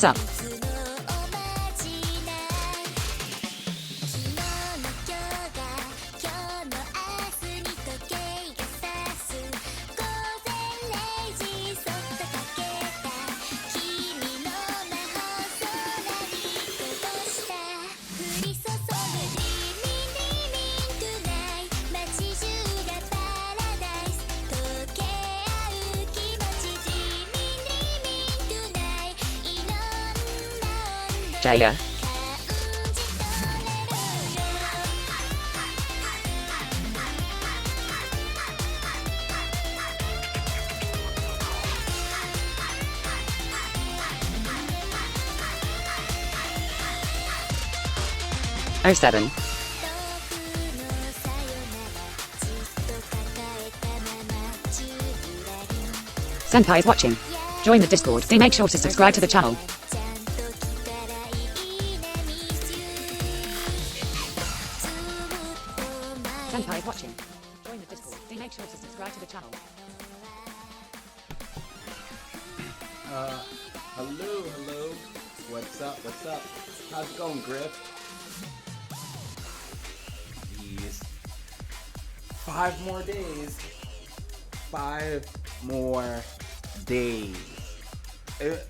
What's up? Jaya. Oh, 07. Senpai is watching. Join the Discord. They make sure to subscribe to the channel. Senpai is watching. Join the Discord. They make sure to subscribe to the channel. Hello. What's up? How's it going, Griff? Jeez. 5 more days. 5 more days.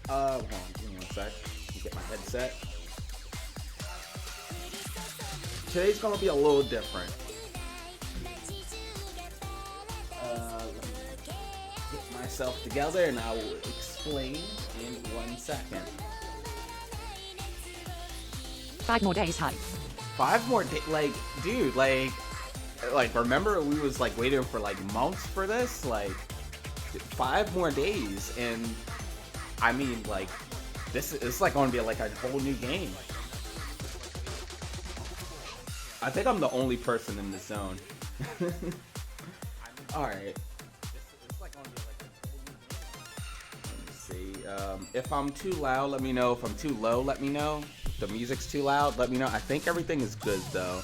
Hold on, give me one sec. Let me get my headset. Today's gonna be a little different. Let me get myself together and I will explain in 1 second. 5 more days, hi. 5 more days, like, dude, like, remember we was like waiting for like months for this, like 5 more days, and I mean, like, this is like going to be like a whole new game. I think I'm the only person in the zone. All right. Let me see. If I'm too loud, let me know. If I'm too low, let me know. If the music's too loud, let me know. I think everything is good though.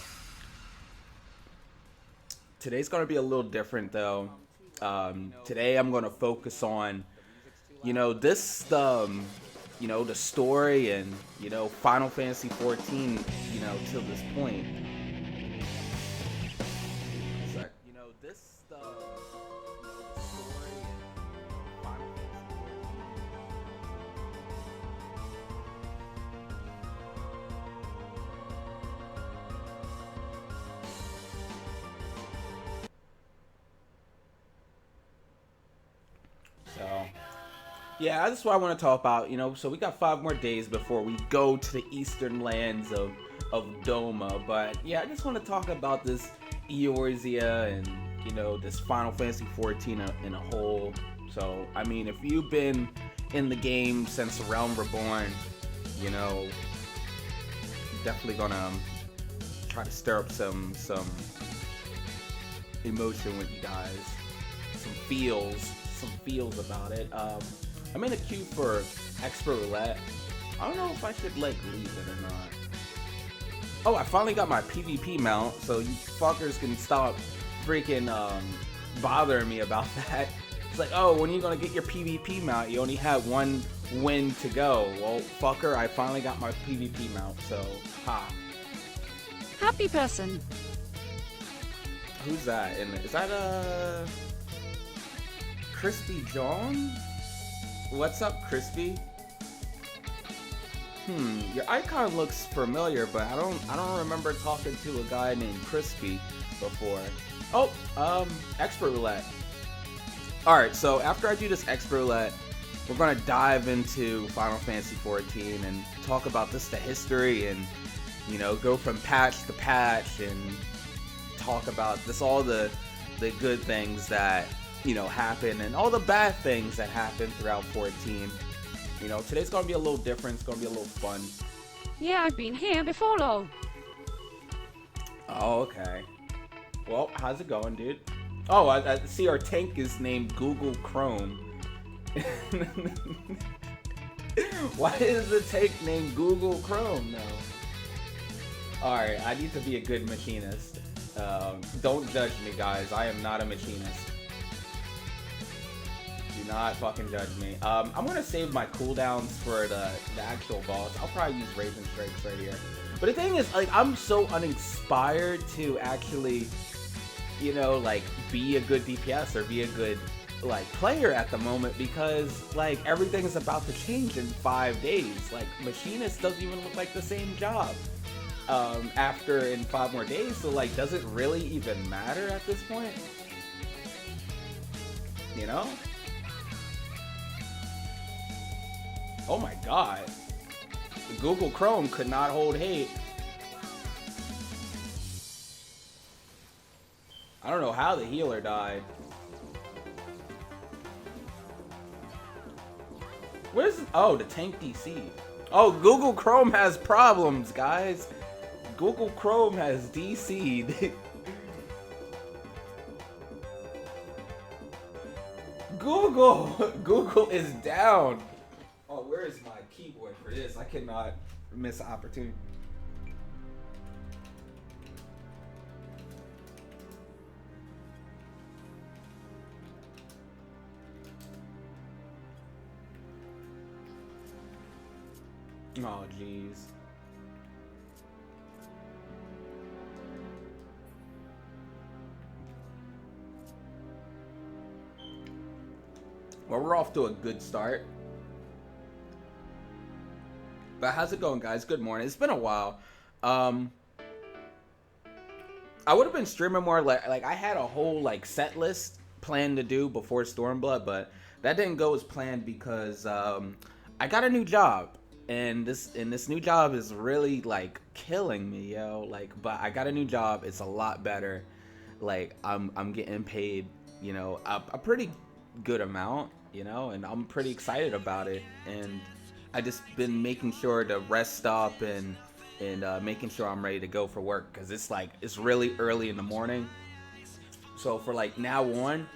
Today's gonna be a little different though. Today I'm gonna focus on, this, the story and, Final Fantasy 14, till this point. Yeah, that's what I want to talk about, so we got 5 more days before we go to the eastern lands of Doma, but yeah, I just want to talk about this Eorzea and, this Final Fantasy 14 in a whole. So, I mean, if you've been in the game since Realm Reborn, definitely gonna try to stir up some emotion with you guys, some feels about it. I'm in a queue for Expert Roulette. I don't know if I should leave it or not. Oh, I finally got my PvP mount, so you fuckers can stop freaking bothering me about that. It's like, oh, when are you gonna get your PvP mount? You only had 1 win to go. Well, fucker, I finally got my PvP mount, so ha. Happy person. Who's that? Is that Crispy John? What's up, Crispy? Your icon looks familiar, but I don't remember talking to a guy named Crispy before. Oh, Expert Roulette. Alright, so after I do this Expert Roulette, we're gonna dive into Final Fantasy 14 and talk about the history and, go from patch to patch and talk about all the good things that, happen and all the bad things that happen throughout 14. Today's gonna be a little different. It's gonna be a little fun. Yeah, I've been here before, lol. Oh, okay. Well, how's it going, dude? Oh, I see our tank is named Google Chrome. Why is the tank named Google Chrome, though? Alright, I need to be a good machinist. Don't judge me, guys. I am not a machinist. Do not fucking judge me. I'm gonna save my cooldowns for the actual boss. I'll probably use Raven Strikes right here. But the thing is, like, I'm so uninspired to actually, you know, like, be a good DPS or be a good, like, player at the moment because, like, everything is about to change in 5 days. Like, Machinist doesn't even look like the same job after in 5 more days. So, like, does it really even matter at this point? You know? Oh my god. Google Chrome could not hold hate. I don't know how the healer died. Where's... Oh, the tank DC. Oh, Google Chrome has problems, guys. Google Chrome has DC'd. Google is down. Oh, where is my keyboard for this? I cannot miss an opportunity. Oh, jeez. Well, we're off to a good start. But how's it going, guys? Good morning. It's been a while. I would have been streaming more. Like I had a whole like set list planned to do before Stormblood, but that didn't go as planned because I got a new job, and this new job is really like killing me, yo. Like, but I got a new job. It's a lot better. Like I'm getting paid, you know, a pretty good amount, you know, and I'm pretty excited about it. And I just been making sure to rest up and making sure I'm ready to go for work because it's like it's really early in the morning. So for like now on,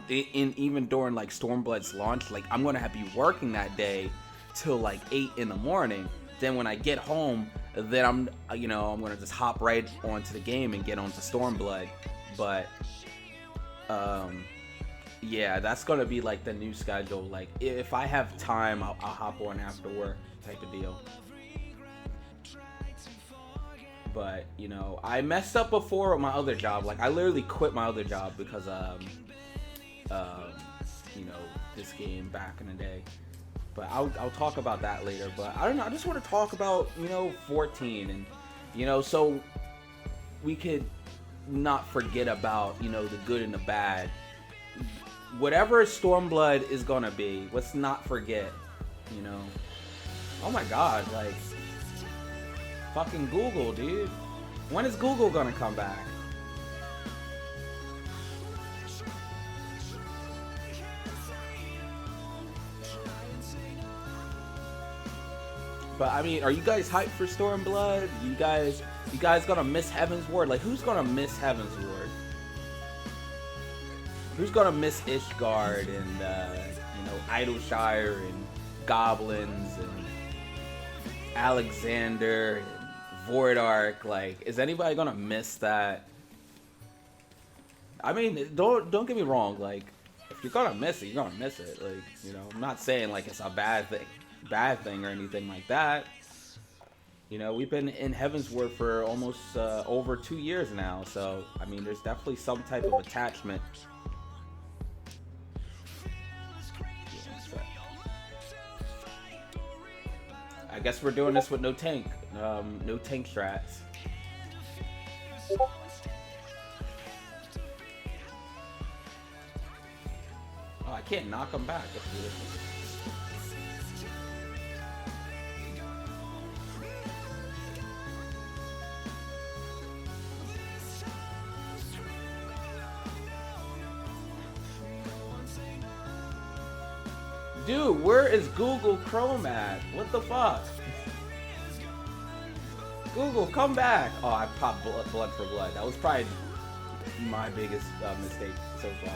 even during like Stormblood's launch, like I'm gonna be working that day till like 8 in the morning. Then when I get home, then I'm gonna just hop right onto the game and get onto Stormblood. But yeah, that's gonna be like the new schedule. Like if I have time, I'll hop on after work type of deal. But you know, I messed up before with my other job. Like I literally quit my other job because you know, this game back in the day. But I'll talk about that later. But I don't know, I just want to talk about, you know, 14 and, you know, so we could not forget about, you know, the good and the bad. Whatever Stormblood is gonna be, let's not forget, you know. Oh my god, like, fucking Google, dude. When is Google gonna come back? But I mean, are you guys hyped for Stormblood? You guys gonna miss Heaven's Ward? Like, who's gonna miss Heaven's Ward? Who's gonna miss Ishgard and you know, Idleshire and Goblins and Alexander and Vordark? Like, is anybody gonna miss that? I mean, don't get me wrong. Like, if you're gonna miss it, you're gonna miss it. Like, you know, I'm not saying like it's a bad thing or anything like that. You know, we've been in Heaven's Ward for almost over 2 years now, so I mean, there's definitely some type of attachment. I guess we're doing this with no tank strats. Oh, I can't knock them back. That's weird. Dude, where is Google Chrome at? What the fuck? Google, come back! Oh, I popped blood for blood. That was probably my biggest mistake so far.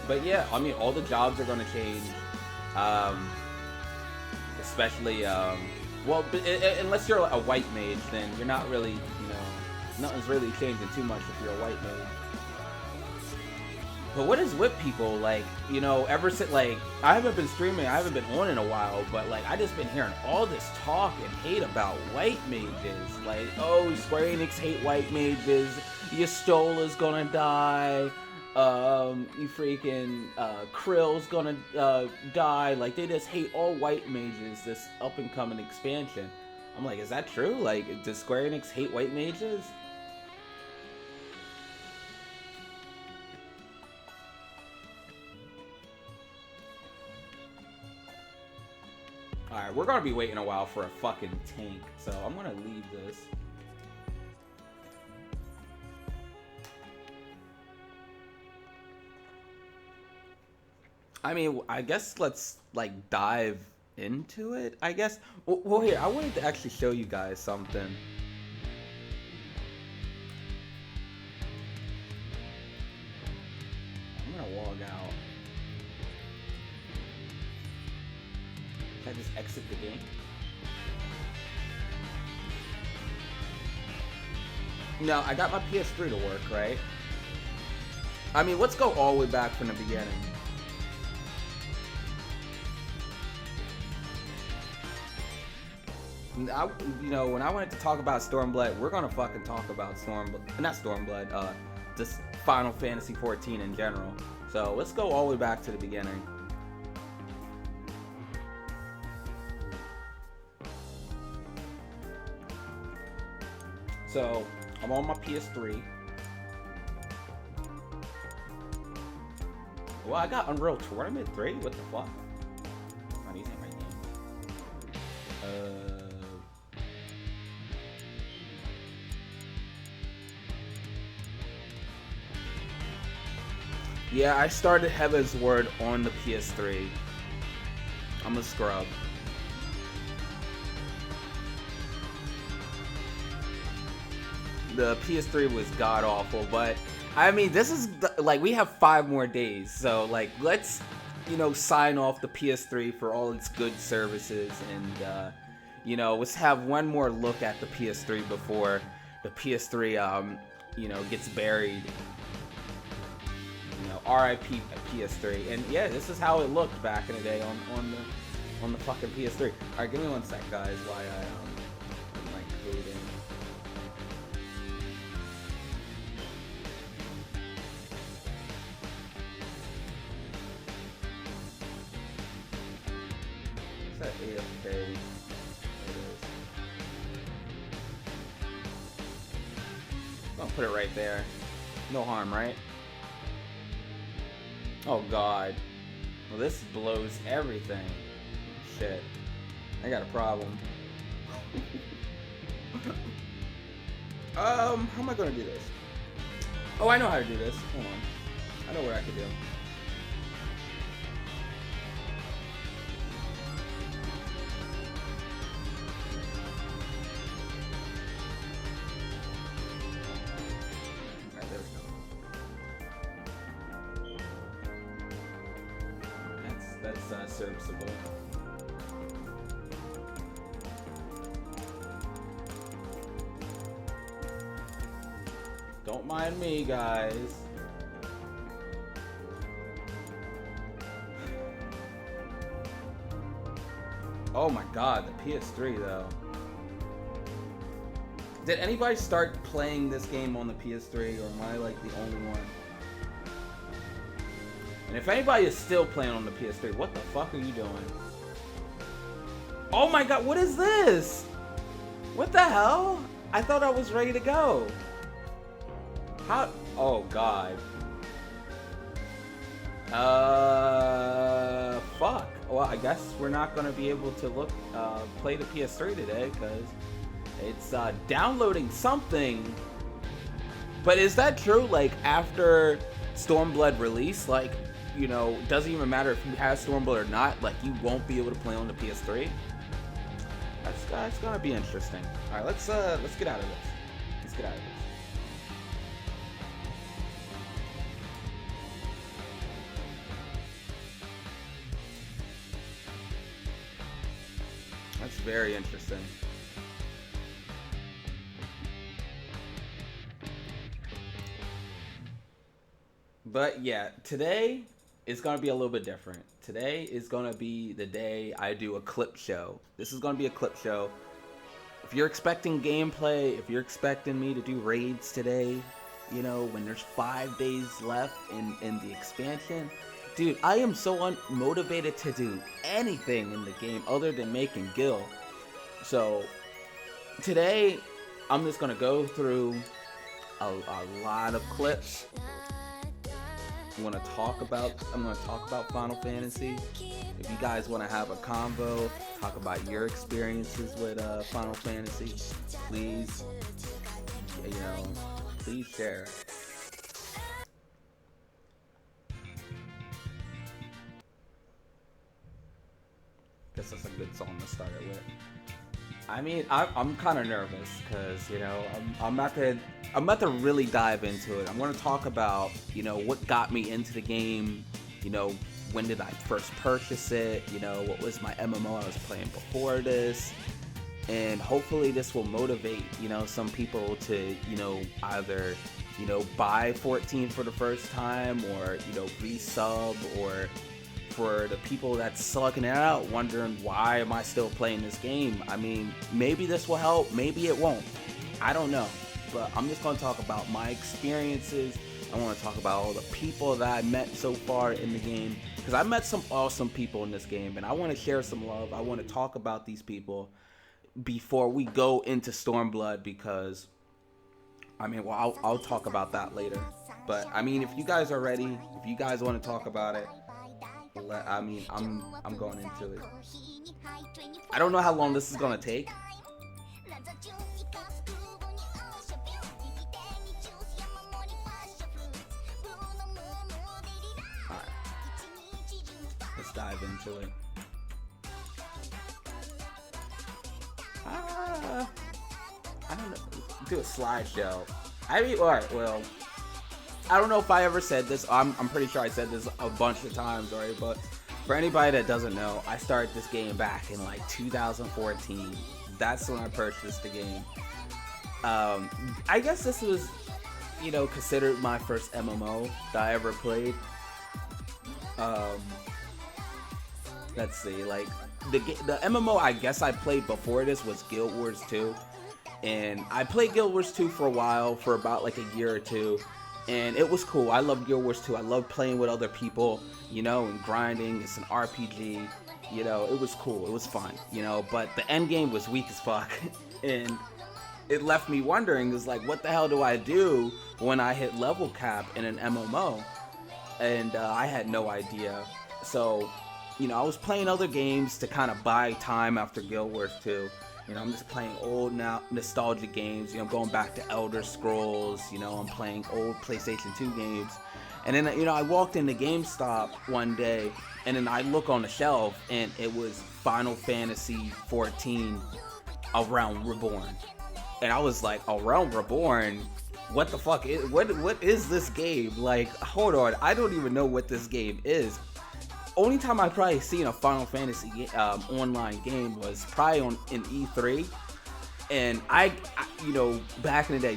But yeah, I mean, all the jobs are going to change. The especially well, unless you're a white mage, then you're not really, you know, nothing's really changing too much if you're a white mage. But what is with people, like, you know, ever since, like, I haven't been streaming, I haven't been on in a while, but, like, I just been hearing all this talk and hate about white mages. Like, oh, Square Enix hate white mages, Yastola's gonna die, you freaking, Krill's gonna, die. Like, they just hate all white mages, this up-and-coming expansion. I'm like, is that true? Like, does Square Enix hate white mages? Alright, we're gonna be waiting a while for a fucking tank, so I'm gonna leave this. I mean, I guess let's, like, dive into it, I guess. Well, here, I wanted to actually show you guys something. I'm gonna log out. Can I just exit the game? No, I got my PS3 to work, right? I mean, let's go all the way back from the beginning. You know, when I wanted to talk about Stormblood, we're gonna fucking talk about not Stormblood, just Final Fantasy XIV in general. So let's go all the way back to the beginning. So I'm on my PS3. Well, I got Unreal Tournament 3. What the fuck? Oh, these ain't my name. Yeah, I started Heaven's Word on the PS3. I'm a scrub. The PS3 was god awful, but I mean, this is like, we have 5 more days, so like, let's, you know, sign off the PS3 for all its good services, and you know, let's have one more look at the PS3 before the PS3 you know, gets buried. You know, RIP PS3. And yeah, this is how it looked back in the day on the fucking PS3. All right, give me one sec, guys, while I put my code in. What's that AFK? There it is. I'm gonna put it right there. No harm, right? Oh god. Well, this blows everything. Shit. I got a problem. How am I gonna do this? Oh, I know how to do this. Hold on. I know what I could do. Alright, there we go. That's serviceable. Don't mind me, guys. Oh my god, the PS3 though. Did anybody start playing this game on the PS3, or am I like the only one? And if anybody is still playing on the PS3, what the fuck are you doing? Oh my god, what is this? What the hell? I thought I was ready to go. How? Oh god. Fuck. Well, I guess we're not gonna be able to play the PS3 today because it's downloading something. But is that true? Like, after Stormblood release, like, you know, doesn't even matter if you have Stormblood or not, like, you won't be able to play on the PS3? That's gonna be interesting. Alright, let's get out of this. Let's get out of this. That's very interesting. But yeah, today is going to be a little bit different. Today is going to be the day I do a clip show. This is going to be a clip show. If you're expecting gameplay, if you're expecting me to do raids today, you know, when there's 5 days left in the expansion, dude, I am so unmotivated to do anything in the game other than making gil. So today, I'm just going to go through a lot of clips. I'm gonna talk about Final Fantasy. If you guys want to have a convo, talk about your experiences with Final Fantasy, please, please share. Guess that's a good song to start it with. I mean, I'm kind of nervous because I'm about to really dive into it. I'm going to talk about what got me into the game. When did I first purchase it? What was my MMO I was playing before this? And hopefully this will motivate some people to either buy 14 for the first time, or resub, or for the people that's slugging it out wondering why am I still playing this game. I mean, maybe this will help, maybe it won't, I don't know, but I'm just going to talk about my experiences. I want to talk about all the people that I met so far in the game, because I met some awesome people in this game and I want to share some love. I want to talk about these people before we go into Stormblood, because I mean, well, I'll talk about that later. But I mean, if you guys are ready, if you guys want to talk about it, I mean, I'm going into it. I don't know how long this is gonna take. Alright. Let's dive into it. I don't know. Do a slideshow. I mean, alright, well, I don't know if I ever said this. I'm pretty sure I said this a bunch of times already, but for anybody that doesn't know, I started this game back in like 2014. That's when I purchased the game. I guess this was, considered my first MMO that I ever played. Let's see, like the MMO I guess I played before this was Guild Wars 2, and I played Guild Wars 2 for a while, for about like a year or two. And it was cool. I love Guild Wars 2. I love playing with other people, and grinding. It's an RPG. It was cool. It was fun, but the end game was weak as fuck. And it left me wondering, is like, what the hell do I do when I hit level cap in an MMO? And I had no idea. So, I was playing other games to kind of buy time after Guild Wars 2. I'm just playing old nostalgic games, going back to Elder Scrolls, I'm playing old PlayStation 2 games. And then, I walked into GameStop one day, and then I look on the shelf, and it was Final Fantasy 14 A Realm Reborn. And I was like, A Realm Reborn? What the fuck what is this game? Like, hold on, I don't even know what this game is. Only time I probably seen a Final Fantasy online game was probably in E3, and I back in the day,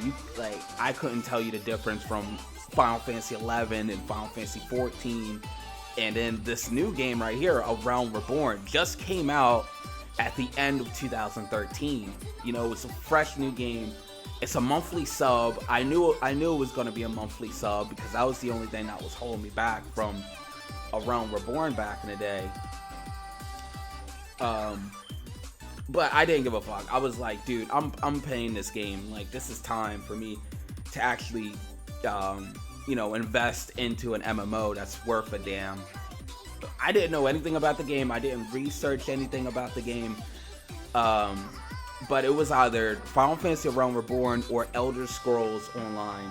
I couldn't tell you the difference from Final Fantasy 11 and Final Fantasy 14, and then this new game right here, A Realm Reborn, just came out at the end of 2013. It's a fresh new game. It's a monthly sub. I knew it was going to be a monthly sub because that was the only thing that was holding me back from A Realm Reborn back in the day. But I didn't give a fuck. I was like, dude, I'm paying this game. Like, this is time for me to actually invest into an MMO that's worth a damn. I didn't know anything about the game. I didn't research anything about the game. But it was either Final Fantasy Realm Reborn or Elder Scrolls Online,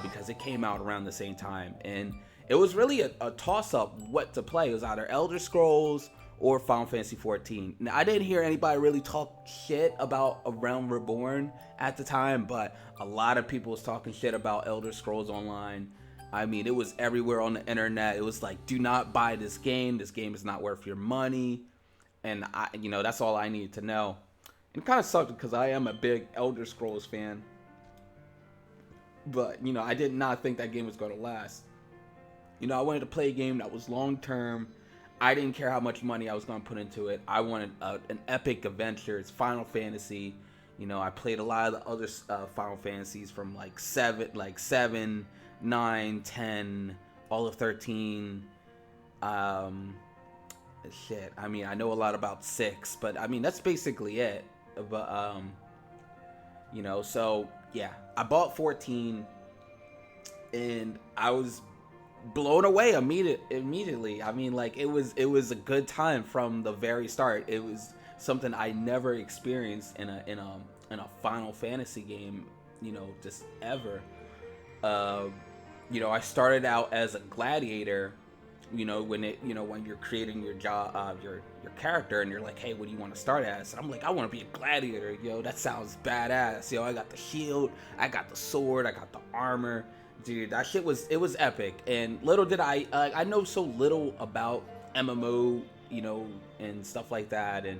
because it came out around the same time. And it was really a toss-up what to play. It was either Elder Scrolls or Final Fantasy 14. Now, I didn't hear anybody really talk shit about A Realm Reborn at the time, but a lot of people was talking shit about Elder Scrolls Online. I mean, it was everywhere on the internet. It was like, do not buy this game. This game is not worth your money. and that's all I needed to know. It kind of sucked because I am a big Elder Scrolls fan, but I did not think that game was going to last. I wanted to play a game that was long term. I didn't care how much money I was going to put into it. I wanted an epic adventure. It's Final Fantasy. I played a lot of the other Final Fantasies from like 7, 9, 10, all of 13. Shit. I mean, I know a lot about 6, but I mean, that's basically it. But, so yeah, I bought 14 and I was blown away immediately. I mean, like, it was a good time from the very start. It was something I never experienced in a Final Fantasy game, just ever. I started out as a gladiator, when you're creating your job, your character, and you're like, hey, what do you want to start as? And I'm like, I want to be a gladiator, that sounds badass. I got the shield, I got the sword, I got the armor. Dude, that shit was epic. And little did I know so little about MMO, and stuff like that, and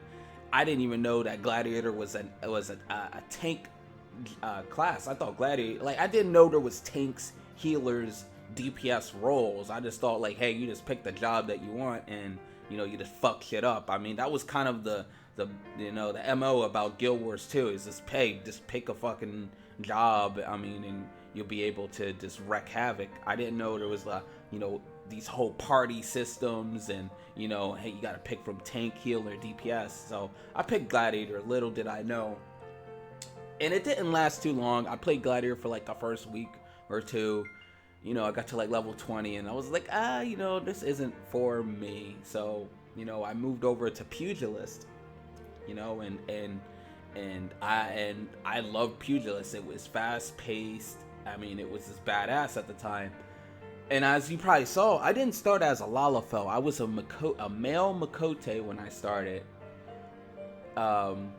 I didn't even know that gladiator was a tank class. I thought gladiator, like, I didn't know there was tanks, healers, DPS roles. I just thought, like, hey, you just pick the job that you want and you just fuck shit up. I mean, that was kind of the MO about Guild Wars 2 is just pick a fucking job. I mean, and you'll be able to just wreak havoc. I didn't know there was these whole party systems and hey, you gotta pick from tank, healer, DPS. So I picked gladiator. Little did I know, and it didn't last too long. I played gladiator for like the first week or two. I got to like level 20 and I was like, this isn't for me. So I moved over to pugilist, and I loved pugilist. It was fast paced. I mean, it was just badass at the time. And as you probably saw, I didn't start as a Lalafell. I was a male Makote when I started. And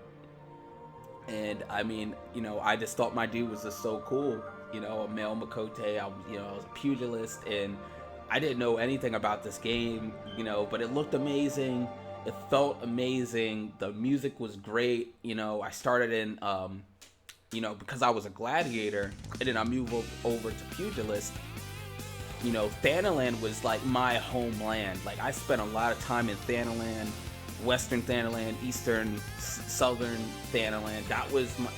I mean, I just thought my dude was just so cool. A male Makote. I was a pugilist, and I didn't know anything about this game. But it looked amazing. It felt amazing. The music was great. I started in, because I was a gladiator, and then I moved over to pugilist. Thanaland was like my homeland. Like, I spent a lot of time in Thanaland, Western Thanaland, Eastern, Southern Thanaland.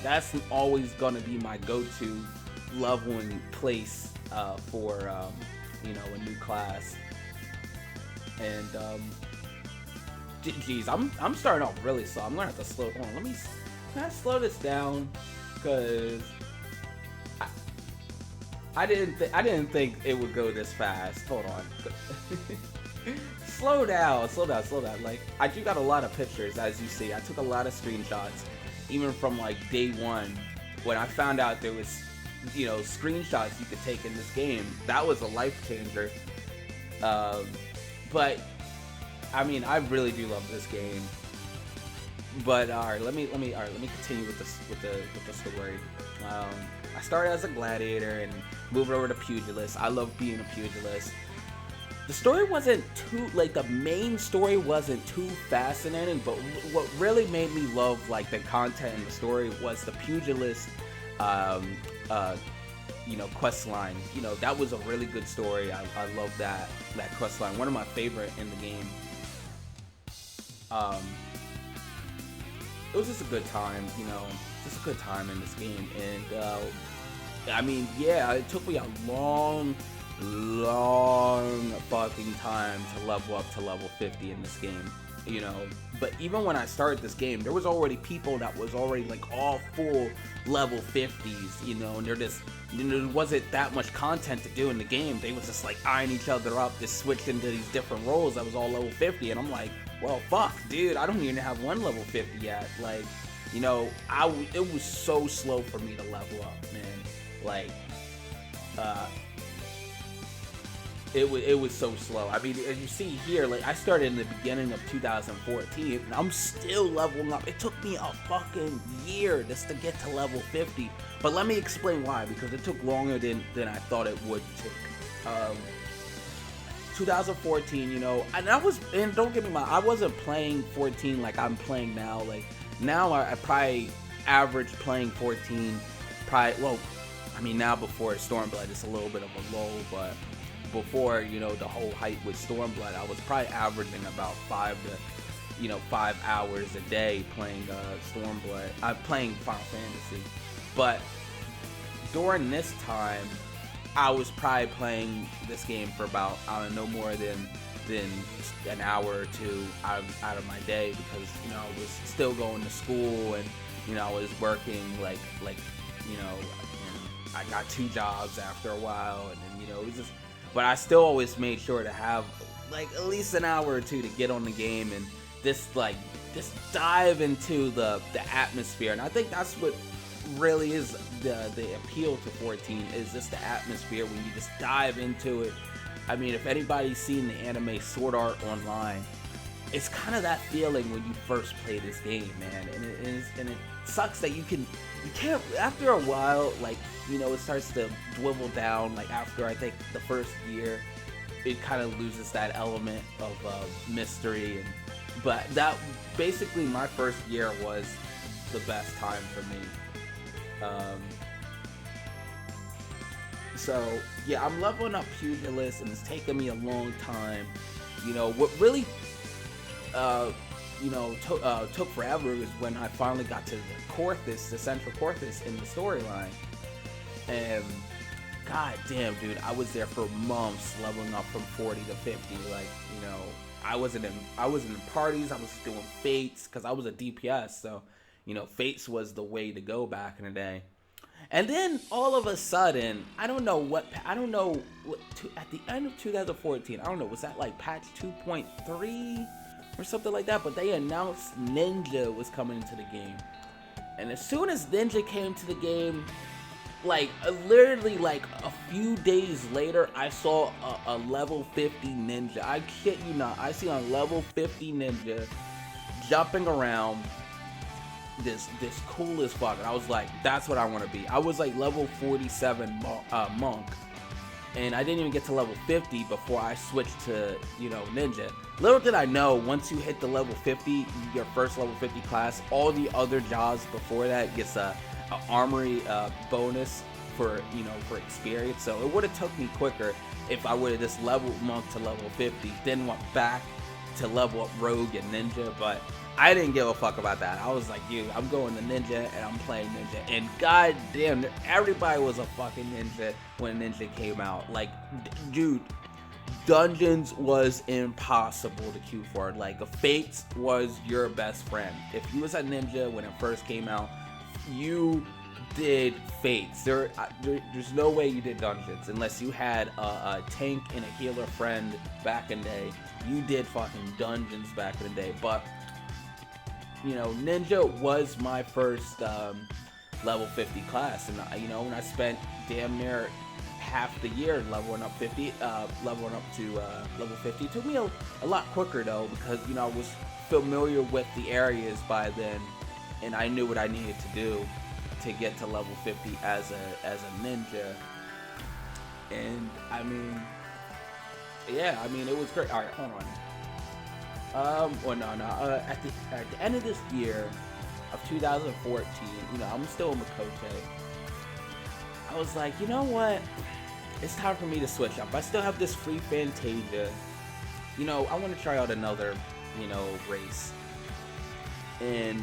That's always gonna be my go-to leveling place for a new class. And geez, I'm starting off really slow. I'm gonna have to slow. Hold on, can I slow this down? Because I didn't think it would go this fast. Hold on. Slow down. Like, I do got a lot of pictures, as you see. I took a lot of screenshots, even from like day one, when I found out there was, screenshots you could take in this game. That was a life changer. But I mean, I really do love this game. But alright, let me continue with the story. I started as a gladiator and moved over to pugilist. I love being a pugilist. The story wasn't the main story wasn't too fascinating, but what really made me love like the content and the story was the pugilist quest line. That was a really good story. I love that quest line. One of my favorite in the game. It was just a good time, just a good time in this game. And I mean, yeah, it took me a long fucking time to level up to level 50 in this game, but even when I started this game, there was already people that was already like all full level 50s, and there wasn't that much content to do in the game. They was just like eyeing each other up, just switching to these different roles that was all level 50, and I'm like, well, fuck, dude, I don't even have one level 50 yet. Like, it was so slow for me to level up, man. Like, it was so slow. I mean, as you see here, like, I started in the beginning of 2014, and I'm still leveling up. It took me a fucking year just to get to level 50. But let me explain why, because it took longer than I thought it would take. 2014, you know, and don't get me wrong, I wasn't playing 14 like I'm playing now. Like, now I probably average playing 14, well, I mean, now before Stormblood, it's a little bit of a lull, but before, you know, the whole hype with Stormblood, I was probably averaging about 5 hours a day playing Stormblood. I'm playing Final Fantasy, but during this time, I was probably playing this game for about, I don't know, more than an hour or two out of my day, because, you know, I was still going to school, and, you know, I was working like you know, and I got 2 jobs after a while, and then, you know, it was just, but I still always made sure to have like at least an hour or two to get on the game and just dive into the atmosphere. And I think that's what really is the appeal to 14, is just the atmosphere when you just dive into it. I mean, if anybody's seen the anime Sword Art Online, it's kind of that feeling when you first play this game, man. And it sucks that you can't, after a while, like, you know, it starts to dwindle down. Like, after, I think, the first year, it kind of loses that element of mystery. But that, basically, my first year was the best time for me. So, yeah, I'm leveling up Pugilist, and it's taken me a long time. You know, what really, you know, took forever is when I finally got to the Central Corthus in the storyline. And god damn, dude, I was there for months leveling up from 40 to 50. Like, you know, I wasn't in parties, I was doing fates, because I was a DPS, so, you know, fates was the way to go back in the day. And then all of a sudden, at the end of 2014, I don't know, was that like patch 2.3 or something like that? But they announced Ninja was coming into the game. And as soon as Ninja came to the game, like, literally, like, a few days later, I saw a level 50 Ninja. I kid you not, I see a level 50 Ninja jumping around, this cool as fuck. And I was like, that's what I want to be. I was like level 47 monk, and I didn't even get to level 50 before I switched to, you know, Ninja. Little did I know, once you hit the level 50, your first level 50 class, all the other jobs before that gets a armory bonus for, you know, for experience. So it would have took me quicker if I would have just leveled monk to level 50, then went back to level up rogue and ninja. But I didn't give a fuck about that. I was like, I'm going to Ninja, and I'm playing Ninja. And goddamn, everybody was a fucking Ninja when Ninja came out. Like, dude, Dungeons was impossible to queue for. Like, Fates was your best friend. If you was a Ninja when it first came out, you did Fates. There's no way you did Dungeons unless you had a tank and a healer friend back in the day. You did fucking Dungeons back in the day. But, you know, Ninja was my first level 50 class, and you know, when I spent damn near half the year leveling up to level 50. It took me a lot quicker though, because, you know, I was familiar with the areas by then, and I knew what I needed to do to get to level 50 as a ninja. And I mean, yeah, I mean, it was great. All right, hold on. At the end of this year of 2014, you know, I'm still in Makote. I was like, you know what? It's time for me to switch up. I still have this free Fantasia. You know, I want to try out another, you know, race. And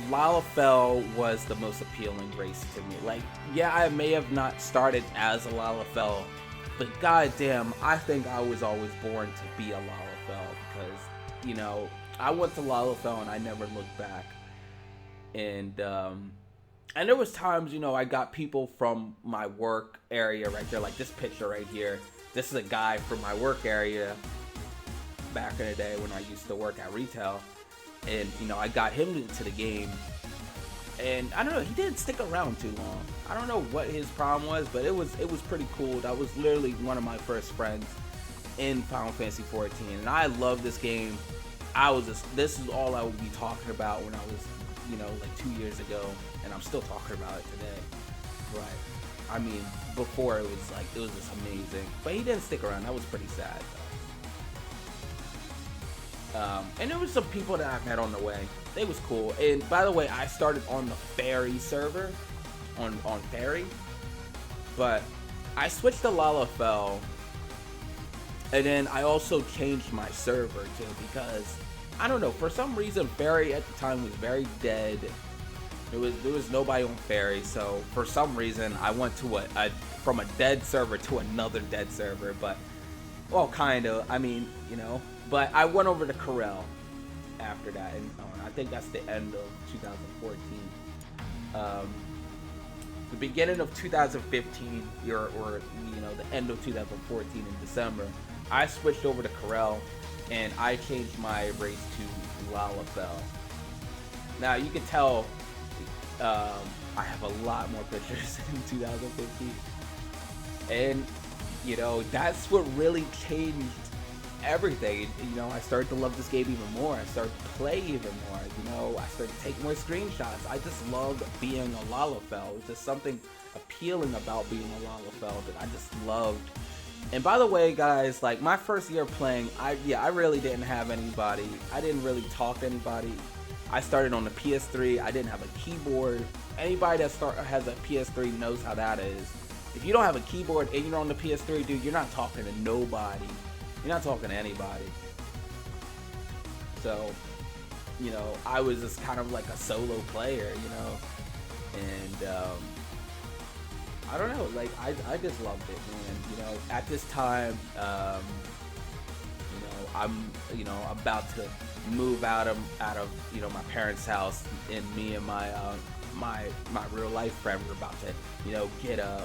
Lalafell was the most appealing race to me. Like, yeah, I may have not started as a Lalafell, but goddamn, I think I was always born to be a Lalafell, because, you know, I went to Lalafell and I never looked back. And there was times, you know, I got people from my work area right there, like this picture right here. This is a guy from my work area back in the day when I used to work at retail. And, you know, I got him into the game. And I don't know, he didn't stick around too long. I don't know what his problem was, but it was pretty cool. That was literally one of my first friends in Final Fantasy 14. And I love this game. This is all I would be talking about when I was, you know, like 2 years ago, and I'm still talking about it today. But I mean, before it was just amazing. But he didn't stick around. That was pretty sad, though. And there was some people that I met on the way. They was cool. And by the way, I started on the Fairy server, on Fairy, but I switched to Lalafell, and then I also changed my server too, because I don't know, for some reason Fairy at the time was very dead. There was nobody on Fairy, so for some reason I went to from a dead server to another dead server, but well, kind of. I mean, you know, but I went over to Corel after that, and I think that's the end of 2014. The beginning of 2015, or you know, the end of 2014 in December, I switched over to Corel, and I changed my race to Lalafell. Now you can tell I have a lot more pictures in 2015, and you know, that's what really changed everything. You know, I started to love this game even more. I started to play even more. You know, I started to take more screenshots. I just loved being a Lalafell. There's just something appealing about being a Lalafell that I just loved. And by the way, guys, like my first year playing, I really didn't have anybody. I didn't really talk to anybody. I started on the PS3. I didn't have a keyboard. Anybody that has a PS3 knows how that is. If you don't have a keyboard and you're on the PS3, dude, you're not talking to nobody. You're not talking to anybody. So, you know, I was just kind of like a solo player, you know, and I don't know, like I just loved it, man. You know, at this time, you know, I'm about to move out of you know, my parents' house, and me and my real life friend were about to, you know, get a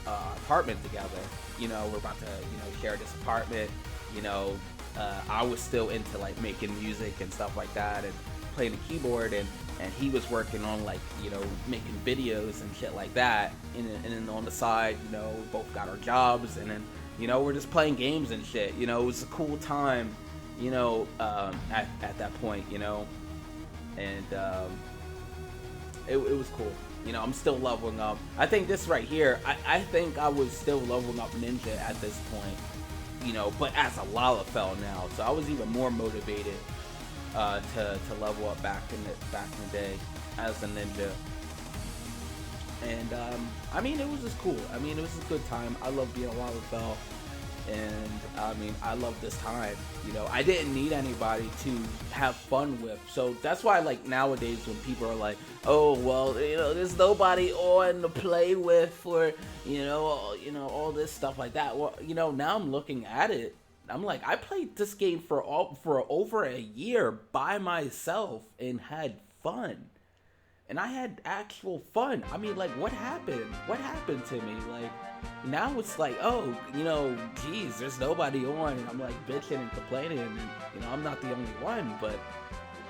apartment together. You know, we're about to, you know, share this apartment. You know, I was still into like making music and stuff like that, and playing the keyboard, and he was working on like, you know, making videos and shit like that. And then on the side, you know, we both got our jobs, and then, you know, we're just playing games and shit. You know, it was a cool time, you know, at that point, you know, and it was cool. You know, I'm still leveling up. I think this right here, I think I was still leveling up Ninja at this point, you know, but as a Lalafell now, so I was even more motivated to level up back in the day as a Ninja. And I mean, it was just cool. I mean, it was a good time. I love being a Lalafell, and I mean, I love this time. You know, I didn't need anybody to have fun with, so that's why, like, nowadays when people are like, oh, well, you know, there's nobody on to play with, or you know, all this stuff like that. Well, you know, now I'm looking at it, I'm like, I played this game for over a year by myself and had fun. And I had actual fun. I mean, like, what happened? What happened to me? Like, now it's like, oh, you know, geez, there's nobody on, and I'm like bitching and complaining, and you know, I'm not the only one. But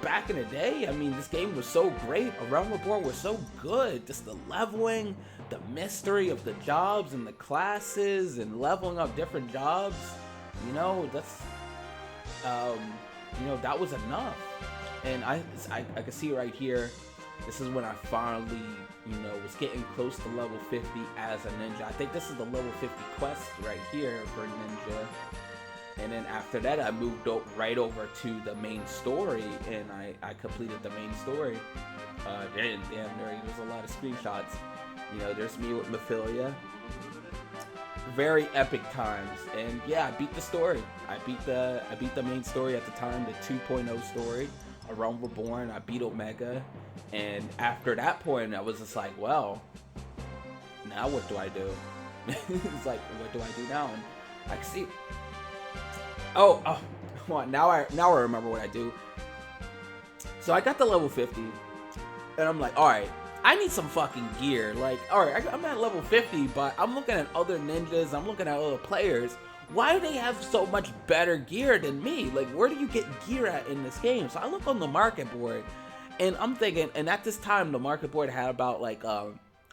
back in the day, I mean, this game was so great. Around the board was so good. Just the leveling, the mystery of the jobs and the classes, and leveling up different jobs. You know, that's, you know, that was enough. And I can see right here. This is when I finally, you know, was getting close to level 50 as a ninja. I think this is the level 50 quest right here for ninja. And then after that, I moved right over to the main story, and I completed the main story. There's a lot of screenshots. You know, there's me with Mephilia. Very epic times, and yeah, I beat the story. I beat the main story at the time, the 2.0 story. A Realm Reborn, I beat Omega, and after that point, I was just like, well, now what do I do? It's like, what do I do now? And I can see. Oh, well, now I remember what I do. So I got to level 50, and I'm like, all right, I need some fucking gear. Like, all right, I'm at level 50, but I'm looking at other ninjas, I'm looking at other players. Why do they have so much better gear than me? Like, where do you get gear at in this game? So I look on the market board, and I'm thinking, and at this time, the market board had about, like,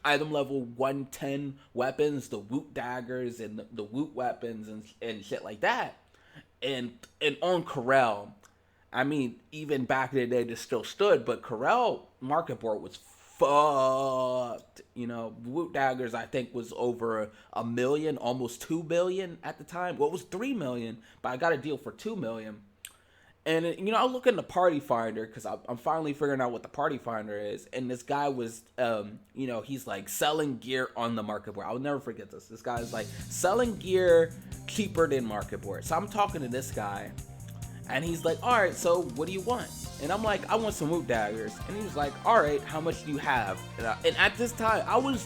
item level 110 weapons, the Woot daggers, and the Woot weapons, and shit like that. And on Corel, I mean, even back in the day, this still stood, but Corel market board was fucked. You know, Woot daggers, I think, was over a million, almost 2 billion at the time. Well, it was 3 million, but I got a deal for 2 million. And you know, I look in the party finder because I'm finally figuring out what the party finder is. And this guy was, you know, he's like selling gear on the market board. I'll never forget this. This guy is like selling gear cheaper than market board. So I'm talking to this guy, and he's like, "All right, so what do you want?" And I'm like, "I want some woot daggers." And he was like, "All right, how much do you have?" And at this time, I was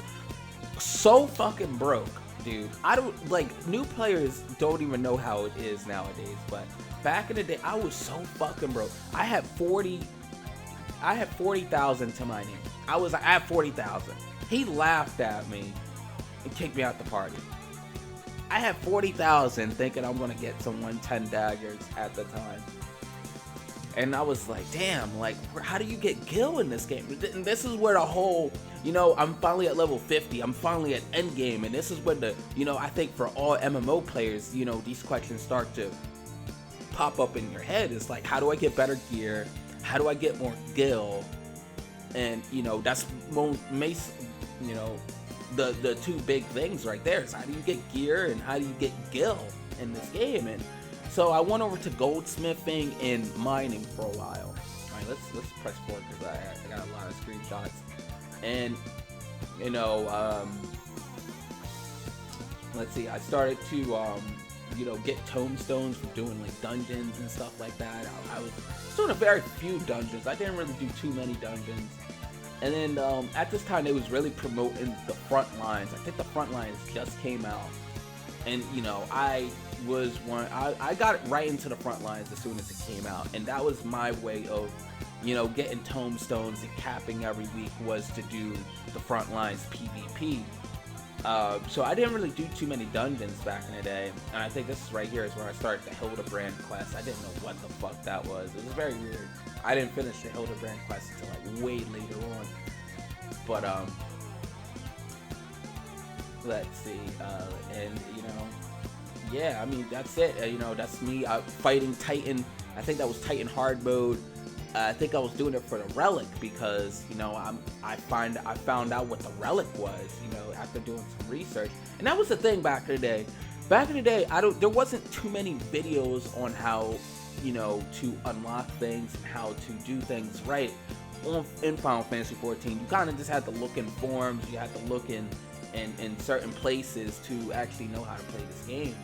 so fucking broke, dude. I don't like, new players don't even know how it is nowadays, but back in the day, I was so fucking broke. I had 40,000 to my name. I had 40,000. He laughed at me and kicked me out the party. I had 40,000 thinking I'm gonna get some 110 daggers at the time. And I was like, damn, like, how do you get gil in this game? And this is where the whole, you know, I'm finally at level 50. I'm finally at endgame. And this is when the, you know, I think for all MMO players, you know, these questions start to pop up in your head. It's like, how do I get better gear? How do I get more gil? And, you know, that's you know, the two big things right there is how do you get gear and how do you get gil in this game? And so I went over to goldsmithing and mining for a while. All right, let's press forward because I got a lot of screenshots. And, you know, let's see, I started to, you know, get tombstones from doing like dungeons and stuff like that. I was doing a very few dungeons. I didn't really do too many dungeons. And then at this time, they was really promoting the front lines. I think the front lines just came out. And, you know, I got right into the front lines as soon as it came out. And that was my way of, you know, getting tombstones and capping every week was to do the front lines PvP. So I didn't really do too many dungeons back in the day. And I think this is right here is where I started the Hildebrand quest. I didn't know what the fuck that was. It was very weird. I didn't finish the Hildebrand quest until like way later on. But let's see, and you know, yeah, I mean that's it. You know, that's me fighting Titan. I think that was Titan hard mode. I think I was doing it for the relic because, you know, I found out what the relic was, you know, after doing some research. And that was the thing back in the day. Back in the day, there wasn't too many videos on how, you know, to unlock things and how to do things right in Final Fantasy XIV. You kind of just had to look in forums. You had to look in certain places to actually know how to play this game.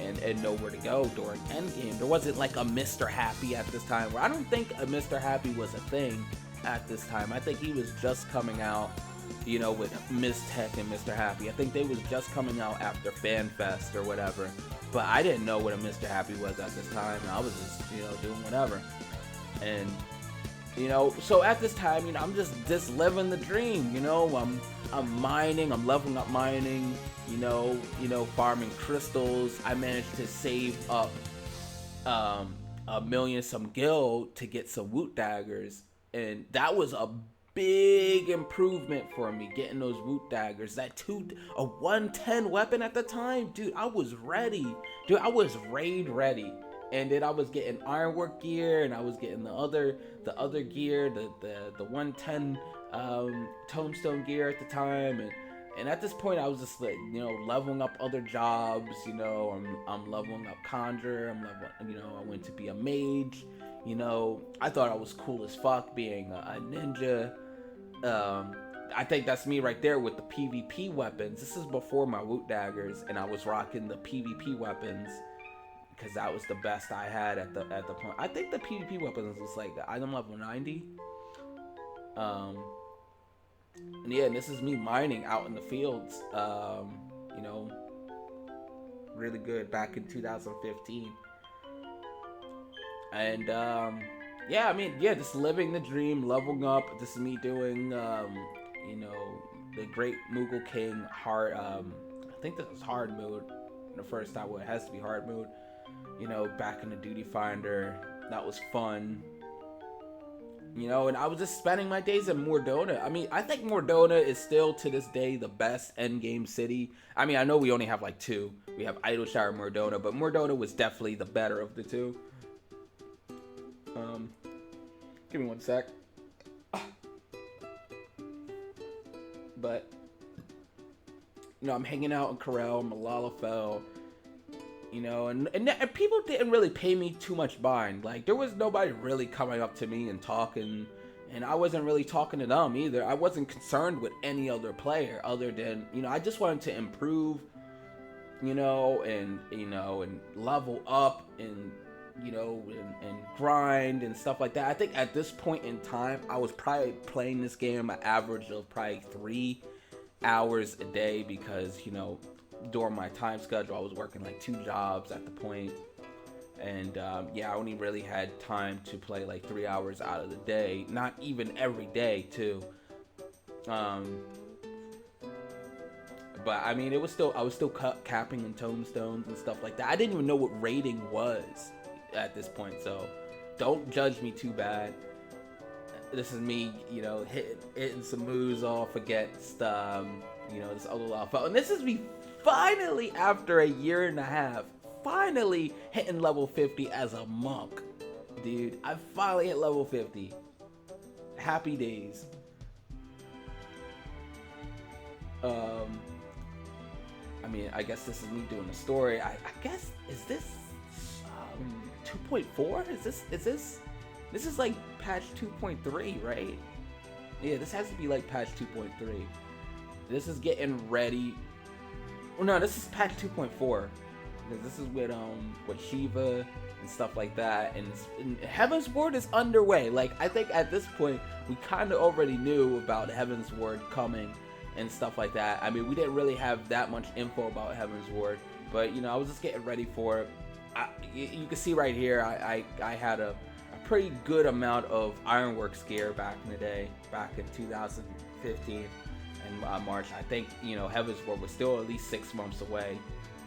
And know where to go during endgame. There wasn't like a Mr. Happy at this time. Where I don't think a Mr. Happy was a thing at this time. I think he was just coming out, you know, with Ms. Tech and Mr. Happy. I think they was just coming out after FanFest or whatever. But I didn't know what a Mr. Happy was at this time. And I was just, you know, doing whatever. And, you know, so at this time, you know, I'm just living the dream. You know, I'm mining. I'm leveling up mining. You know, farming crystals. I managed to save up a million some gil to get some woot daggers, and that was a big improvement for me, getting those woot daggers. A 110 weapon at the time, dude. I was ready, dude. I was raid ready, and then I was getting ironwork gear, and I was getting the other gear, the 110 tombstone gear at the time, and at this point, I was just like, you know, leveling up other jobs. You know, I'm leveling up Conjure. I'm leveling, you know, I went to be a mage. You know, I thought I was cool as fuck being a ninja. I think that's me right there with the PvP weapons. This is before my woot daggers, and I was rocking the PvP weapons because that was the best I had at the point. I think the PvP weapons was like item level 90. And yeah, and this is me mining out in the fields, you know, really good back in 2015. And, yeah, I mean, yeah, just living the dream, leveling up. This is me doing, you know, the Great Moogle King hard, I think this was hard mode the first time. Well, it has to be hard mode, you know, back in the Duty Finder. That was fun. You know, and I was just spending my days in Mordona. I mean, I think Mordona is still, to this day, the best endgame city. I mean, I know we only have, like, two. We have Idleshire and Mordona, but Mordona was definitely the better of the two. Give me one sec. But, you know, I'm hanging out in Corel, Malalafell. you know, and people didn't really pay me too much mind. Like, there was nobody really coming up to me and talking, and I wasn't really talking to them either. I wasn't concerned with any other player other than, you know, I just wanted to improve, you know, and level up, and, you know, and grind and stuff like that. I think at this point in time, I was probably playing this game an average of probably 3 hours a day, because, you know, during my time schedule, I was working like 2 jobs at the point, and yeah, I only really had time to play like 3 hours out of the day, not even every day too. But I mean, I was still capping in tombstones and stuff like that. I didn't even know what rating was at this point, so don't judge me too bad. This is me, you know, hitting some moves off against, you know, this other level. And this is me finally, after a year and a half, finally hitting level 50 as a monk. Dude, I finally hit level 50. Happy days. I mean, I guess this is me doing the story. I guess, is this 2.4? This is like patch 2.3, right? Yeah, this has to be like patch 2.3. This is getting ready. Oh no, this is patch 2.4. Because this is with Shiva and stuff like that, and Heaven's Ward is underway. Like, I think at this point we kind of already knew about Heaven's Ward coming and stuff like that. I mean, we didn't really have that much info about Heaven's Ward, but, you know, I was just getting ready for it. You can see right here, I had a pretty good amount of Ironworks gear back in the day, back in 2015 and March. I think, you know, Heaven's Ward was still at least 6 months away.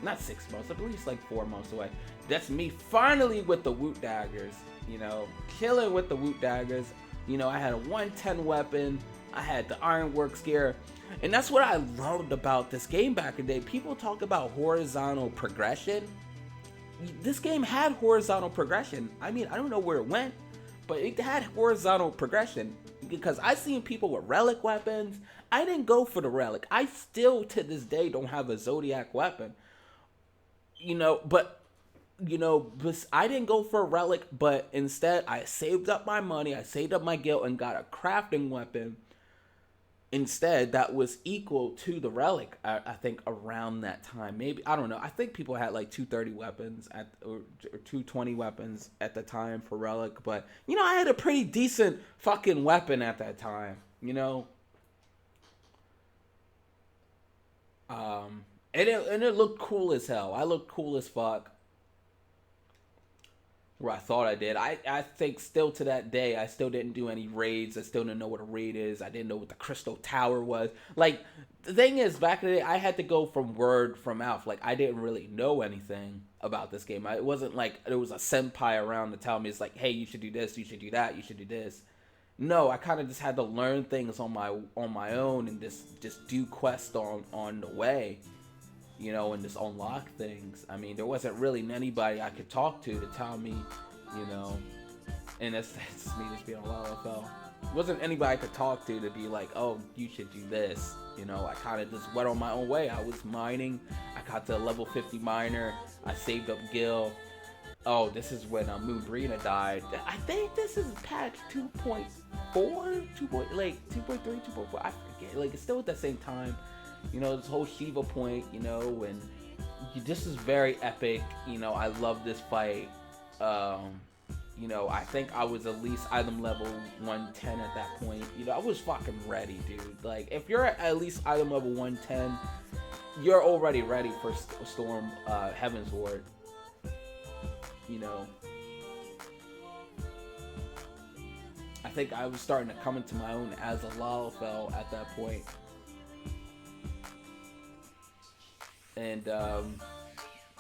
Not 6 months, I believe it's like 4 months away. That's me finally with the Woot Daggers, you know, killing with the Woot Daggers. You know, I had a 110 weapon, I had the Ironworks gear, and that's what I loved about this game back in the day. People talk about horizontal progression. This game had horizontal progression. I mean, I don't know where it went, but it had horizontal progression, because I seen people with relic weapons. I didn't go for the relic. I still to this day don't have a Zodiac weapon. You know, but I didn't go for a relic, but instead I saved up my money, I saved up my guild, and got a crafting weapon instead that was equal to the relic. I think around that time, maybe, I don't know. I think people had like 230 weapons or 220 weapons at the time for relic, but, you know, I had a pretty decent fucking weapon at that time, you know. And it looked cool as hell. I looked cool as fuck. Or I thought I did. I think still to that day, I still didn't do any raids. I still didn't know what a raid is. I didn't know what the Crystal Tower was. Like, the thing is, back in the day, I had to go from word from mouth. Like, I didn't really know anything about this game. It wasn't like there was a senpai around to tell me, it's like, hey, you should do this, you should do that, you should do this. No, I kind of just had to learn things on my own, and just do quests on the way, you know, and just unlock things. I mean, there wasn't really anybody I could talk to tell me, you know, and that's me just being a LFL. Wasn't anybody I could talk to be like, oh, you should do this. You know, I kind of just went on my own way. I was mining. I got to a level 50 miner. I saved up Gil. Oh, this is when Moonbrina died. I think this is patch 2.4, 2.3, 2.4. I forget. Like, it's still at the same time. You know, this whole Shiva point, you know, and this is very epic. You know, I love this fight. You know, I think I was at least item level 110 at that point. You know, I was fucking ready, dude. Like, if you're at least item level 110, you're already ready for Storm Heaven's Ward. You know, I think I was starting to come into my own as a Lalafell at that point. And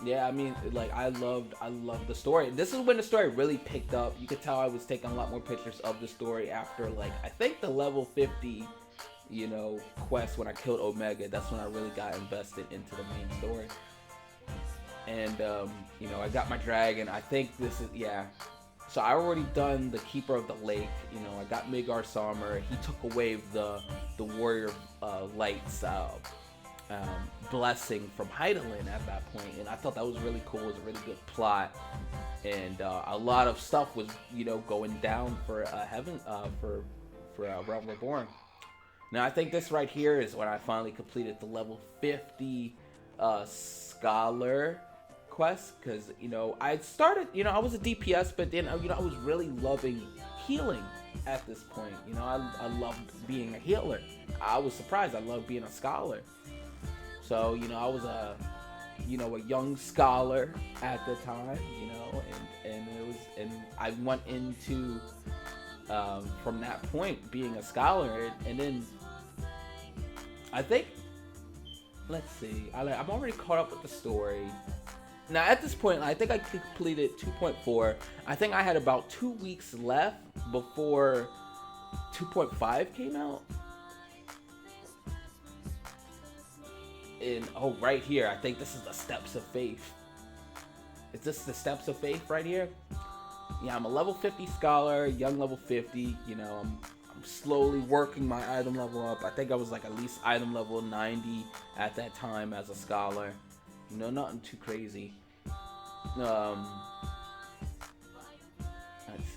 yeah, I mean, like, I loved the story. This is when the story really picked up. You could tell I was taking a lot more pictures of the story after, like, I think the level 50, you know, quest when I killed Omega. That's when I really got invested into the main story. And you know, I got my dragon. I think this is, yeah. So I already done the Keeper of the Lake. You know, I got Midgar's armor. He took away the Warrior Light's blessing from Heidelin at that point, and I thought that was really cool. It was a really good plot, and a lot of stuff was, you know, going down for Heaven, for Realm Reborn. Now I think this right here is when I finally completed the level 50 Scholar quest, because, you know, I started, you know, I was a DPS, but then, you know, I was really loving healing at this point. You know, I loved being a healer. I was surprised. I loved being a scholar. So, you know, I was a young scholar at the time, you know, and I went into from that point being a scholar, and then I think, let's see, I'm already caught up with the story. Now at this point, I think I completed 2.4. I think I had about 2 weeks left before 2.5 came out. And oh, right here, I think this is the Steps of Faith. Is this the Steps of Faith right here? Yeah, I'm a level 50 scholar, young level 50. You know, I'm slowly working my item level up. I think I was like at least item level 90 at that time as a scholar. You know, nothing too crazy. Let's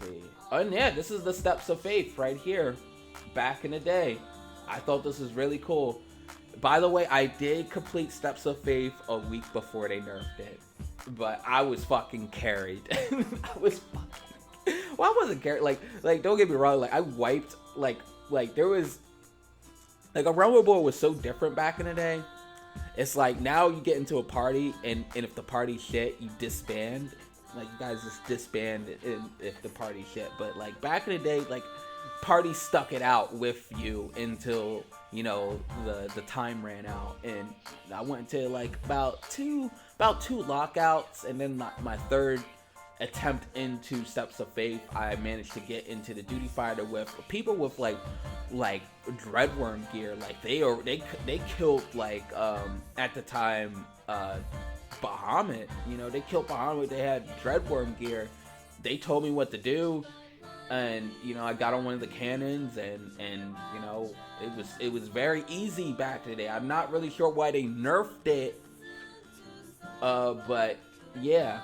see. Oh, and yeah, this is the Steps of Faith right here. Back in the day. I thought this was really cool. By the way, I did complete Steps of Faith a week before they nerfed it. But I was fucking carried. I was fucking... Well, I wasn't carried. Like, don't get me wrong. Like, I wiped... Like there was... Like, a Realm Reborn was so different back in the day. It's like, now you get into a party, and if the party's shit, you disband. Like, you guys just disband if the party's shit. But, like, back in the day, like, parties stuck it out with you until, you know, the time ran out. And I went to, like, about two lockouts, and then my third attempt into Steps of Faith, I managed to get into the duty fighter with people with like Dreadworm gear. Like they killed like at the time Bahamut. You know, they killed Bahamut. They had Dreadworm gear. They told me what to do, and you know, I got on one of the cannons, and you know, it was very easy back in the day. I'm not really sure why they nerfed it, but yeah.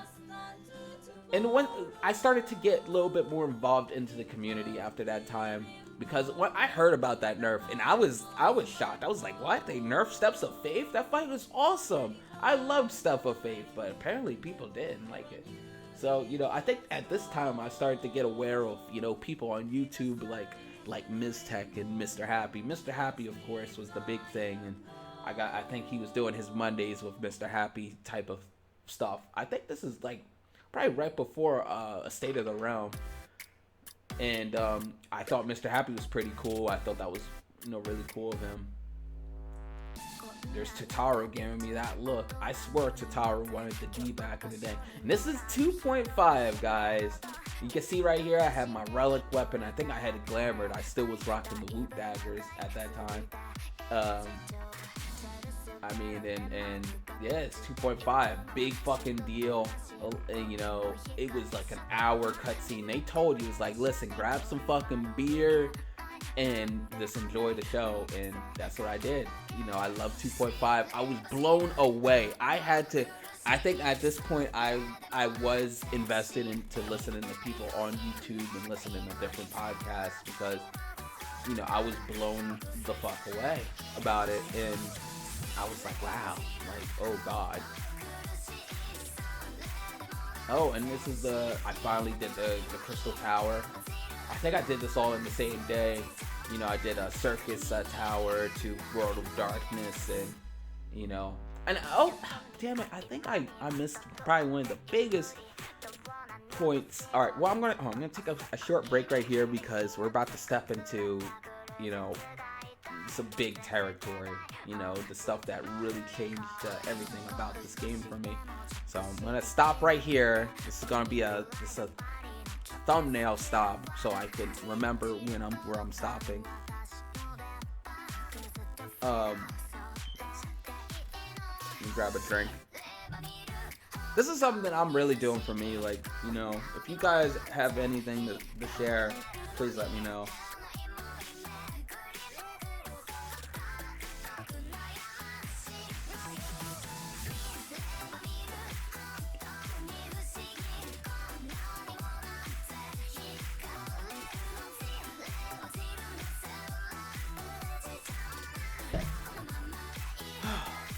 And when I started to get a little bit more involved into the community after that time, because when I heard about that nerf, and I was shocked. I was like, what? They nerfed Steps of Faith? That fight was awesome. I loved Steps of Faith, but apparently people didn't like it. So, you know, I think at this time I started to get aware of, you know, people on YouTube like Ms. Tech and Mr. Happy. Mr. Happy, of course, was the big thing, and I think he was doing his Mondays with Mr. Happy type of stuff. I think this is like probably right before a State of the Realm, and I thought Mr. Happy was pretty cool. I thought that was, you know, really cool of him. There's Tataru giving me that look. I swear Tataru wanted the D back in the day. And this is 2.5, guys. You can see right here I have my relic weapon. I think I had it glamored. I still was rocking the Woot daggers at that time. I mean, and yeah, it's 2.5, big fucking deal. You know, it was like an hour cutscene. They told you, it's like, listen, grab some fucking beer and just enjoy the show, and that's what I did. You know, I love 2.5. I was blown away. I think at this point I was invested into listening to people on YouTube and listening to different podcasts, because, you know, I was blown the fuck away about it, and I was like, wow, like, oh god. Oh, and this is I finally did the Crystal Tower. I think I did this all in the same day. You know, I did a Circus Tower to World of Darkness, and, you know, and oh, damn it, I think I missed probably one of the biggest points. All right, well, I'm gonna take a short break right here, because we're about to step into, you know, some big territory, you know, the stuff that really changed everything about this game for me. So I'm gonna stop right here. This is gonna be a thumbnail stop, so I can remember where I'm stopping. Let me grab a drink. This is something that I'm really doing for me. Like, you know, if you guys have anything to share, please let me know.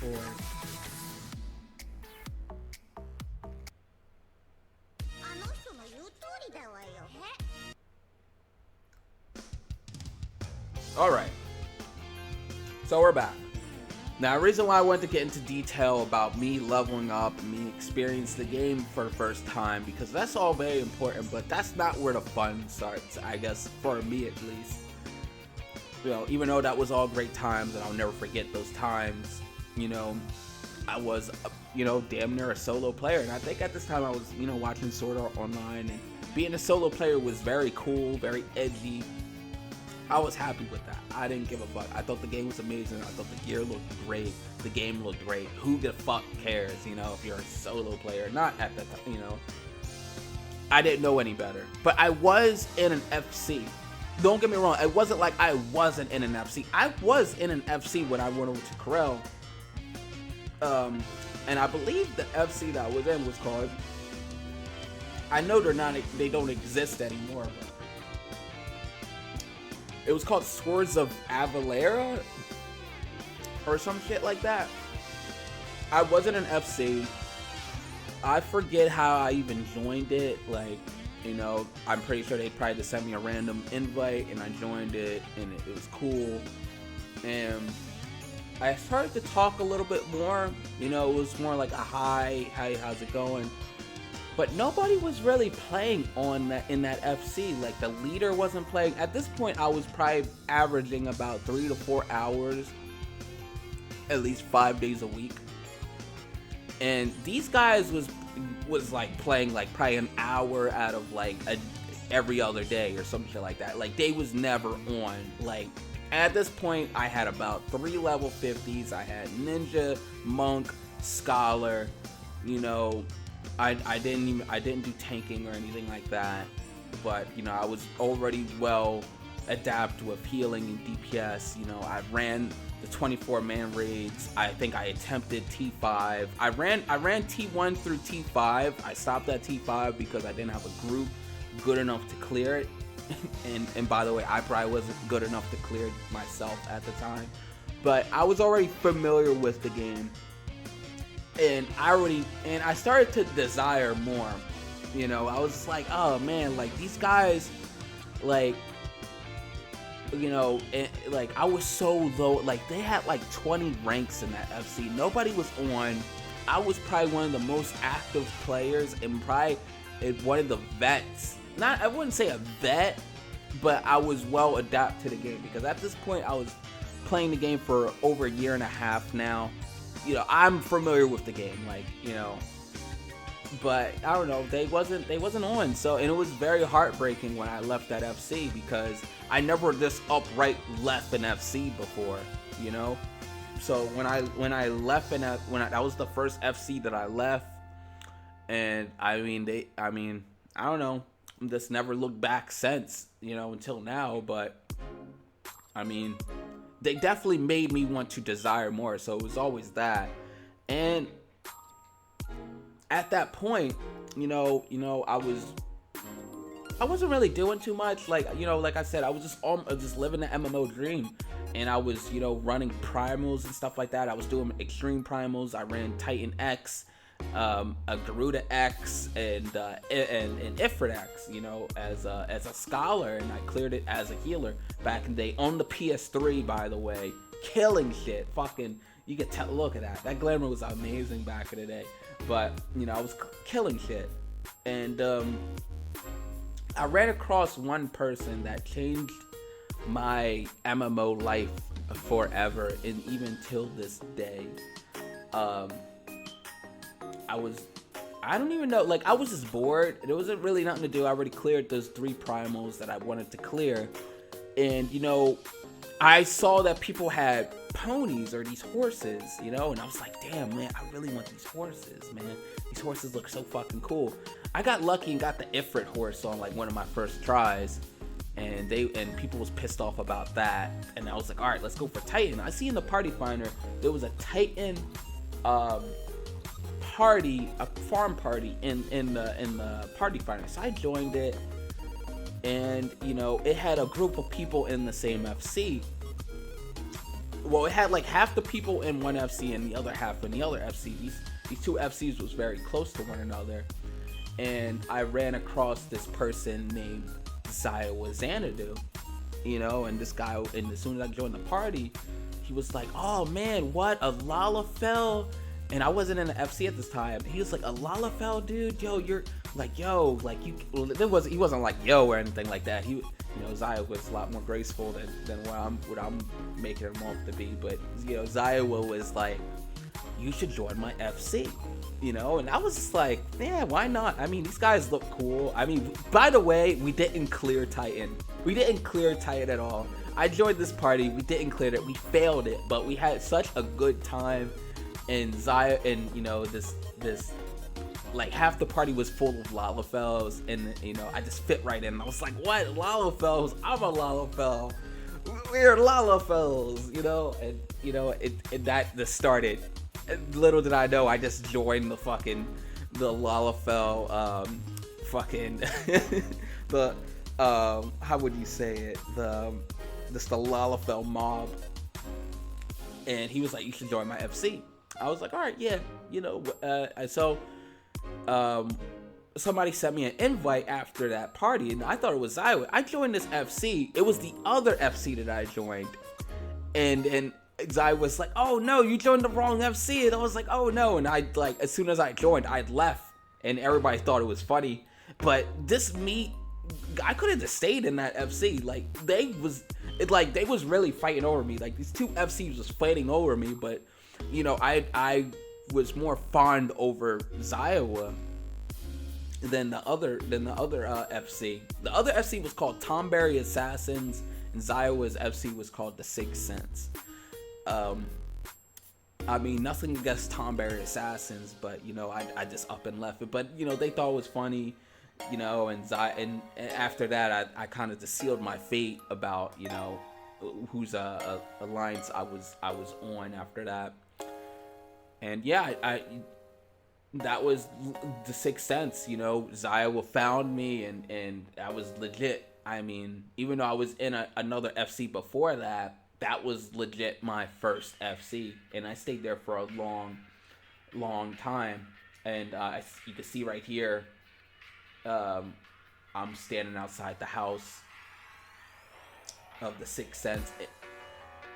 Discord. Alright, so we're back. Now, the reason why I wanted to get into detail about me leveling up and me experiencing the game for the first time, because that's all very important, but that's not where the fun starts, I guess, for me at least. You know, even though that was all great times, and I'll never forget those times, you know, I was, you know, damn near a solo player, and I think at this time I was, you know, watching Sword Art Online, and being a solo player was very cool, very edgy. I was happy with that. I didn't give a fuck. I thought the game was amazing. I thought the gear looked great. The game looked great. Who the fuck cares, you know, if you're a solo player? Not at the time, you know. I didn't know any better. But I was in an FC. Don't get me wrong. It wasn't like I wasn't in an FC. I was in an FC when I went over to Corel. And I believe the FC that I was in was called... I know they don't exist anymore, but... It was called Swords of Avalera or some shit like that. I wasn't an FC. I forget how I even joined it. Like, you know, I'm pretty sure they probably just sent me a random invite and I joined it and it was cool. And I started to talk a little bit more. You know, it was more like a hi, how's it going? But nobody was really playing on that in that FC. Like, the leader wasn't playing. At this point, I was probably averaging about 3 to 4 hours, at least 5 days a week. And these guys was like playing like probably an hour out of like every other day or some shit like that. Like, they was never on. Like, at this point, I had about 3 level 50s. I had Ninja, Monk, Scholar, you know. I didn't do tanking or anything like that, but you know, I was already well adapted with healing and DPS. You know, I ran the 24-man raids. I think I attempted T5. I ran T1 through T5. I stopped at T5 because I didn't have a group good enough to clear it. and by the way, I probably wasn't good enough to clear it myself at the time, but I was already familiar with the game. And I started to desire more, you know. I was like, oh man, like these guys, like, you know, and, like, I was so low. Like, they had like 20 ranks in that FC. Nobody was on. I was probably one of the most active players and probably one of the vets. I wouldn't say a vet, but I was well adapted to the game because at this point I was playing the game for over a year and a half now. You know, I'm familiar with the game, like, you know, but I don't know, they wasn't on. So, and it was very heartbreaking when I left that FC because I never just upright left an FC before, you know. So when I left that was the first FC that I left, and I don't know, just never looked back since, you know, until now. But I mean, they definitely made me want to desire more, so it was always that. And at that point, you know, I wasn't really doing too much. Like, you know, like I said, I was just living the MMO dream, and I was, you know, running primals and stuff like that. I was doing extreme primals. I ran Titan X, a Garuda X, and Ifrit X, you know, as a scholar, and I cleared it as a healer back in the day on the PS3, by the way, killing shit. Fucking, you could tell. Look at that. That glamour was amazing back in the day. But you know, I was killing shit, and I ran across one person that changed my MMO life forever, and even till this day. I don't even know, like, I was just bored. There wasn't really nothing to do. I already cleared those 3 primals that I wanted to clear. And, you know, I saw that people had ponies or these horses, you know, and I was like, damn, man, I really want these horses, man. These horses look so fucking cool. I got lucky and got the Ifrit horse on, like, one of my first tries. And people was pissed off about that. And I was like, all right, let's go for Titan. I see in the party finder, there was a Titan, a farm party in the party finder. So I joined it, and you know, it had a group of people in the same FC, well, it had like half the people in one FC and the other half in the other FC. These two FCs was very close to one another, and I ran across this person named Xanadu, you know, and this guy, and as soon as I joined the party, he was like, "Oh man, what a Lalafell." And I wasn't in the FC at this time. He was like, "A Lalafell, dude, yo, you're like, yo, like you." Well, he wasn't like yo or anything like that. He, you know, Zaya was a lot more graceful than what I'm making him off to be. But you know, Zaya was like, "You should join my FC," you know, and I was just like, "Yeah, why not?" I mean, these guys look cool. I mean, by the way, we didn't clear Titan. We didn't clear Titan at all. I joined this party. We didn't clear it. We failed it, but we had such a good time. And Zaya, and you know, this like half the party was full of Lalafells, and you know, I just fit right in. I was like, "What, Lalafells? I'm a Lalafell. We're Lalafells," you know, and you know, that started. And little did I know, I just joined the Lalafell, fucking the how would you say it? The Lalafell mob. And he was like, "You should join my FC." I was like, "All right, yeah," you know. So somebody sent me an invite after that party, and I thought it was Zaya. I joined this FC. It was the other FC that I joined, and Zaya was like, "Oh no, you joined the wrong FC," and I was like, "Oh no," and I like, as soon as I joined, I left, and everybody thought it was funny. But I could have just stayed in that FC. Like they was really fighting over me. Like these two FCs was fighting over me, but you know, I was more fond over Ziowa than the other FC. The other FC was called Tomberry Assassins, and Ziowa's FC was called the Sixth Sense. I mean, nothing against Tomberry Assassins, but you know, I just up and left it. But you know, they thought it was funny, you know, and after that, I kind of just sealed my fate about, you know, whose alliance I was on after that. And yeah, that was the Sixth Sense, you know. Ziowa found me, and I was legit. I mean, even though I was in another FC before that, that was legit my first FC, and I stayed there for a long time. And you can see right here, I'm standing outside the house of the Sixth Sense,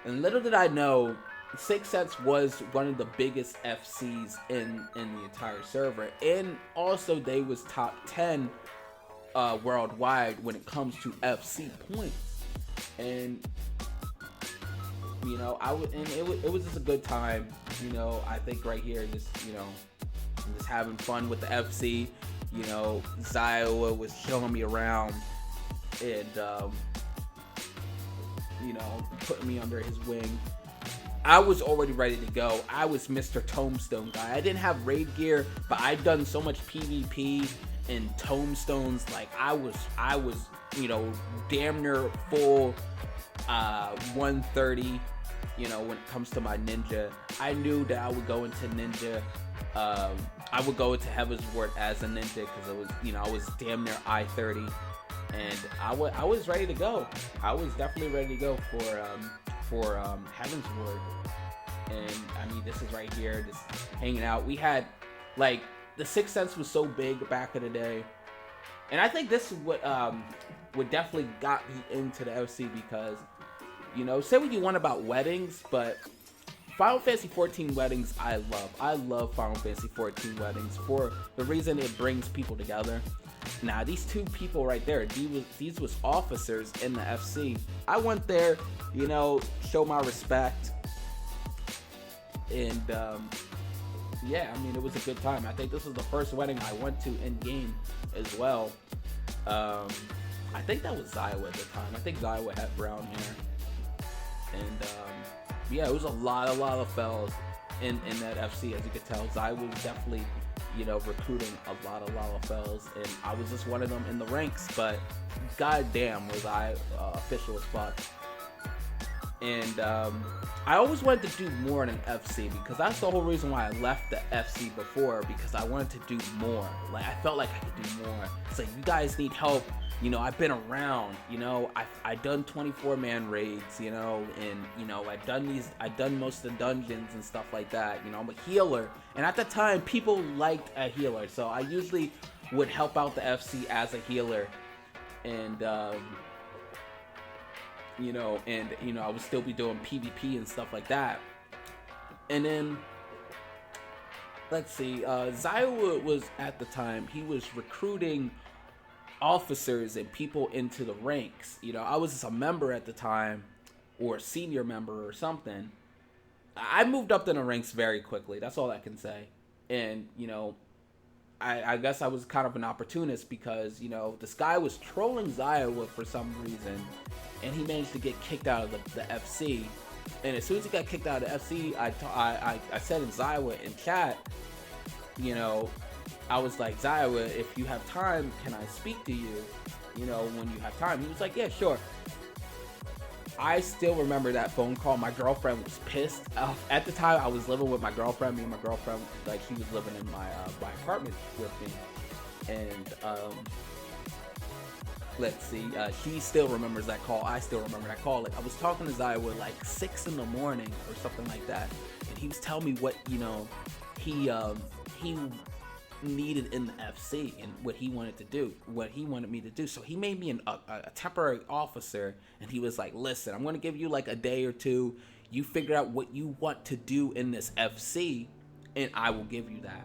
and little did I know, Sixth Sense was one of the biggest FCs in the entire server, and also they was top 10 worldwide when it comes to FC points. And you know, it was just a good time. You know, I think right here, just, you know, just having fun with the FC. You know, Ziowa was showing me around, and you know, putting me under his wing. I was already ready to go. I was Mr. Tombstone guy. I didn't have raid gear, but I'd done so much PvP and tombstones. Like I was, you know, damn near full 130. You know, when it comes to my ninja, I knew that I would go into ninja. I would go into Heaven's Ward as a ninja because it was, you know, I was damn near I-30, and I was ready to go. I was definitely ready to go for Heaven's Ward. And I mean, this is right here, just hanging out. We had, like, the Sixth Sense was so big back in the day, and I think this is what definitely got me into the FC, because, you know, say what you want about weddings, but Final Fantasy XIV weddings I love Final Fantasy XIV weddings for the reason it brings people together. Now, these two people right there, these was officers in the FC. I went there, you know, show my respect, and yeah, I mean, it was a good time. I think this was the first wedding I went to in game as well. I think that was Ziowa at the time. I think Ziowa had brown hair, and yeah, it was a lot of fellas in that FC. As you could tell, Ziowa was definitely, you know, recruiting a lot of fellas, and I was just one of them in the ranks. But goddamn, was I official as fuck. And I always wanted to do more than FC, because that's the whole reason why I left the FC before, because I wanted to do more. Like, I felt like I could do more. It's like, you guys need help you know, I've been around, you know, I done 24-man raids, you know, and, you know, I done most of the dungeons and stuff like that. You know, I'm a healer, and at the time, people liked a healer, so I usually would help out the FC as a healer, and, you know, I would still be doing PvP and stuff like that. And then, let's see, Xio was, at the time, he was recruiting officers and people into the ranks. You know, I was just a member at the time, or a senior member or something. I moved up in the ranks very quickly, that's all I can say. And, you know, I guess I was kind of an opportunist, because, you know, this guy was trolling Xio for some reason, and he managed to get kicked out of the FC. And as soon as he got kicked out of the FC, I said in Xio in chat, you know, I was like, Xio, if you have time, can I speak to you? You know, when you have time. He was like, yeah, sure. I still remember that phone call. My girlfriend was pissed. At the time, I was living with my girlfriend. Me and my girlfriend, like, she was living in my apartment with me. And, let's see, she still remembers that call. I still remember that call. Like, I was talking to Xio like 6 in the morning or something like that. And he was telling me what, you know, he needed in the FC and what he wanted to do, what he wanted me to do. So he made me a temporary officer, and he was like, listen, I'm going to give you like a day or two. You figure out what you want to do in this FC, and I will give you that.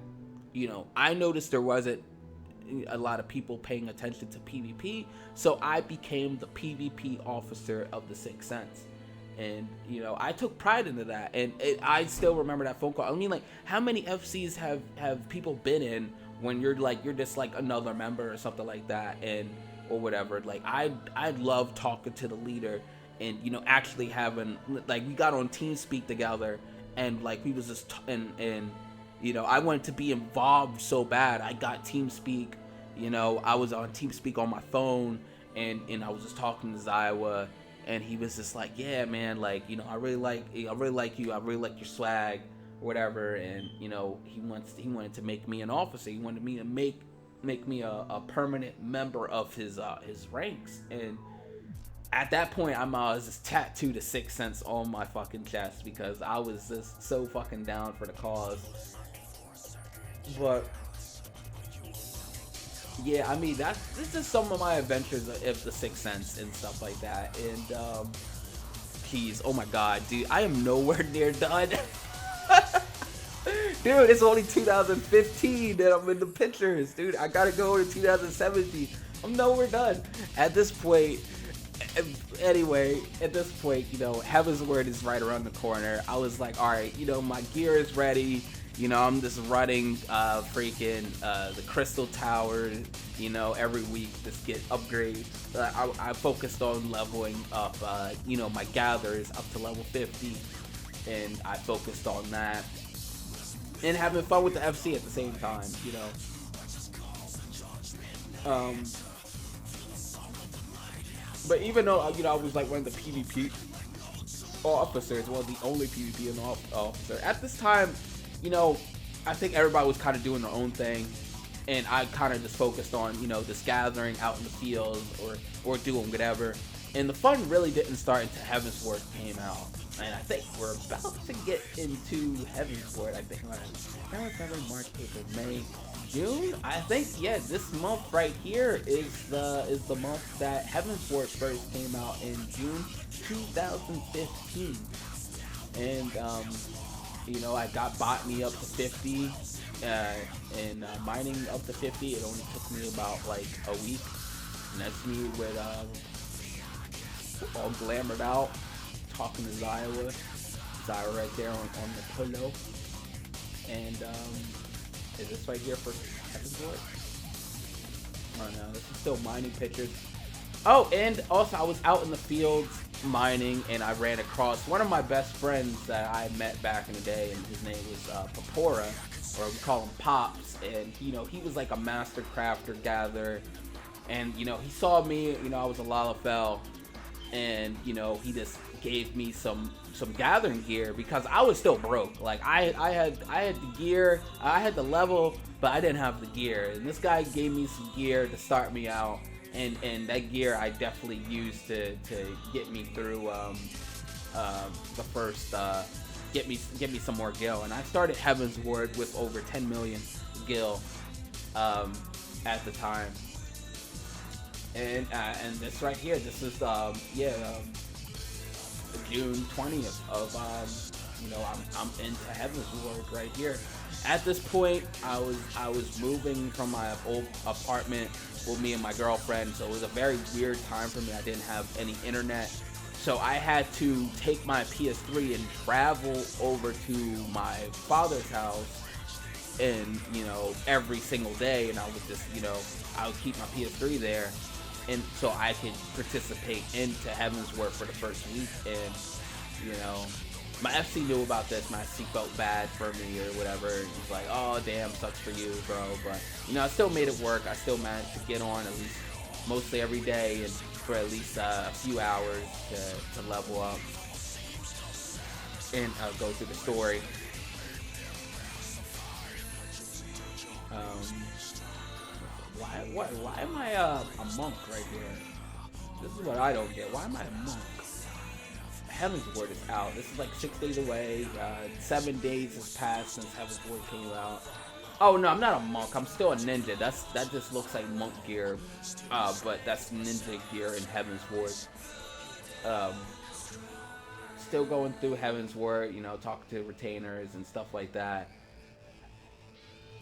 You know, I noticed there wasn't a lot of people paying attention to PvP, so I became the PvP officer of the Sixth Sense. And, you know, I took pride into that, and I still remember that phone call. I mean, like, how many FCs have people been in when you're just like another member or something like that, and or whatever. Like, I love talking to the leader, and, you know, actually having, like, we got on TeamSpeak together, and like we was just and you know, I wanted to be involved so bad. I got TeamSpeak, you know, I was on TeamSpeak on my phone, and I was just talking to Xio. And he was just like, yeah, man, like, you know, I really like you, I really like your swag, or whatever. And, you know, he wanted to make me an officer. He wanted me to make me a permanent member of his ranks. And at that point, I was just tattooed a Sixth Sense on my fucking chest, because I was just so fucking down for the cause. But yeah, I mean, this is some of my adventures of the Sixth Sense and stuff like that. And jeez, oh my god, dude, I am nowhere near done. Dude, it's only 2015 that I'm in the pictures, dude. I gotta go to 2017. I'm nowhere done at this point. Anyway, at this point, you know, Heaven's Word is right around the corner. I was like, all right, you know, my gear is ready. You know, I'm just running the Crystal Tower, you know, every week, just get upgrades. I focused on leveling up, you know, my gatherers up to level 50, and I focused on that. And having fun with the FC at the same time, you know. But even though, you know, I was like one of the PvP officers, well, the only PvP officer, at this time, you know, I think everybody was kind of doing their own thing, and I kind of just focused on, you know, just gathering out in the field or doing whatever. And the fun really didn't start until Heaven's Word came out, and I think we're about to get into Heaven's Word. I think February, March, April, May, June. I think, yeah, this month right here is the month that Heaven's Word first came out, in June 2015, and you know, I got botany up to 50, and mining up to 50. It only took me about like a week, and that's me with all glamored out, talking to Xio right there on the pillow. And is this right here for Heaven's Word? Oh no, this is still mining pictures. Oh, and also I was out in the fields mining, and I ran across one of my best friends that I met back in the day, and his name was Papora, or we call him Pops. And, you know, he was like a master crafter gatherer, and, you know, he saw me, you know, I was a Lalafell, and, you know, he just gave me some gathering gear, because I was still broke. Like, I had the gear, I had the level, but I didn't have the gear, and this guy gave me some gear to start me out. and that gear I definitely used to get me through the first get me some more gil. And I started Heaven's Ward with over 10 million gil at the time. And this right here, this is June 20th of you know, I'm into Heaven's Ward right here. At this point, I was moving from my old apartment with me and my girlfriend, so it was a very weird time for me. I didn't have any internet, so I had to take my PS3 and travel over to my father's house, and you know, every single day, and I would just, you know, I would keep my PS3 there, and so I could participate into Heaven's Ward for the first week. And you know, my FC knew about this. My FC felt bad for me or whatever. He's like, oh damn, sucks for you, bro. But you know, I still made it work. I still managed to get on at least mostly every day and for at least a few hours to level up and go through the story. Why am I a monk right here? This is what I don't get. Why am I a monk? Heaven's Ward is out. This is like 6 days away. 7 days has passed since Heaven's Ward came out. Oh no, I'm not a monk. I'm still a ninja. That just looks like monk gear, but that's ninja gear in Heaven's Ward. Still going through Heaven's Ward. You know, talking to retainers and stuff like that.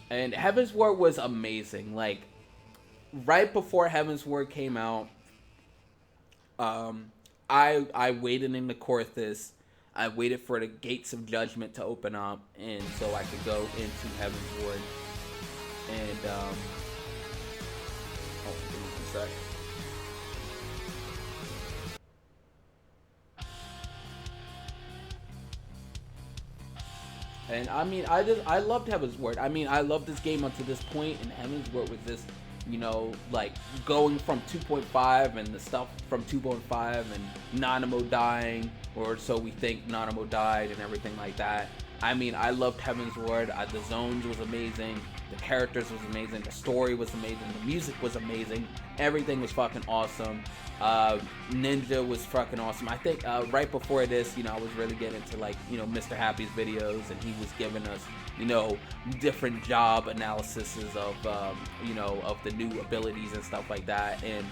And Heaven's Ward was amazing. Like right before Heaven's Ward came out, I waited in the Corthus. I waited for the Gates of Judgment to open up, and so I could go into Heaven's Ward. And oh, give me a sec. And I mean, I loved Heaven's Ward. I mean, I loved this game up to this point, and Heaven's Ward was this, you know, like going from 2.5 and the stuff from 2.5 and Nanamo dying, or so we think Nanamo died and everything like that. I mean, I loved Heaven's Ward. The zones was amazing. The characters was amazing. The story was amazing. The music was amazing. Everything was fucking awesome. Ninja was fucking awesome. I think right before this, you know, I was really getting into like, you know, Mr. Happy's videos, and he was giving us, you know, different job analyses of, you know, of the new abilities and stuff like that. And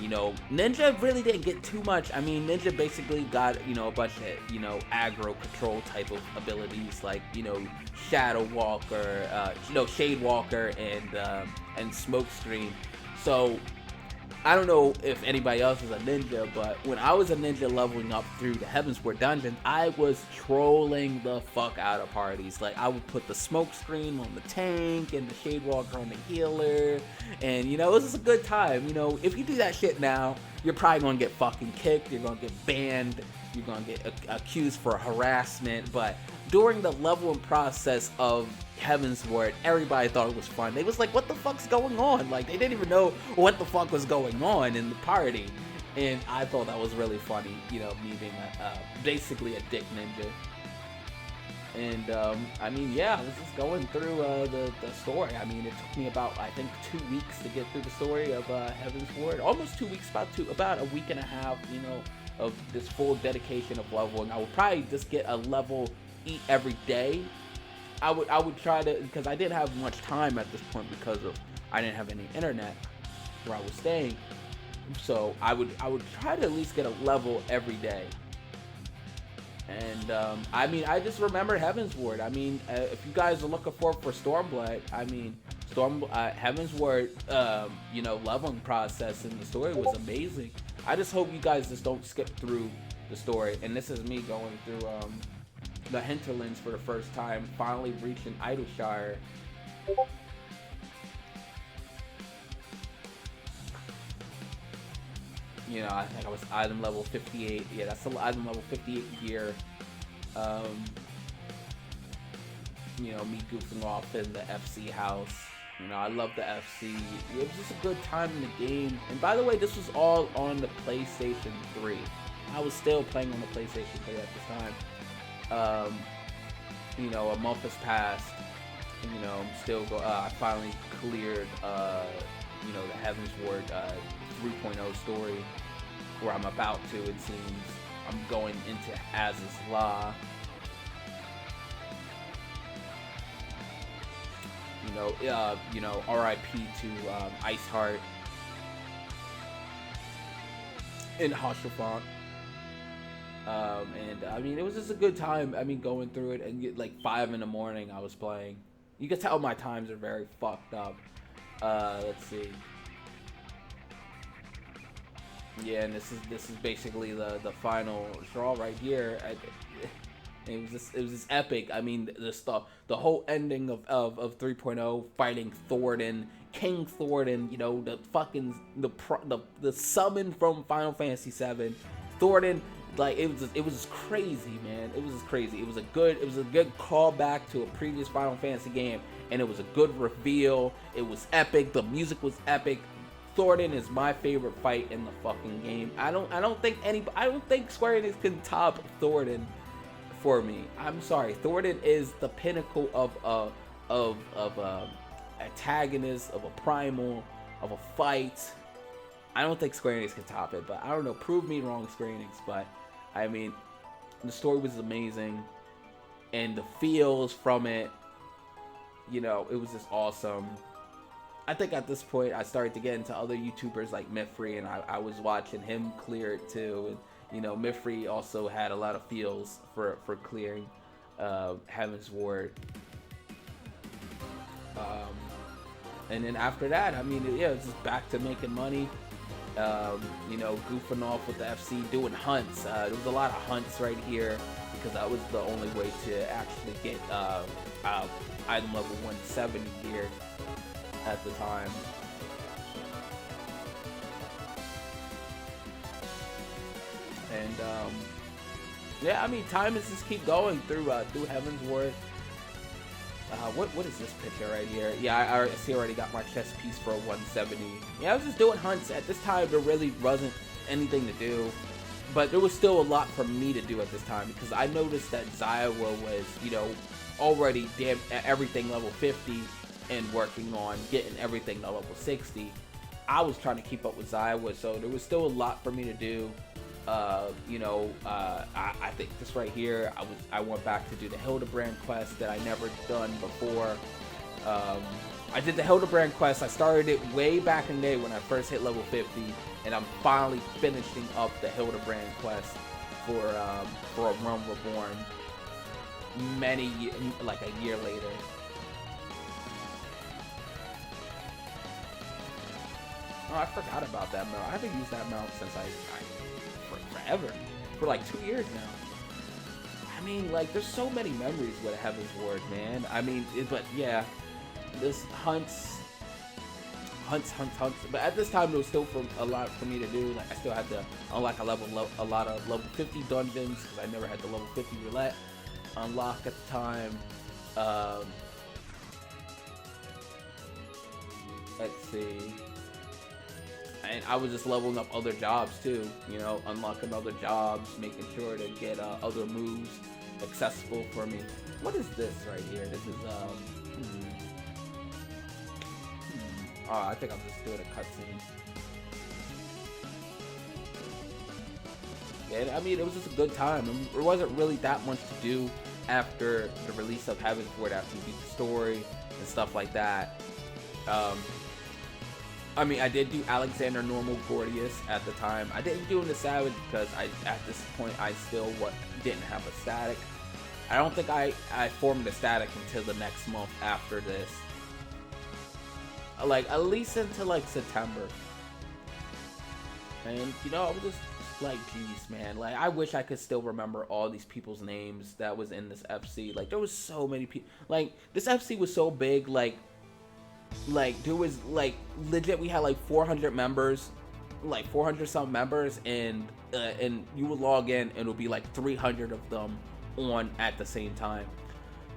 you know, Ninja really didn't get too much. I mean, Ninja basically got, you know, a bunch of, you know, aggro control type of abilities, like, you know, Shadow Walker, Shade Walker, and Smoke Screen. So I don't know if anybody else is a ninja, but when I was a ninja leveling up through the Heaven's Ward dungeon, I was trolling the fuck out of parties. Like, I would put the Smoke Screen on the tank and the Shade Walker on the healer, and you know, it was just a good time. You know, if you do that shit now, you're probably gonna get fucking kicked, you're gonna get banned, you're gonna get accused for harassment. But during the leveling process of Heaven's Ward, everybody thought it was fun. They was like, what the fuck's going on? Like, they didn't even know what the fuck was going on in the party. And I thought that was really funny, you know, me being basically a dick ninja. And I mean, yeah, I was just going through the story. I mean, it took me about, I think, 2 weeks to get through the story of Heaven's Ward. Almost 2 weeks, about a week and a half, you know, of this full dedication of leveling. I would probably just get a level every day. I would try to, because I didn't have much time at this point because of I didn't have any internet where I was staying. So I would try to at least get a level every day. And I mean, I just remember Heaven's Ward. I mean, if you guys are looking for Stormblood, I mean, Heaven's Ward, you know, leveling process and the story was amazing. I just hope you guys just don't skip through the story. And this is me going through the hinterlands for the first time, finally reaching Idleshire. You know, I think I was item level 58. Yeah, that's the item level 58 gear. You know, me goofing off in the FC house. You know, I love the FC. It was just a good time in the game. And by the way, this was all on the PlayStation 3. I was still playing on the PlayStation 3 at this time. You know, a month has passed, and, you know, I'm still I finally cleared you know, the Heaven's Ward 3.0 story, where I'm about to, it seems. I'm going into Az's Law. You know, R.I.P. to Iceheart and Hasselfont. And I mean, it was just a good time. I mean, going through it, and like 5 in the morning, I was playing. You can tell my times are very fucked up. Let's see. Yeah, and this is basically the final draw right here. It was just epic. I mean, the whole ending of 3.0, fighting Thornton, King Thornton. You know, the fucking the summon from Final Fantasy VII, Thornton. Like it was just crazy, man. It was just crazy. It was a good callback to a previous Final Fantasy game, and it was a good reveal. It was epic. The music was epic. Thornton is my favorite fight in the fucking game. I don't think Square Enix can top Thornton for me. I'm sorry. Thornton is the pinnacle of antagonist, of a primal, of a fight. I don't think Square Enix can top it, but I don't know. Prove me wrong, Square Enix. But I mean, the story was amazing, and the feels from it, you know, it was just awesome. I think at this point I started to get into other YouTubers like Mifree, and I was watching him clear it too. And you know, Mifree also had a lot of feels for clearing Heaven's Ward. And then after that, I mean, yeah, it was just back to making money. You know, goofing off with the FC, doing hunts. There was a lot of hunts right here because that was the only way to actually get item level 170 here at the time. And yeah, I mean, time is just keep going through Heaven's Ward. What is this picture right here? Yeah, I see already got my chest piece for a 170. Yeah, I was just doing hunts. At this time, there really wasn't anything to do. But there was still a lot for me to do at this time, because I noticed that Zywa was, you know, already at everything level 50 and working on getting everything to level 60. I was trying to keep up with Zywa, so there was still a lot for me to do. You know, I think this right here, I went back to do the Hildebrand quest that I never done before. I did the Hildebrand quest. I started it way back in the day when I first hit level 50, and I'm finally finishing up the Hildebrand quest for A Realm Reborn like a year later. Oh, I forgot about that mount. I haven't used that mount since forever. For like 2 years now. I mean, like, there's so many memories with Heaven's Ward, man. I mean, but yeah, this hunts. But at this time, there was still a lot for me to do. Like, I still had to unlock a lot of level 50 dungeons, because I never had the level 50 roulette unlock at the time. Let's see. And I was just leveling up other jobs too, you know, unlocking other jobs, making sure to get other moves accessible for me. What is this right here? This is oh, I think I'm just doing a cutscene. Yeah, I mean, it was just a good time. There wasn't really that much to do after the release of Heaven's Ward, after you beat the story and stuff like that. I mean, I did do Alexander Normal Gordius at the time. I didn't do him to Savage because at this point I still didn't have a static. I don't think I formed a static until the next month after this. Like, at least until like September. And you know, I was just like, geez, man. Like, I wish I could still remember all these people's names that was in this FC. Like, there was so many people. Like, this FC was so big. Like there was like legit, we had like 400 members, like 400 some members, and you would log in and it would be like 300 of them on at the same time.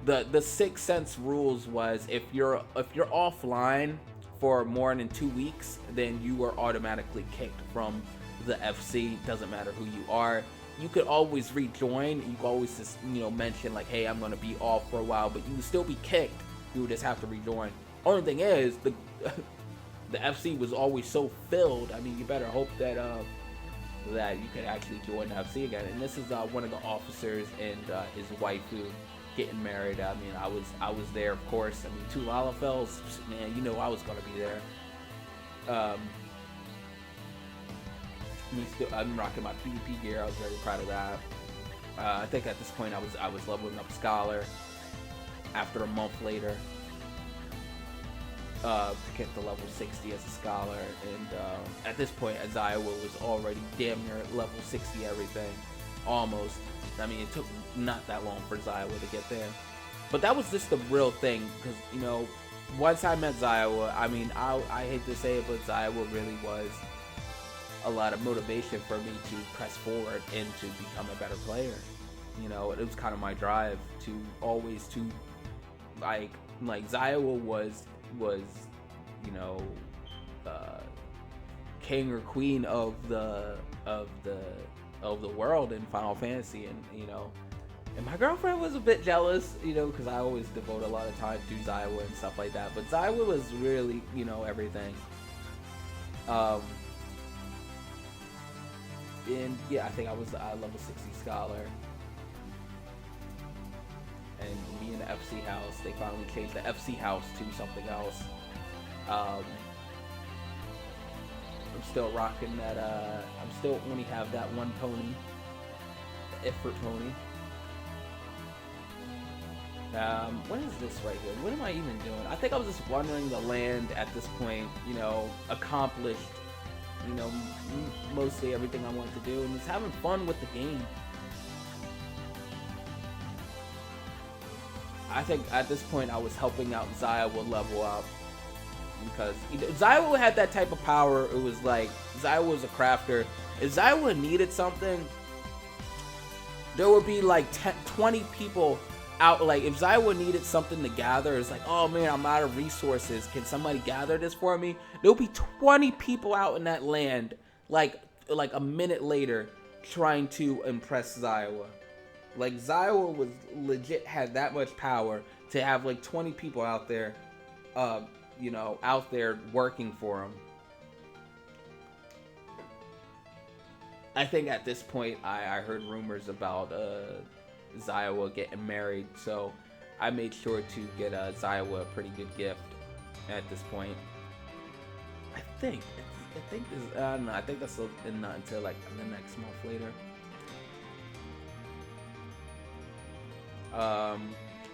The 6 cents rules was if you're offline for more than 2 weeks, then you are automatically kicked from the FC. Doesn't matter who you are. You could always rejoin. You could always just, you know, mention like, hey, I'm gonna be off for a while, but you would still be kicked. You would just have to rejoin. Only thing is, the FC was always so filled. I mean, you better hope that that you could actually join the FC again. And this is one of the officers and his wife who getting married. I mean, I was there, of course. I mean, 2 Lalafells, man, you know I was gonna be there. I'm rocking my PvP gear. I was very proud of that. I think at this point I was leveling up Scholar after a month later to get to level 60 as a Scholar, and at this point Iowa was already damn near level 60 everything, almost. I mean, it took not that long for Iowa to get there, but that was just the real thing, because, you know, once I met Iowa, I mean, I hate to say it, but Iowa really was a lot of motivation for me to press forward and to become a better player. You know, it was kind of my drive to always to like Iowa was you know, king or queen of the world in Final Fantasy, and you know, and my girlfriend was a bit jealous, you know, because I always devote a lot of time to Iowa and stuff like that. But Iowa was really, you know, everything. And yeah, I think I was level 60 Scholar. And me and the FC house, they finally changed the FC house to something else. I'm still rocking that, I'm still only have that one pony, the effort pony. What is this right here? What am I even doing? I think I was just wandering the land at this point, you know, accomplished, you know, mostly everything I wanted to do, and just having fun with the game. I think at this point I was helping out Iowa level up, because Iowa had that type of power. It was like, Iowa was a crafter. If Iowa needed something, there would be like 20 people out. Like, if Iowa needed something to gather, it's like, oh man, I'm out of resources, can somebody gather this for me? There'll be 20 people out in that land, like a minute later, trying to impress Iowa. Like, Iowa was legit, had that much power to have like 20 people out there, you know, out there working for him. I think at this point I heard rumors about Iowa getting married, so I made sure to get Iowa a pretty good gift at this point. I think this, I don't know, I think that's not until like the next month later.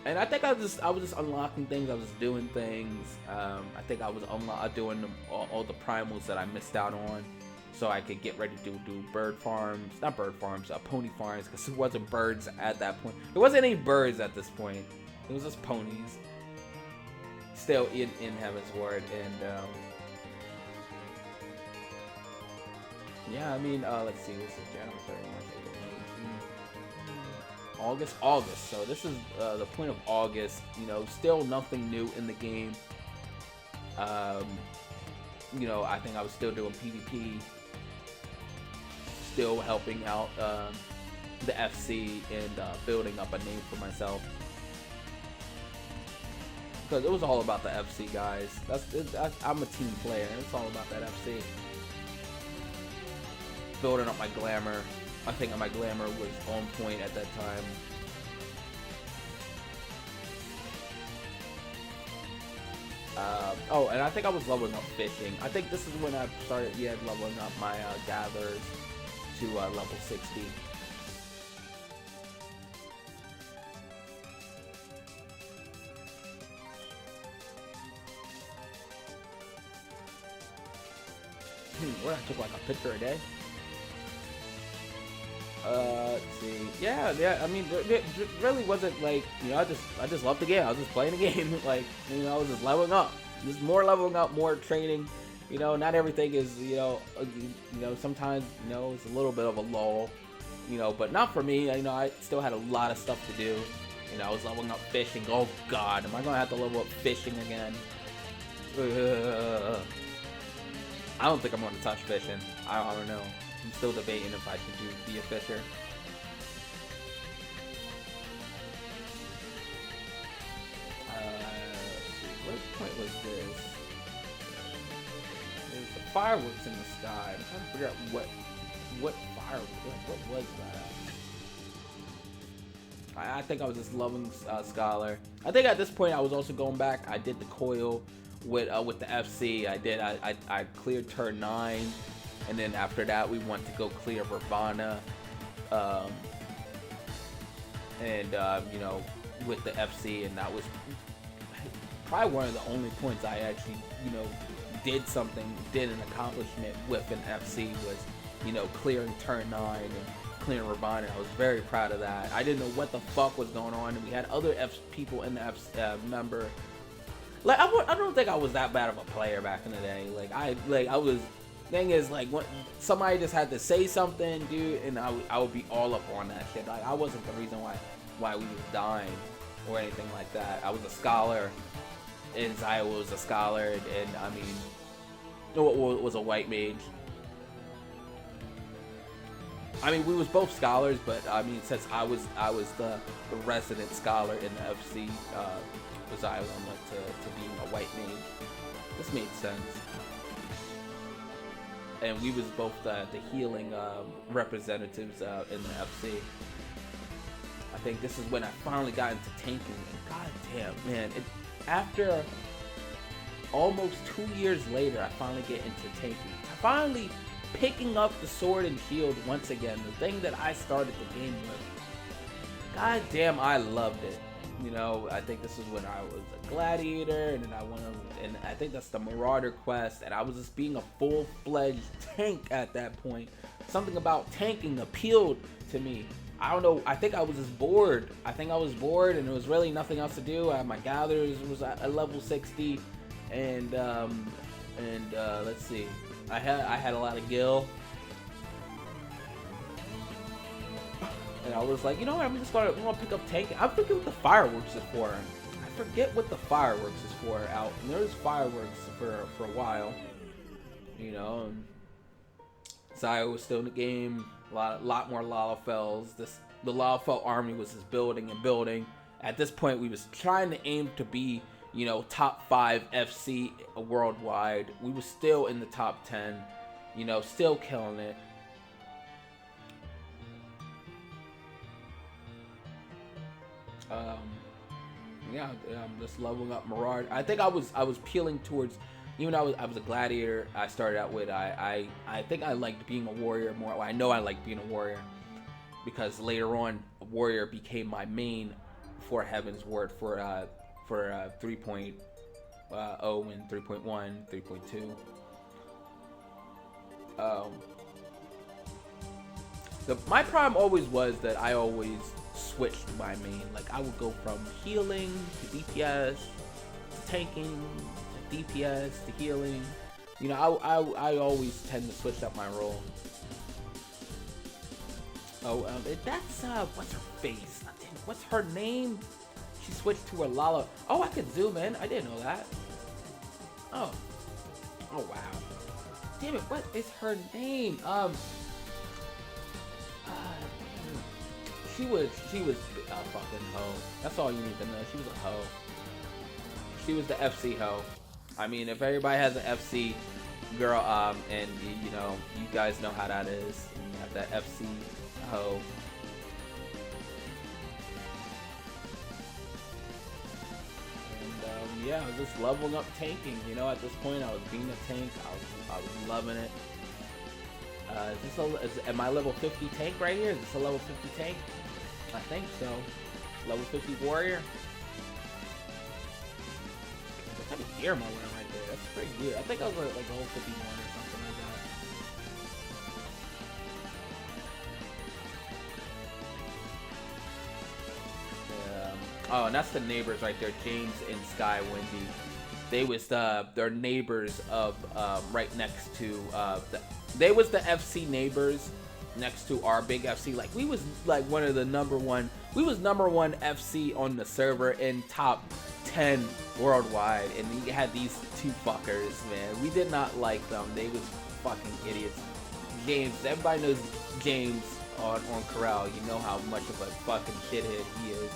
And I think I was just unlocking things. I was doing things. I think I was doing all the primals that I missed out on, so I could get ready to do pony farms, because it wasn't birds at that point. There wasn't any birds at this point. It was just ponies. Still in Heaven's Ward, and yeah, I mean, let's see, this is January 31st. August. So this is the point of August. You know, still nothing new in the game. You know, I think I was still doing PvP, still helping out the FC, and building up a name for myself, because it was all about the FC, guys. I'm a team player. It's all about that FC. Building up my glamour. I think my glamour was on point at that time. Oh, and I think I was leveling up fishing. I think this is when I started, leveling up my gatherers to level 60. What, I took like a picture a day? Let's see. Yeah. I mean, it really wasn't like, you know, I just loved the game. I was just playing the game. Like, you know, I was just leveling up. Just more leveling up, more training. You know, not everything is, you know, sometimes, you know, it's a little bit of a lull. You know, but not for me. You know, I still had a lot of stuff to do. You know, I was leveling up fishing. Oh God, am I gonna have to level up fishing again? I don't think I'm gonna touch fishing. I don't know. I'm still debating if I should be a fisher. Let's see, what point was this? fireworks in the sky. I'm trying to figure out what fireworks, what was that? I think I was just loving Scholar. I think at this point I was also going back. I did the coil with the FC. I cleared turn 9, and then after that we went to go clear Ravana, you know, with the FC, and that was probably one of the only points I actually, you know, did an accomplishment with an FC was, you know, clearing turn 9 and clearing Ravana. I was very proud of that. I didn't know what the fuck was going on, and we had other people in the number. Like, I don't think I was that bad of a player back in the day. I was. Thing is, like, what somebody just had to say something, dude, and I would be all up on that shit. Like, I wasn't the reason why we was dying or anything like that. I was a scholar, and Xio was a scholar, and I mean, was a white mage. I mean, we was both scholars, but I mean, since I was the resident scholar in the FC, Xio went to being a white mage. This made sense. And we was both the healing representatives in the FC. I think this is when I finally got into tanking. And god damn, man, after almost 2 years later, I finally get into tanking. Finally picking up the sword and shield once again, the thing that I started the game with. God damn, I loved it. You know, I think this is when I was a gladiator, and then I went on, and I think that's the Marauder quest, and I was just being a full-fledged tank at that point. Something about tanking appealed to me. I don't know, I think I was just bored. I think I was bored, and there was really nothing else to do. I had my gatherers was at level 60, and let's see, I had a lot of gil. And I was like, you know what, I'm gonna pick up tanking. I'm forgetting what the fireworks is for. I forget what the fireworks is for out. And there was fireworks for a while. You know, and Xio was still in the game. A lot more Lalafels. The Lalafel army was just building and building. At this point, we was trying to aim to be, you know, top 5 FC worldwide. We was still in the top 10. You know, still killing it. Yeah, I'm just leveling up Marauder. I think I was peeling towards, even though I was a gladiator. I started out with I think I liked being a warrior more. Well, I know I liked being a warrior because later on, a warrior became my main for Heaven's Word for 3.0 and 3.1, 3.2. My problem always was that I always switched my main. Like, I would go from healing to DPS to tanking to DPS to healing. You know, I always tend to switch up my role. Oh, that's what's her face? What's her name? She switched to her Lala. Oh, I could zoom in. I didn't know that. Oh wow. Damn it! What is her name? She was a fucking hoe. That's all you need to know. She was a hoe. She was the FC hoe. I mean, if everybody has an FC girl, and you know, you guys know how that is. You have that FC hoe. And yeah, I was just leveling up tanking. You know, at this point, I was being a tank. I was loving it. Am I level 50 tank right here? Is this a level 50 tank? I think so. Level 50 warrior. What type of gear am I wearing right there? That's pretty weird. I think I was like a whole 51 or something like that. Oh, and that's the neighbors right there, James and Sky Wendy. They was their neighbors of right next to they was the FC neighbors next to our big FC. Like, we was like one of the number one FC on the server in top 10 worldwide, and we had these two fuckers, man. We did not like them. They was fucking idiots. James, everybody knows James on Corral. You know how much of a fucking shithead he is.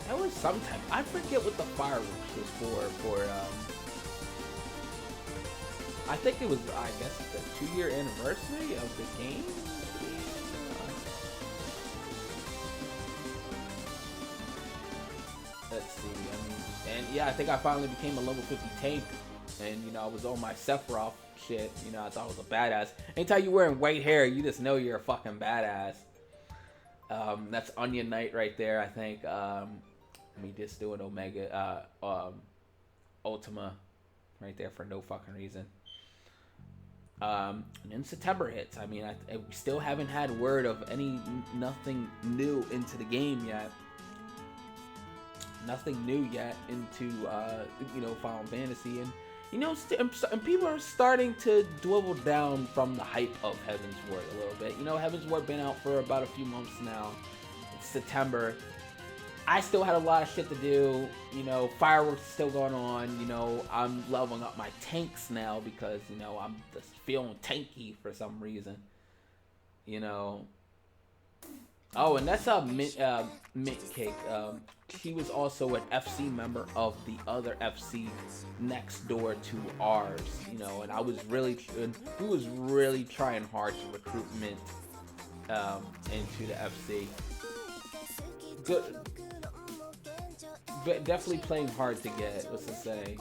That was sometime. I forget what the fireworks was for. I think it was, I guess, the 2-year anniversary of the game. Let's see. And yeah, I think I finally became a level 50 tank, and you know, I was on my Sephiroth shit. You know, I thought I was a badass. Anytime you're wearing white hair, you just know you're a fucking badass. That's Onion Knight right there, I think. Me just doing Omega, Ultima right there for no fucking reason. And then September hits. I mean, we still haven't had word of nothing new into the game yet. Nothing new yet into, you know, Final Fantasy. And, you know, and people are starting to dwindle down from the hype of Heaven's Ward a little bit. You know, Heaven's Ward been out for about a few months now. It's September. I still had a lot of shit to do. You know, fireworks are still going on. You know, I'm leveling up my tanks now because, you know, I'm just feeling tanky for some reason. You know. Oh, and that's Mint Cake. She was also an FC member of the other FC next door to ours. You know, and we was really trying hard to recruit Mint into the FC. Good. But definitely playing hard to get, what's to say.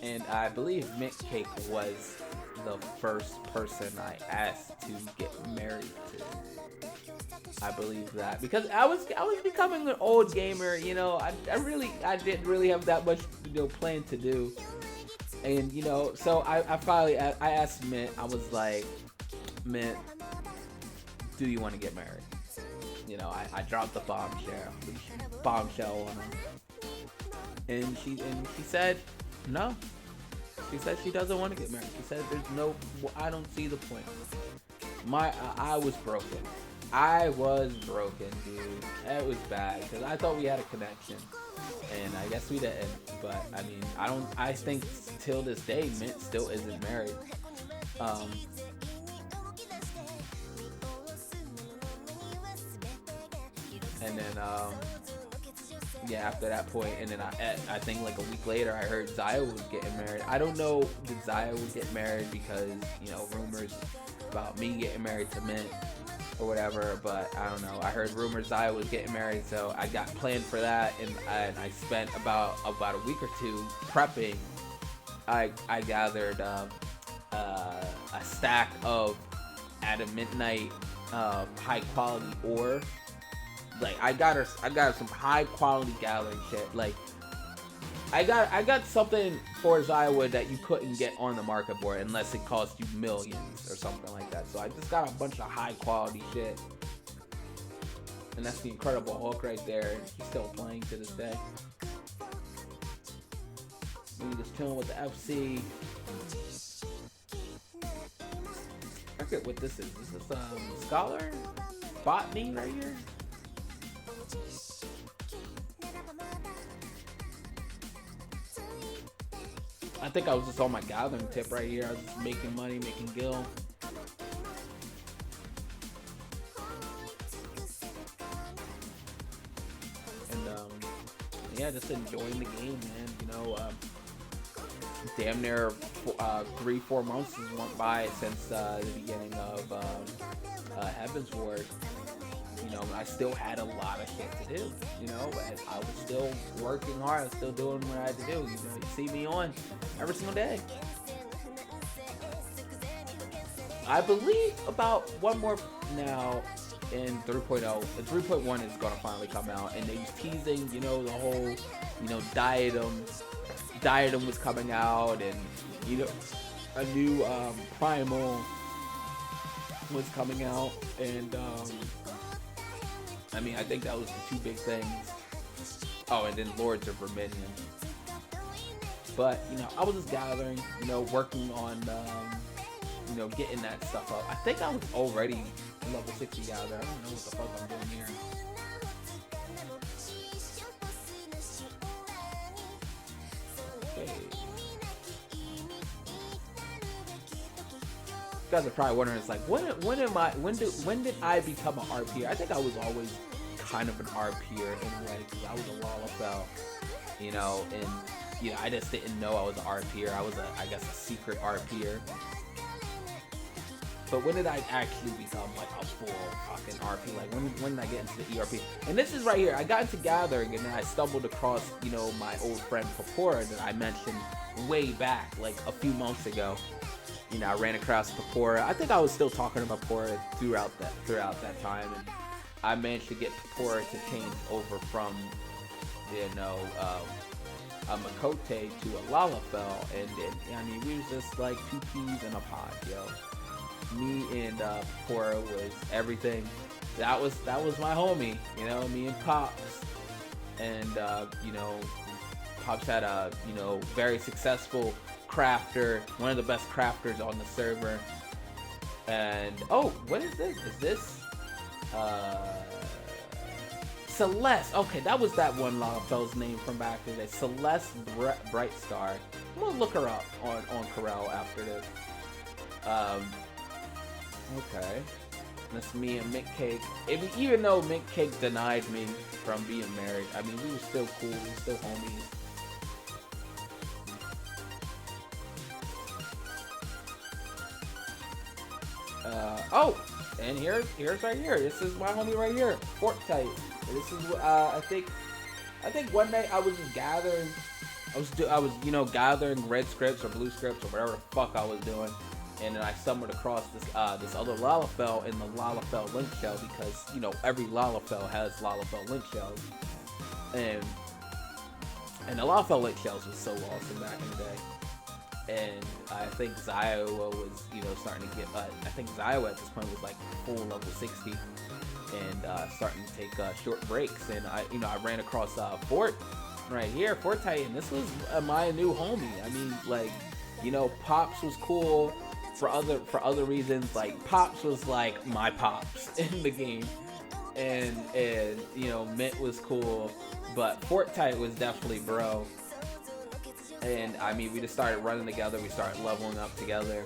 And I believe Mint Cake was the first person I asked to get married to. I believe that because I was becoming an old gamer. You know, I didn't really have that much, you know, plan to do. And you know, so I finally I asked Mint. I was like, Mint, do you want to get married? You know, I dropped the bombshell on her. And she said no. She said she doesn't want to get married. She said I don't see the point. I was broken. I was broken, dude. It was bad because I thought we had a connection, and I guess we didn't. But I mean, I think till this day, Mint still isn't married. And then yeah, after that point, and then I think like a week later, I heard Zaya was getting married. I don't know if Zaya would get married because, you know, rumors about me getting married to Mint or whatever, but I don't know. I heard rumors Zaya was getting married, so I got planned for that, and I spent about a week or two prepping. I gathered a stack of Adamantite high quality ore. Like I got some high quality gathering shit. Like I got something for Zywood that you couldn't get on the market board unless it cost you millions or something like that. So I just got a bunch of high quality shit. And that's the Incredible Hulk right there. He's still playing to this day. We just chilling with the FC. I forget what this is. Is this Scholar? Botany right here? I think I was just on my gathering tip right here. I was just making money, making gil. And yeah, just enjoying the game, man. You know, damn near 3-4 months has went by since the beginning of Heaven's Ward. You know, I still had a lot of shit to do, you know, but I was still working hard. I was still doing what I had to do. You know, you see me on every single day. I believe about one more now in 3.0. The 3.1 is going to finally come out, and they was teasing, you know, the whole, you know, Diadem was coming out, and, you know, a new Primal was coming out, and, I mean, I think that was the two big things. Oh, and then Lords of Verminion. But, you know, I was just gathering, you know, working on, you know, getting that stuff up. I think I was already level 60 gather. I don't know what the fuck I'm doing here. Okay. You guys are probably wondering, it's like, when did I become an RP? I think I was always kind of an RPer in a way, because I was a Lalafell, you know, and you know, I just didn't know I was an RPer. I was I guess a secret RPer. But when did I actually become like a full fucking RP? Like when did I get into the ERP? And this is right here. I got into Gathering and then I stumbled across, you know, my old friend Papora that I mentioned way back, like a few months ago. You know, I ran across Papora. I think I was still talking to Papora throughout that time, and I managed to get Papora to change over from, you know, a Makote to a Lalafell, and I mean, we was just like two peas in a pod, yo. Me and Papora was everything. That was my homie, you know, me and Pops. And you know, Pops had a, you know, very successful crafter, one of the best crafters on the server. And oh, what is this? Is this Celeste? Okay, that was that one Lalafell's name from back in the day. Celeste Brightstar. I'm gonna look her up on Corel after this. Okay, that's me and Mint Cake. Even though Mint Cake denied me from being married, I mean, we were still cool, we were still homies. Oh, and here's right here. This is my homie right here, Fortnite. This is I think one day I was just gathering. I was you know, gathering red scripts or blue scripts or whatever the fuck I was doing. And then I stumbled across this this other Lalafell in the Lalafell link shell, because, you know, every Lalafell has Lalafell link shells, and the Lalafell link shells was so awesome back in the day. And I think Xeno was, you know, starting to get. I think Xeno at this point was like full level 60, and starting to take short breaks. And I ran across Fort right here, Fortnite, and this was my new homie. I mean, like, you know, Pops was cool. For other reasons, like Pops was like my Pops in the game, and you know, Mint was cool, but Fortnite was definitely bro. And I mean, we just started running together, we started leveling up together,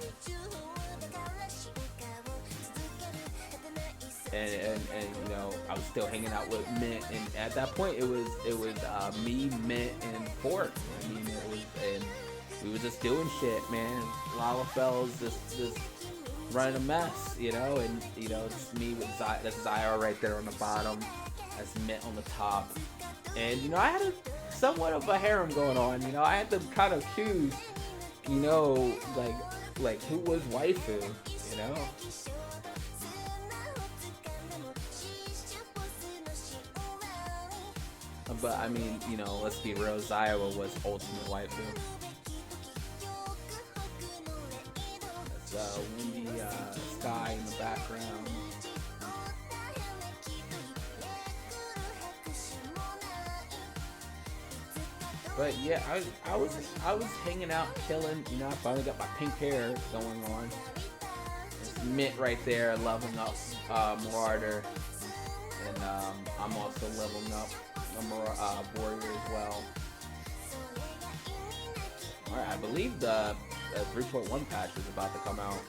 and you know, I was still hanging out with Mint, and at that point it was me, Mint, and Fort. I mean, it was, and we were just doing shit, man. Lalafell's just running a mess, you know, and you know, it's me with that's Zyra right there on the bottom, that's Mint on the top, and you know, I had somewhat of a harem going on, you know. I had to kind of choose, you know, like who was waifu, you know. But I mean, you know, let's be real, Zyra was ultimate waifu. Windy sky in the background. But yeah, I was hanging out, chilling. You know, I finally got my pink hair going on. It's Mint right there, leveling up Marauder, and I'm also leveling up a warrior as well. All right, I believe the 3.1 patch is about to come out.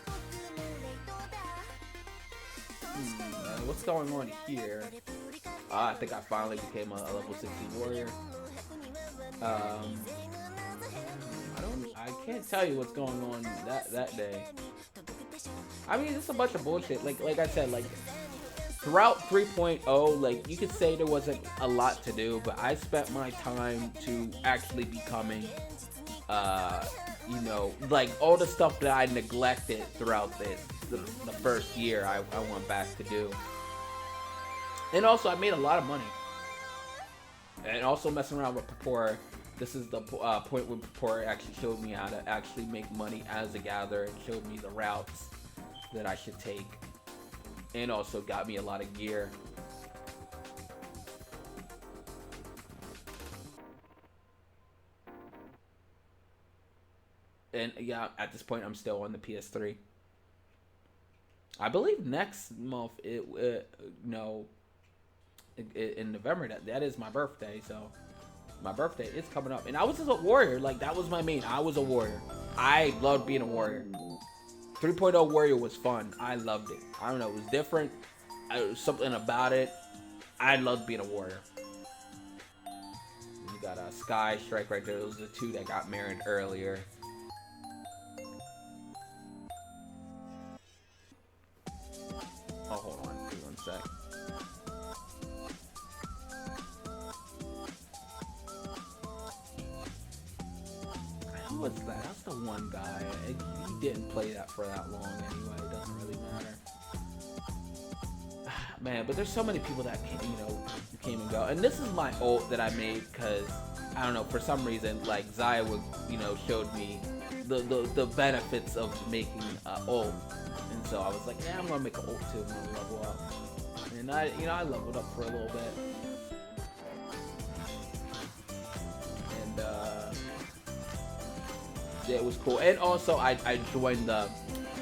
What's going on here? I think I finally became a level 60 warrior. I can't tell you what's going on that day. I mean, it's a bunch of bullshit. Like I said, like throughout 3.0, like you could say there wasn't a lot to do, but I spent my time to actually becoming you know, like all the stuff that I neglected throughout the first year, I went back to do. And also, I made a lot of money. And also messing around with Papora. This is the point when Papora actually showed me how to actually make money as a gatherer, and showed me the routes that I should take. And also got me a lot of gear. And yeah, at this point, I'm still on the PS3. I believe next month, in November, that is my birthday. So my birthday is coming up, and I was just a warrior. Like, that was my main. I was a warrior. I loved being a warrior. 3.0 warrior was fun. I loved it. I don't know, it was different. There was something about it. I love being a warrior. You got a Sky Strike right there. Those are the two that got married earlier. Oh, hold on. Give me 1 sec. Who was that? That's the one guy. He didn't play that for that long anyway. It doesn't really matter. Man, but there's so many people that came, came and go. And this is my ult that I made because, I don't know, for some reason, like, Zaya would, showed me the benefits of making ult. And so I was like, yeah, I'm going to make an ult too. I'm going to level up. And I leveled up for a little bit. And, yeah, it was cool. And also, I joined the...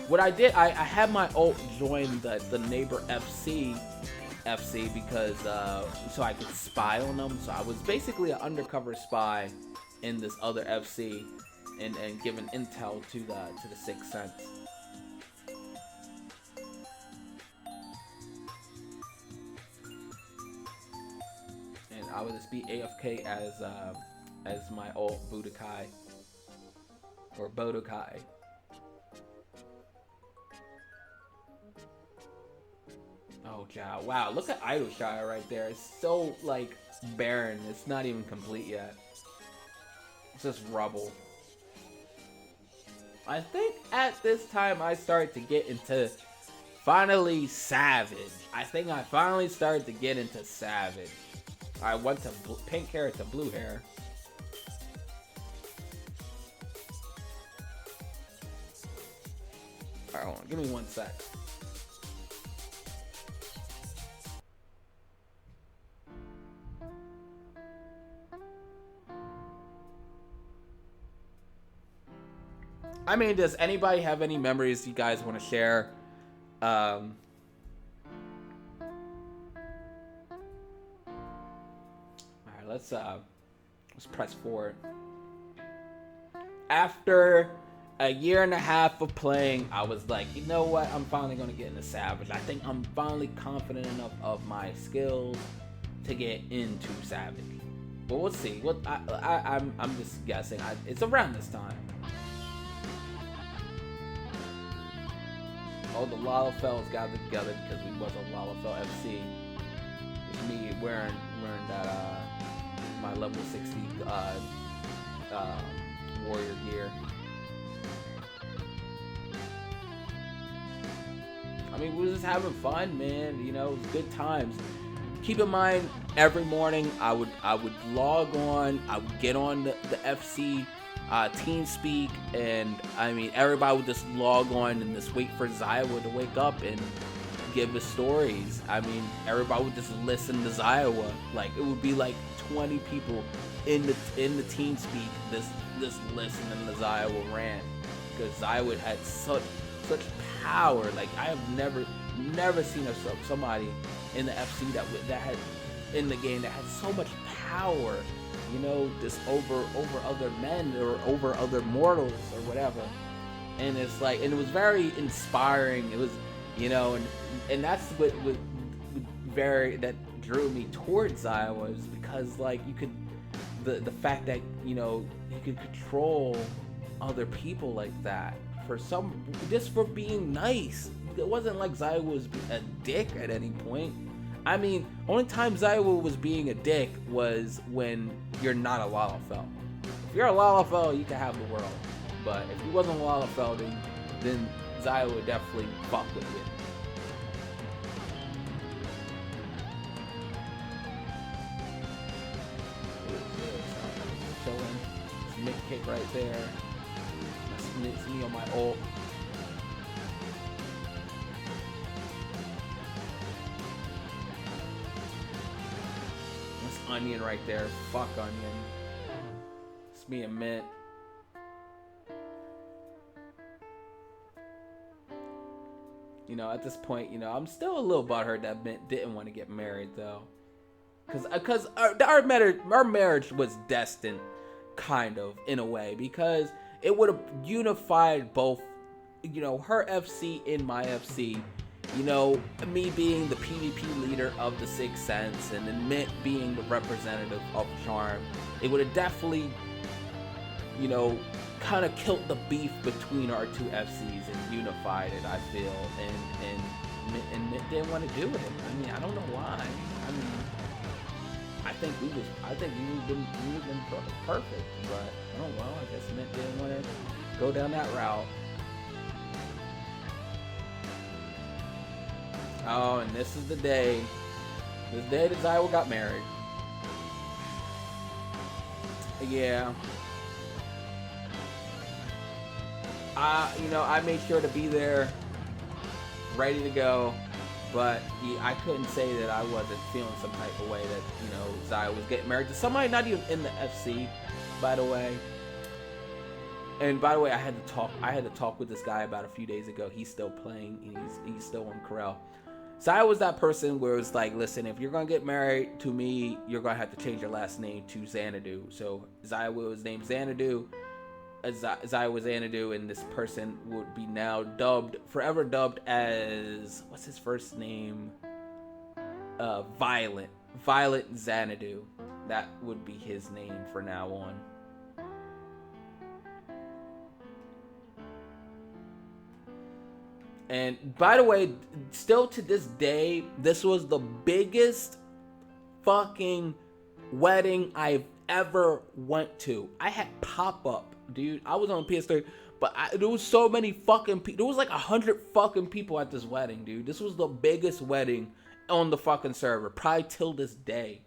What I did, I had my ult join the neighbor FC because so I could spy on them. So I was basically an undercover spy in this other FC and giving intel to the Sixth Sense. And I would just be AFK as my ult Budokai or Bodokai. Oh, God. Wow, look at Idle Shire right there. It's so, like, barren. It's not even complete yet. It's just rubble. I think at this time I started to get into, finally, Savage. I think I finally started to get into Savage. I went to pink hair to blue hair. Alright, hold on. Give me 1 sec. I mean, does anybody have any memories you guys want to share? Alright, let's press forward. After a year and a half of playing, I was like, you know what? I'm finally going to get into Savage. I think I'm finally confident enough of my skills to get into Savage. But we'll see. What I'm just guessing. It's around this time. All the Lalafels gathered together because we was a Lalafel FC. It's me wearing that my level 60 warrior gear. I mean, we were just having fun, man. It was good times. Keep in mind, every morning I would log on. I would get on the FC TeamSpeak, and I mean, everybody would just log on and just wait for Zaiwa to wake up and give us stories. I mean, everybody would just listen to Zaiwa. Like, it would be like 20 people in the TeamSpeak just listening to Zaiwa rant, because Zaiwa had such power. Like, I have never seen somebody in the FC that had in the game that had so much power. Just over other men or over other mortals or whatever. And it's like, and it was very inspiring. It was, and that's what that drew me towards Zaya, was because, like, you could, the fact that, you could control other people like that just for being nice. It wasn't like Zaya was a dick at any point. I mean, only time Zaiwa was being a dick was when you're not a Lalafell. If you're a Lalafell, you can have the world. But if you wasn't a Lalafell, then Zaiwa would definitely fuck with you. Chilling. Nick kick right there. It's me on my ult. Onion right there. Fuck Onion. It's me and Mint. At this point, I'm still a little butthurt that Mint didn't want to get married, though. Because our marriage was destined, kind of, in a way. Because it would have unified both, her FC and my FC. you know, me being the PvP leader of the Sixth Sense and then Mint being the representative of Charm, it would have definitely, you know, kind of killed the beef between our two FCs and unified it, I feel, and Mint didn't want to do it. I mean, I don't know why. I mean, I think we would have been perfect, but oh well, I guess Mint didn't want to go down that route. Oh, and this is the day that Xeno got married. Yeah. You know, I made sure to be there, ready to go, but I couldn't say that I wasn't feeling some type of way that, you know, Xeno was getting married to somebody not even in the FC, by the way. And by the way, I had to talk with this guy about a few days ago. He's still playing, and he's still on Corel. So I was that person where it's like, listen, if you're gonna get married to me, you're gonna have to change your last name to Xanadu. So Xio was named Xanadu, Xio was Xanadu, and this person would be now forever dubbed as, what's his first name? Violet Xanadu. That would be his name for now on. And by the way, still to this day, this was the biggest fucking wedding I've ever went to. I had pop-up, dude. I was on PS3, but there was so many fucking people. There was like 100 fucking people at this wedding, dude. This was the biggest wedding on the fucking server, probably till this day.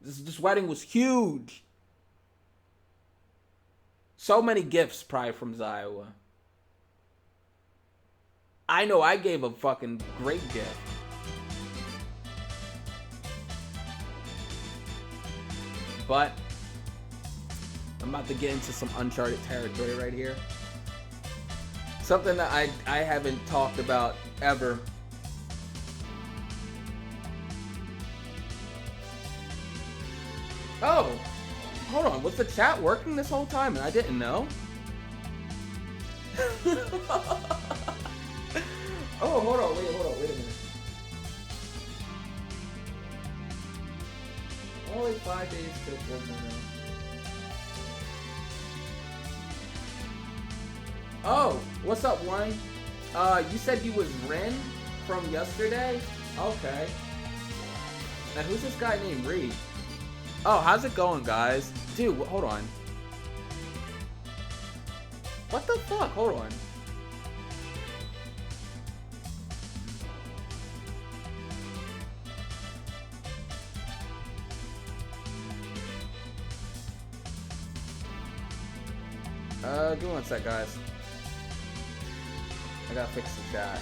This wedding was huge. So many gifts probably from Xio. I know I gave a fucking great gift. But I'm about to get into some uncharted territory right here. Something that I haven't talked about ever. Oh, hold on. Was the chat working this whole time and I didn't know? Oh, hold on, wait a minute. Only 5 days till full moon. Oh, what's up, Warren? You said you was Ren from yesterday? Okay. Now, who's this guy named Reed? Oh, how's it going, guys? Dude, hold on. What the fuck? Hold on. Give me one sec, guys. I gotta fix the chat.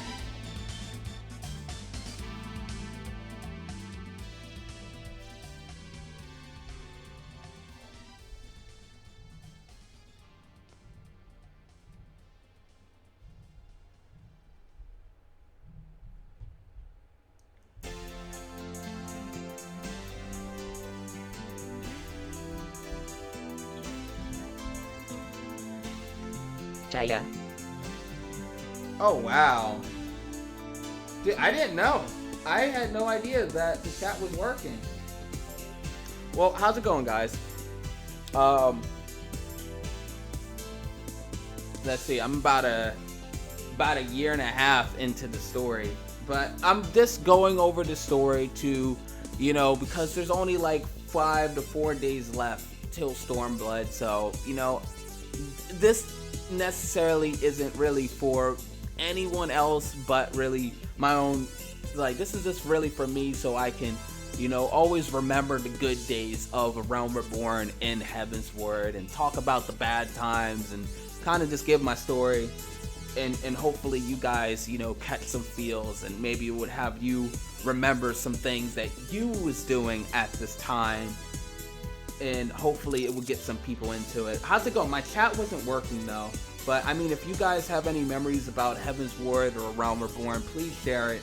Jaya. Oh, wow. Dude, I didn't know. I had no idea that the chat was working. Well, how's it going, guys? Let's see. I'm about a year and a half into the story, but I'm just going over the story to, you know, because there's only like 5 to 4 days left till Stormblood, so, you know, this necessarily isn't really for anyone else but really my own, like, this is just really for me so I can, you know, always remember the good days of A Realm Reborn in Heaven's Word and talk about the bad times and kind of just give my story, and hopefully you guys, you know, catch some feels and maybe it would have you remember some things that you was doing at this time, and hopefully it would get some people into it. How's it going? My chat wasn't working though, but I mean, if you guys have any memories about Heaven's Word or A Realm Reborn, please share it,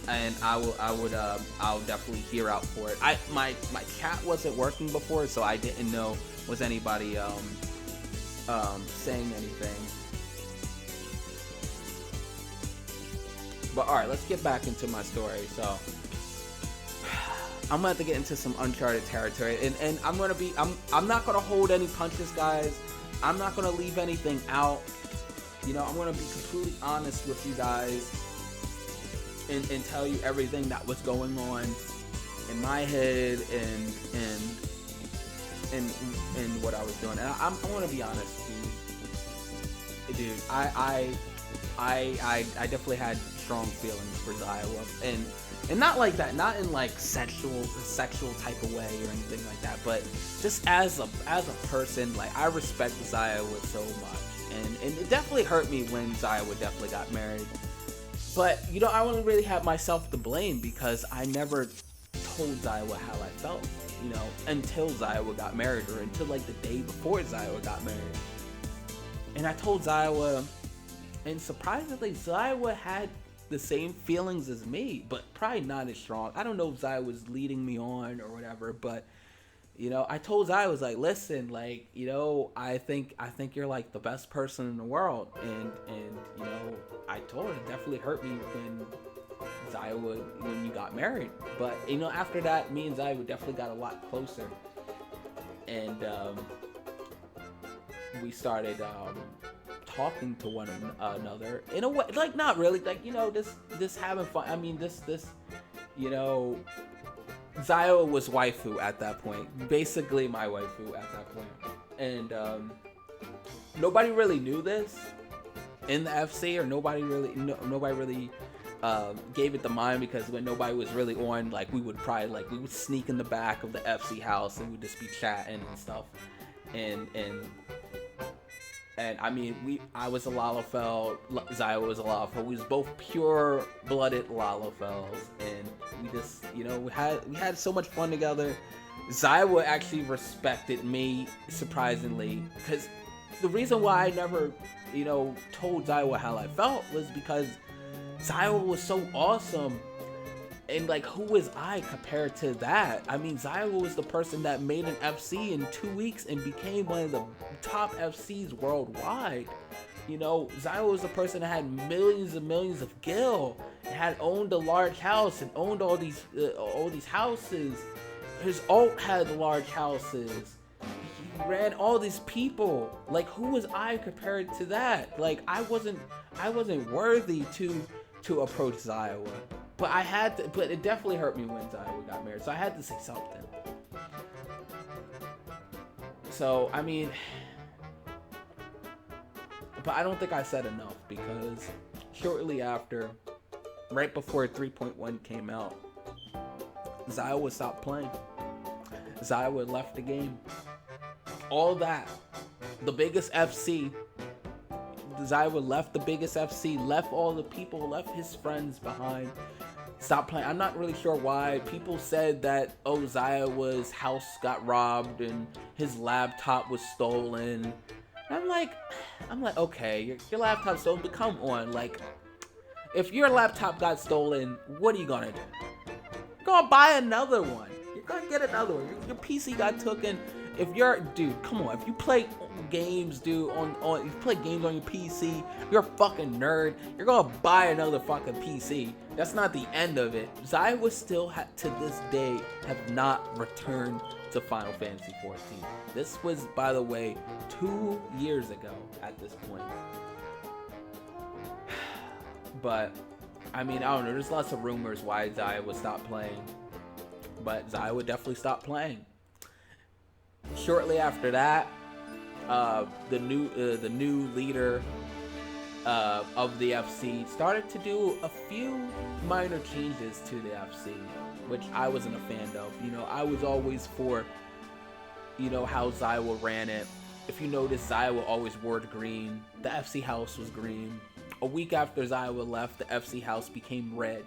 and I'll definitely hear out for it. My chat wasn't working before, so I didn't know was anybody saying anything. But all right, let's get back into my story. So I'm gonna have to get into some uncharted territory, and I'm not gonna hold any punches, guys. I'm not gonna leave anything out. You know, I'm gonna be completely honest with you guys and tell you everything that was going on in my head and what I was doing. And I'm gonna be honest, dude. I definitely had strong feelings for Xio, and not like that, not in like sexual type of way or anything like that, but just as a person, like I respect Xio so much, and it definitely hurt me when Xio definitely got married. But you know, I only really have myself to blame because I never told Xio how I felt, you know, until Xio got married, or until like the day before Xio got married. And I told Xio, and surprisingly, Xio had the same feelings as me, but probably not as strong. I don't know if Xio was leading me on or whatever, but you know, I told Xio, I was like, listen, like, you know, I think you're like the best person in the world, and you know, I told her it definitely hurt me when you got married, but you know, after that, me and Xio definitely got a lot closer, and we started talking to one another in a way, like not really, like, you know, this having fun. I mean, this you know, Xio was waifu at that point, basically my waifu at that point, and nobody really knew this in the FC, or nobody really gave it the mind, because when nobody was really on, like, we would sneak in the back of the FC house and we'd just be chatting and stuff, and I mean, I was a Lalafell, Xio was a Lalafell. We was both pure-blooded Lalafells, and we just, you know, we had so much fun together. Xio actually respected me, surprisingly, because the reason why I never, you know, told Xio how I felt was because Xio was so awesome. And like, who was I compared to that? I mean, Xio was the person that made an FC in 2 weeks and became one of the top FCs worldwide. You know, Xio was the person that had millions and millions of gil, and had owned a large house and owned all these houses. His alt had large houses. He ran all these people. Like, who was I compared to that? Like, I wasn't worthy to approach Xio. But I had to, but it definitely hurt me when Xio got married, so I had to say something. So, I mean, but I don't think I said enough, because shortly after, right before 3.1 came out, Xio would stop playing. Xio would left the game. All that. The biggest FC. Xio would left the biggest FC, left all the people, left his friends behind. Stop playing. I'm not really sure why. People said that, oh, Xio's house got robbed and his laptop was stolen. And I'm like, okay, your laptop's stolen, but come on, like, if your laptop got stolen, what are you gonna do? You're gonna buy another one. You're gonna get another one. Your PC got taken. Dude, come on, if you play games, dude, if you play games on your PC, you're a fucking nerd. You're gonna buy another fucking PC. That's not the end of it. Xio was still, to this day, have not returned to Final Fantasy XIV. This was, by the way, 2 years ago at this point. But, I mean, I don't know, there's lots of rumors why Xio would stop playing. But Xio would definitely stop playing. Shortly after that, the new leader of the FC started to do a few minor changes to the FC, which I wasn't a fan of. You know, I was always for, you know, how Xio ran it. If you notice, Xio always wore green. The FC house was green. A week after Xio left, the FC house became red.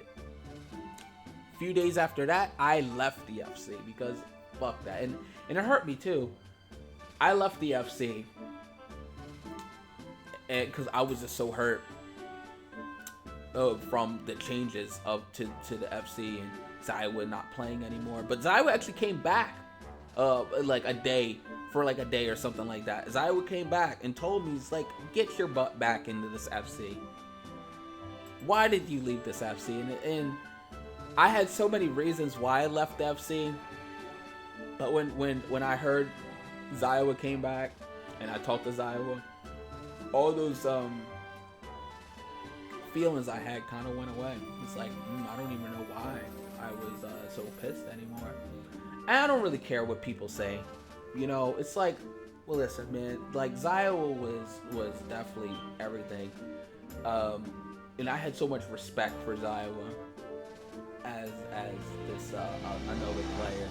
A few days after that, I left the FC because fuck that. And it hurt me too. I left the FC and because I was just so hurt from the changes to the FC, and Xio not playing anymore. But Xio actually came back like a day or something like that. Xio came back and told me, he's like, get your butt back into this FC. why did you leave this FC? And I had so many reasons why I left the FC. But when I heard Xiowa came back and I talked to Xiowa, all those feelings I had kind of went away. It's like, I don't even know why I was so pissed anymore. And I don't really care what people say. You know, it's like, well, listen, man, like Xiowa was definitely everything. And I had so much respect for Xiowa as this another player.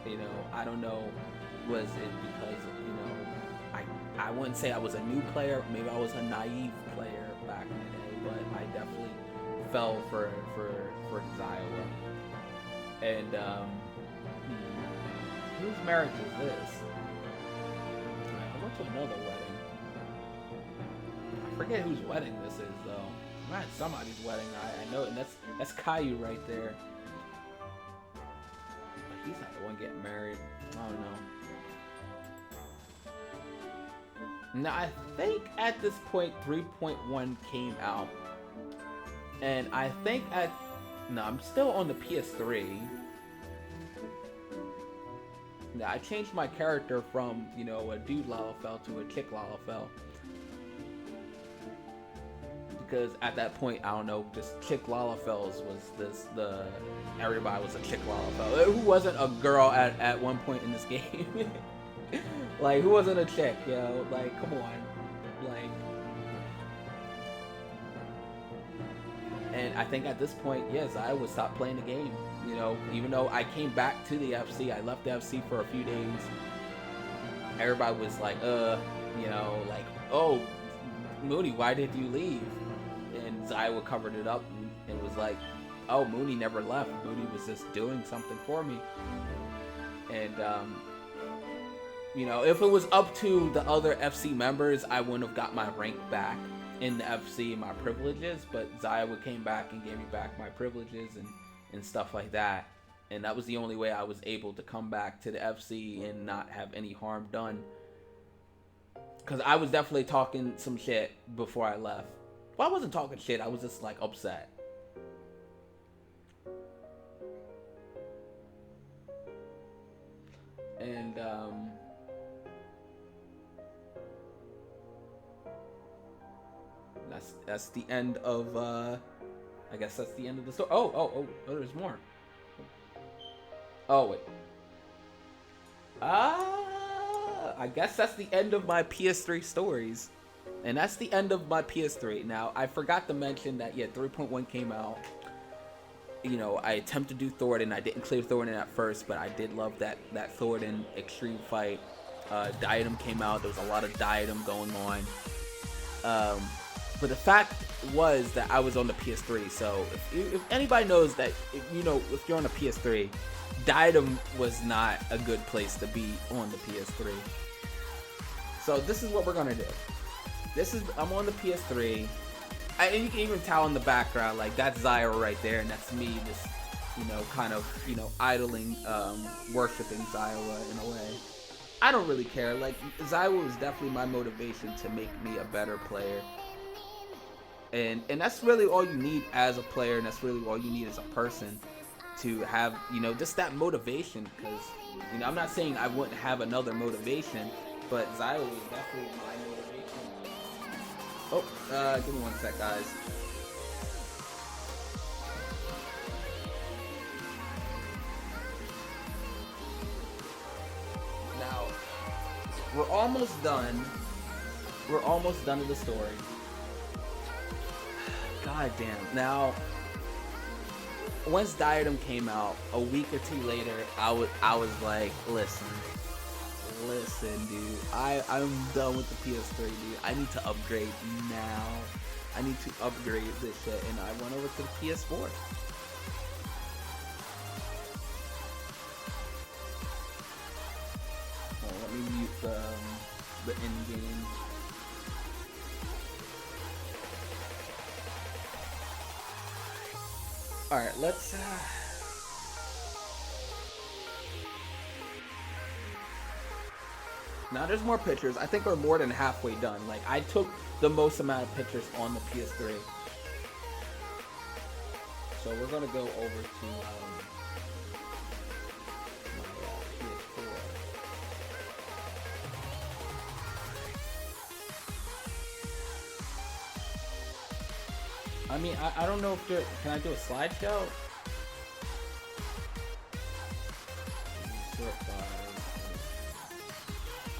You know, I don't know, was it because, you know, I wouldn't say I was a new player, maybe I was a naive player back in the day, but I definitely fell for Xiowa. And whose marriage is this? I went to another wedding. I forget whose wedding this is though. I'm at somebody's wedding. I know, and that's Caillou right there. But he's not the one getting married. I don't know. Now I think at this point 3.1 came out, and I think I'm still on the PS3. Now I changed my character from, you know, a dude Lalafell to a chick Lalafell, because at that point, I don't know, just chick Lalafells was everybody was a chick Lalafell. Who wasn't a girl at one point in this game? Like, who wasn't a chick, yo? Like, come on. Like, and I think at this point, yes, I would stop playing the game. You know, even though I came back to the FC, I left the FC for a few days. Everybody was like, you know, like, oh, Mooney, why did you leave? And Xiowa covered it up and was like, oh, Mooney never left. Mooney was just doing something for me. And, you know, if it was up to the other FC members, I wouldn't have got my rank back in the FC and my privileges, but Xiowa came back and gave me back my privileges and stuff like that. And that was the only way I was able to come back to the FC and not have any harm done. Because I was definitely talking some shit before I left. Well, I wasn't talking shit, I was just like upset. And that's the end of I guess that's the end of the story. Oh, there's more. Oh wait. I guess that's the end of my PS3 stories. And that's the end of my PS3. Now, I forgot to mention that, yeah, 3.1 came out. You know, I attempted to do Thornton. I didn't clear Thornton at first, but I did love that Thornton extreme fight. Diadem came out. There was a lot of Diadem going on. But the fact was that I was on the PS3. So if anybody knows that, if you're on a PS3, Diadem was not a good place to be on the PS3. So this is what we're gonna do. I'm on the PS3. And you can even tell in the background, like, that's Xiowa right there, and that's me just, kind of, idling, worshiping Xiowa in a way. I don't really care. Like, Xiowa was definitely my motivation to make me a better player. And that's really all you need as a player, and that's really all you need as a person to have, just that motivation. Because, I'm not saying I wouldn't have another motivation, but Xiowa was definitely my motivation. Oh, give me one sec, guys. Now, we're almost done. We're almost done with the story. God damn. Now, once Diadem came out, a week or two later, I was like, listen, dude, I'm done with the PS3, dude. I need to upgrade now. I need to upgrade this shit, and I went over to the PS4. Well, let me mute the end game. All right, let's. Now there's more pictures. I think we're more than halfway done. Like, I took the most amount of pictures on the PS3. So we're gonna go over to my PS4. I mean, I don't know if there... Can I do a slideshow?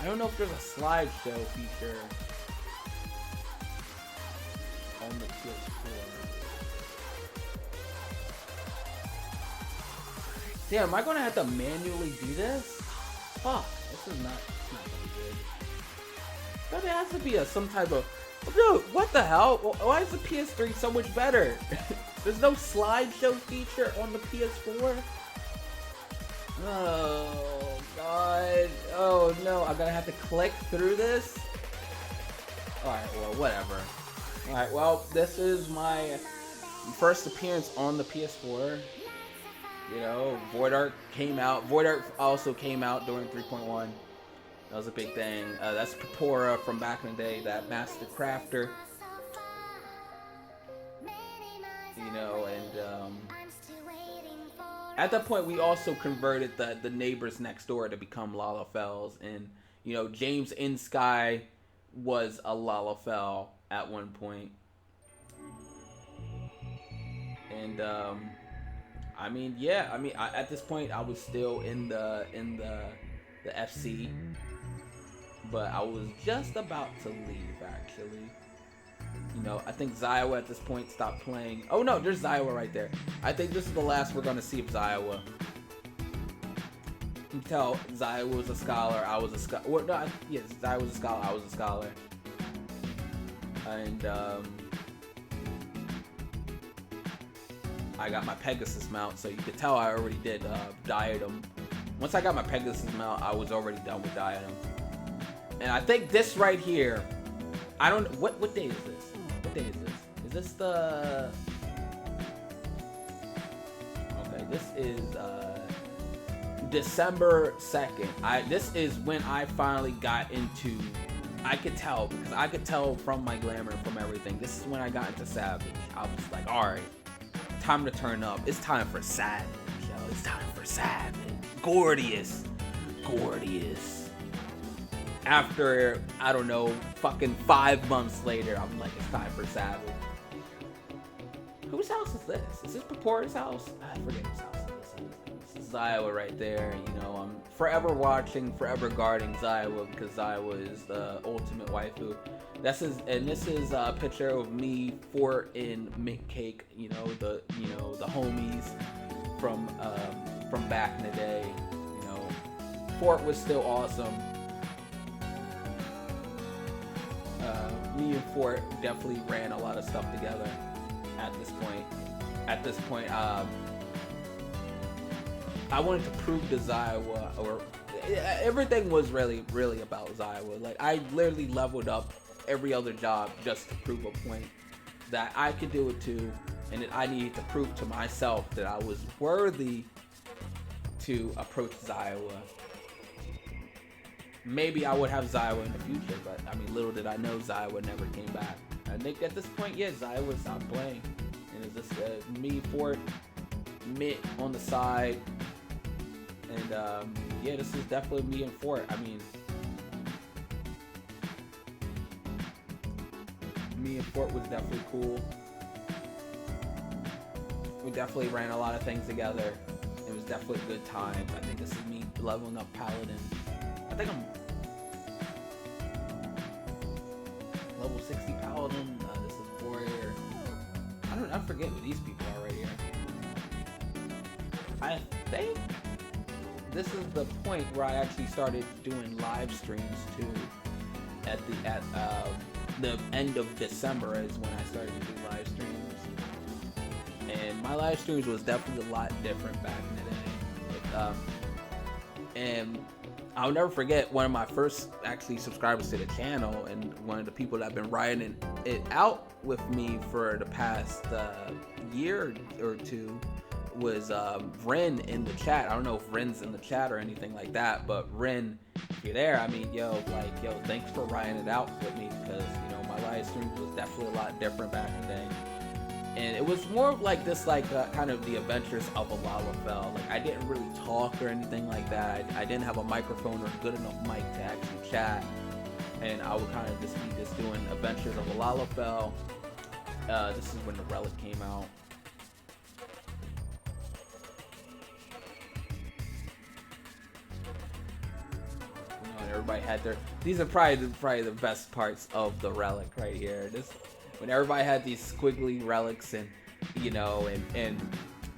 I don't know if there's a slideshow feature on the PS4. Damn, am I gonna have to manually do this? Fuck, this is not gonna be good. But there has to be some type of... Dude, what the hell? Why is the PS3 so much better? There's no slideshow feature on the PS4? Oh, God. Oh, no. I'm gonna have to click through this? Alright, well, whatever. Alright, well, this is my first appearance on the PS4. You know, Void Art came out. Void Art also came out during 3.1. That was a big thing. That's Papora from back in the day, that Master Crafter. You know, and at that point we also converted the neighbors next door to become Lalafels, and you know, James in Sky was a Lalafell at one point. And I mean, yeah, I mean, at this point I was still in the FC. But I was just about to leave, actually. You know, I think Ziowa at this point stopped playing. Oh no, there's Ziowa right there. I think this is the last we're gonna see of Ziowa. You can tell Ziowa was a scholar, I was a scholar. Well, no, yes, Ziowa was a scholar, I was a scholar. And I got my Pegasus mount, so you could tell I already did Diadem. Once I got my Pegasus mount, I was already done with Diadem. And I think this right here, I don't, what day is this? What day is this? Is this the, okay, this is December 2nd. This is when I finally got into, I could tell, because I could tell from my glamour, from everything. This is when I got into Savage. I was like, alright, time to turn up. It's time for Savage, yo. It's time for Savage. Gorgeous. After, I don't know, fucking 5 months later, I'm like, it's time for Savage. Whose house is this? Is this Papora's house? I forget whose house this is. Ziowa right there. You know, I'm forever watching, forever guarding Ziowa, because Ziowa is the ultimate waifu. This is a picture of me, Fort, and Mint Cake. You know, the homies from back in the day. You know, Fort was still awesome. Me and Fort definitely ran a lot of stuff together at this point. I wanted to prove to Ziowa, or everything was really about Ziowa. Like, I literally leveled up every other job just to prove a point that I could do it too, and that I needed to prove to myself that I was worthy to approach Ziowa. Maybe I would have Ziowa in the future, but I mean, little did I know Ziowa never came back. I think at this point, yeah, Ziowa stopped playing, and it's just me, Fort, Mitt on the side, and yeah, this is definitely me and Fort. I mean, me and Fort was definitely cool. We definitely ran a lot of things together. It was definitely good times. I think this is me leveling up Paladin. I think I'm level 60 Paladin. This is Warrior. I forget who these people are right here. I think this is the point where I actually started doing live streams too. At the end of December is when I started to do live streams. And my live streams was definitely a lot different back in the day. And I'll never forget one of my first actually subscribers to the channel, and one of the people that have been riding it out with me for the past year or two was Ren in the chat. I don't know if Ren's in the chat or anything like that, but Ren if you're there, I mean, yo, thanks for riding it out with me, because, you know, my live stream was definitely a lot different back in the day. And it was more of like this, kind of the adventures of a Lalafell. Like, I didn't really talk or anything like that. I didn't have a microphone or a good enough mic to actually chat. And I would kind of just be just doing adventures of a Lalafell. This is when the Relic came out. Everybody had their. These are probably the best parts of the Relic right here. This, when everybody had these squiggly relics, and you know, and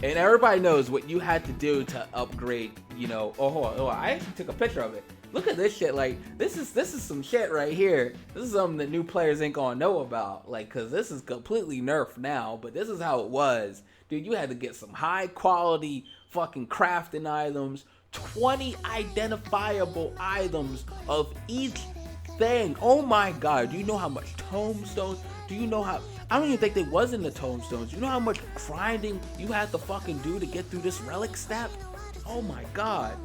everybody knows what you had to do to upgrade. You know, I actually took a picture of it. Look at this shit. Like, this is some shit right here. This is something that new players ain't gonna know about. Like, cause this is completely nerfed now, but this is how it was, dude. You had to get some high quality fucking crafting items. 20 identifiable items of each thing. Oh my god, do you know how much tombstones? Do you know how, I don't even think they was in the tombstones. You know how much grinding you had to fucking do to get through this relic step? Oh my god.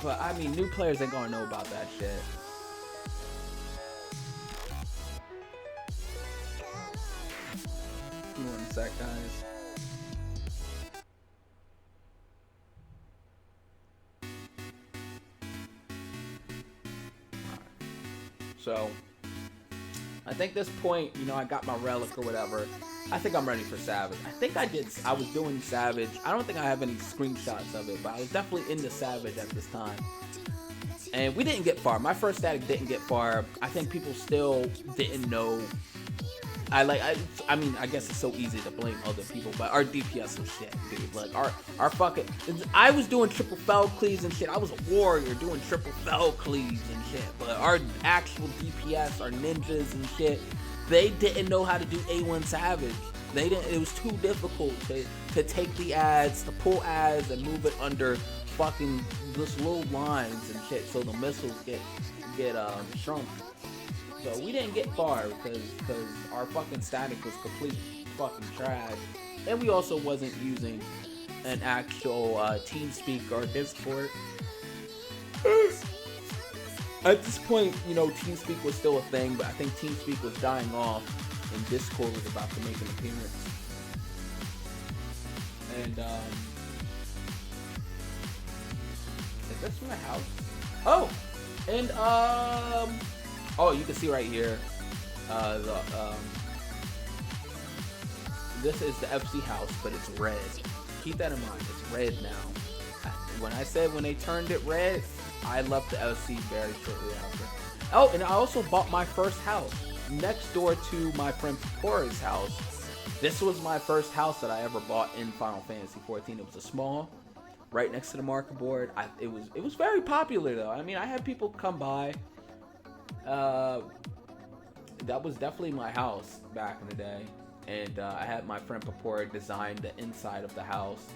But I mean, new players ain't gonna know about that shit. Give me 1 sec, guys. So, I think this point, you know, I got my relic or whatever. I think I'm ready for Savage. I was doing Savage. I don't think I have any screenshots of it, but I was definitely into Savage at this time. And we didn't get far. My first static didn't get far. I think people still didn't know. I mean, I guess it's so easy to blame other people, but our DPS was shit, dude. Like, our fucking, I was doing triple fell cleaves and shit. I was a warrior doing triple fell cleaves and shit, but our actual DPS, our ninjas and shit, they didn't know how to do A1 Savage. They didn't, it was too difficult to take the ads, to pull ads and move it under fucking just little lines and shit, so the missiles get shrunk. So we didn't get far because our fucking static was complete fucking trash, and we also wasn't using an actual TeamSpeak or Discord. At this point, you know, TeamSpeak was still a thing, but I think TeamSpeak was dying off, and Discord was about to make an appearance. And is this my house? Oh, and oh, you can see right here, this is the FC house, but it's red. Keep that in mind, it's red now. When I said when they turned it red, I left the LC very shortly after. Oh, and I also bought my first house next door to my friend Pora's house. This was my first house that I ever bought in Final Fantasy XIV. It was a small, right next to the marker board. It was very popular though. I mean, I had people come by. That was definitely my house back in the day, and I had my friend Papora design the inside of the house.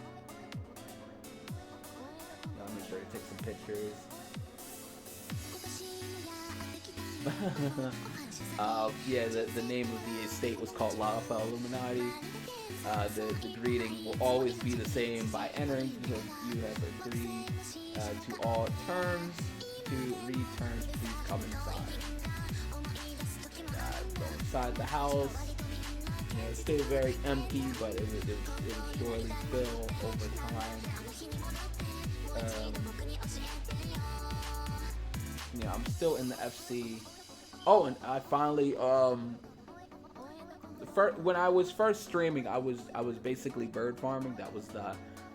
I'll make sure to take some pictures. Yeah, the name of the estate was called Lalafell Illuminati. The greeting will always be the same. By entering, you have agreed to all terms. To read terms, please come inside. Go inside the house. You know, it stayed very empty, but it would surely fill over time. Yeah, I'm still in the FC. Oh, and I finally when I was first streaming, I was basically bird farming. That was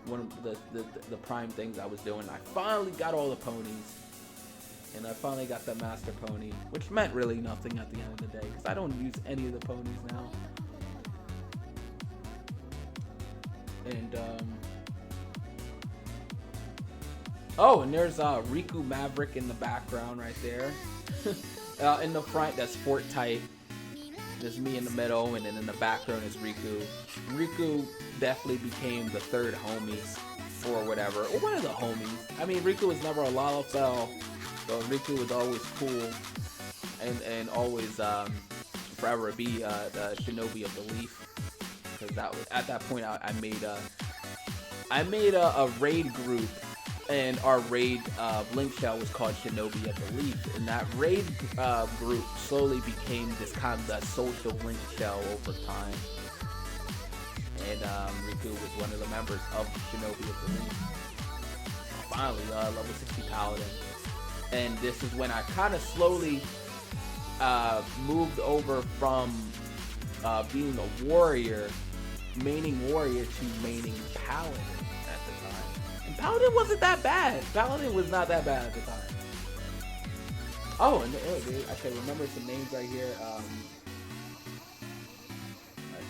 one of the prime things I was doing. I finally got all the ponies. And I finally got the master pony, which meant really nothing at the end of the day, because I don't use any of the ponies now. And oh, and there's Riku Maverick in the background right there. In the front, that's Fort Type. There's me in the middle, and then in the background is Riku. Riku definitely became the third homie, or whatever, or one of the homies. I mean, Riku was never a Lalafell. So Riku was always cool, and always forever be the Shinobi of the Leaf, because that was, at that point I made I made a raid group, and our raid link shell was called Shinobi of the Leaf, and that raid group slowly became this kind of social link shell over time. And Riku was one of the members of Shinobi of the Leaf. Finally, level 60 Paladin. And this is when I kind of slowly moved over from being a warrior, maining warrior, to maining paladin at the time. And paladin wasn't that bad. Paladin was not that bad at the time. Oh, and I can remember some names right here.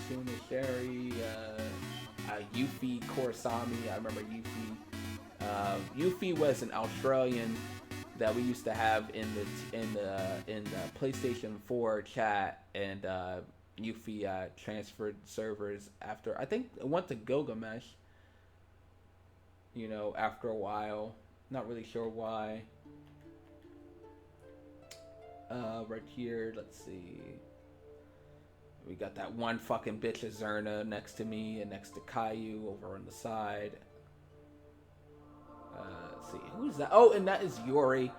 Shuna Sherry, Yuffie Korosami. I remember Yuffie. Yuffie was an Australian that we used to have in the PlayStation 4 chat, and Yuffie transferred servers after, I think it went to Gilgamesh, you know, after a while. Not really sure why. Right here, let's see. We got that one fucking bitch of Zerna next to me, and next to Caillou over on the side. Let's see, who's that? Oh, and that is Yuri.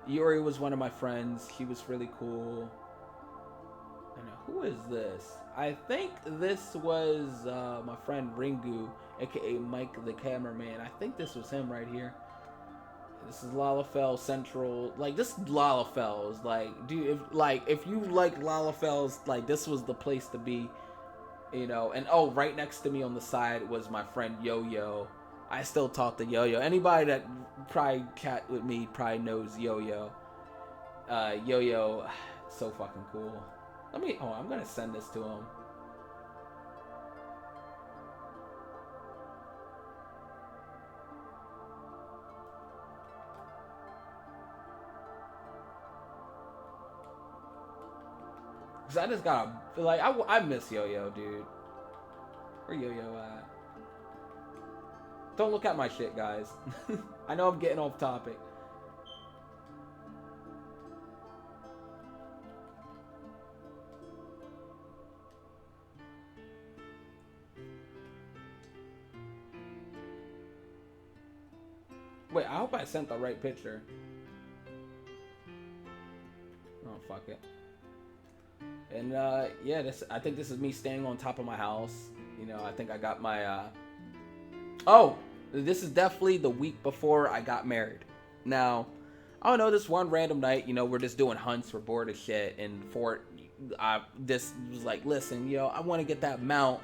Yuri was one of my friends. She was really cool. And who is this? I think this was my friend Ringu, aka Mike the cameraman. I think this was him right here. This is Lalafell Central. Like, this Lalafell is like, dude, if you like Lalafells, like, this was the place to be, you know. And oh, right next to me on the side was my friend Yo-Yo. I still talk to Yo-Yo. Anybody that probably chat with me probably knows Yo-Yo. Yo-Yo, so fucking cool. I'm gonna send this to him. Cause I just gotta, like, I miss Yo-Yo, dude. Where Yo-Yo at? Don't look at my shit, guys. I know I'm getting off topic. Wait, I hope I sent the right picture. Oh, fuck it. And yeah, I think this is me staying on top of my house. You know, I think I got my oh, this is definitely the week before I got married. Now, I don't know, this one random night, you know, we're just doing hunts, we're bored as shit, and this was like, listen, yo, I want to get that mount,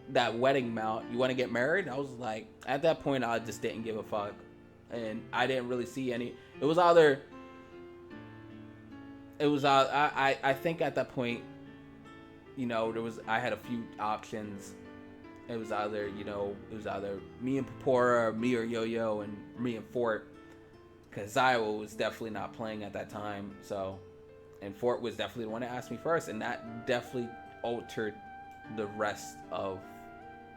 that wedding mount. You want to get married? I was like, at that point, I just didn't give a fuck, and I didn't really see any. It was either. I think at that point, you know, I had a few options. It was either me and Papora, or me or Yo-Yo, and me and Fort, because Iowa was definitely not playing at that time. So, and Fort was definitely the one that asked me first, and that definitely altered the rest of,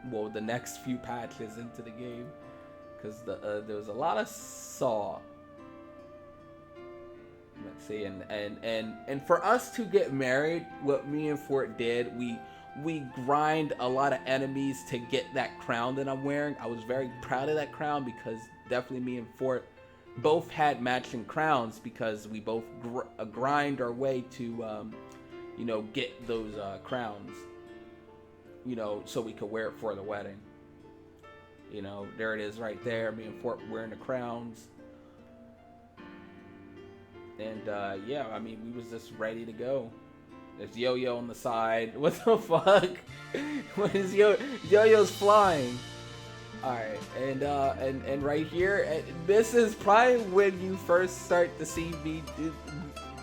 well, the next few patches into the game, because there was a lot of Saw. Let's see, and for us to get married, what me and Fort did, we grind a lot of enemies to get that crown that I'm wearing. I was very proud of that crown, because definitely me and Fort both had matching crowns, because we both grind our way to, you know, get those crowns, you know, so we could wear it for the wedding. You know, there it is right there, me and Fort wearing the crowns. And yeah, I mean, we was just ready to go. There's Yo-Yo on the side. What the fuck? What is Yo-Yo's flying? All right, and right here, this is probably when you first start to see me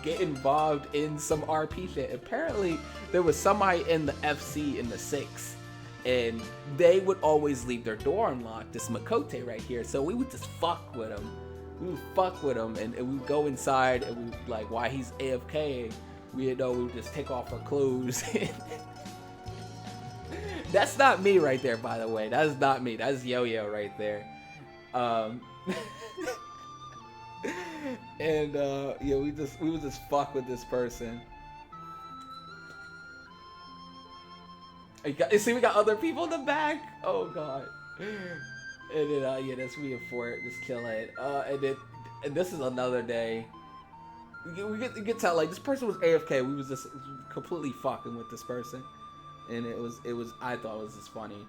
get involved in some RP shit. Apparently, there was somebody in the FC in the 6, and they would always leave their door unlocked. This Makote right here, so we would just fuck with him. We would fuck with him, and we would go inside, and we would, like, while he's AFK, we would just take off our clothes. That's not me right there, by the way. That is not me. That's Yo-Yo right there. And yeah, we would just fuck with this person. You see, we got other people in the back. Oh god. And then, yeah, that's me and Fort just chilling. And this is another day. We get to tell, like, this person was AFK. We was just completely fucking with this person. And I thought it was just funny.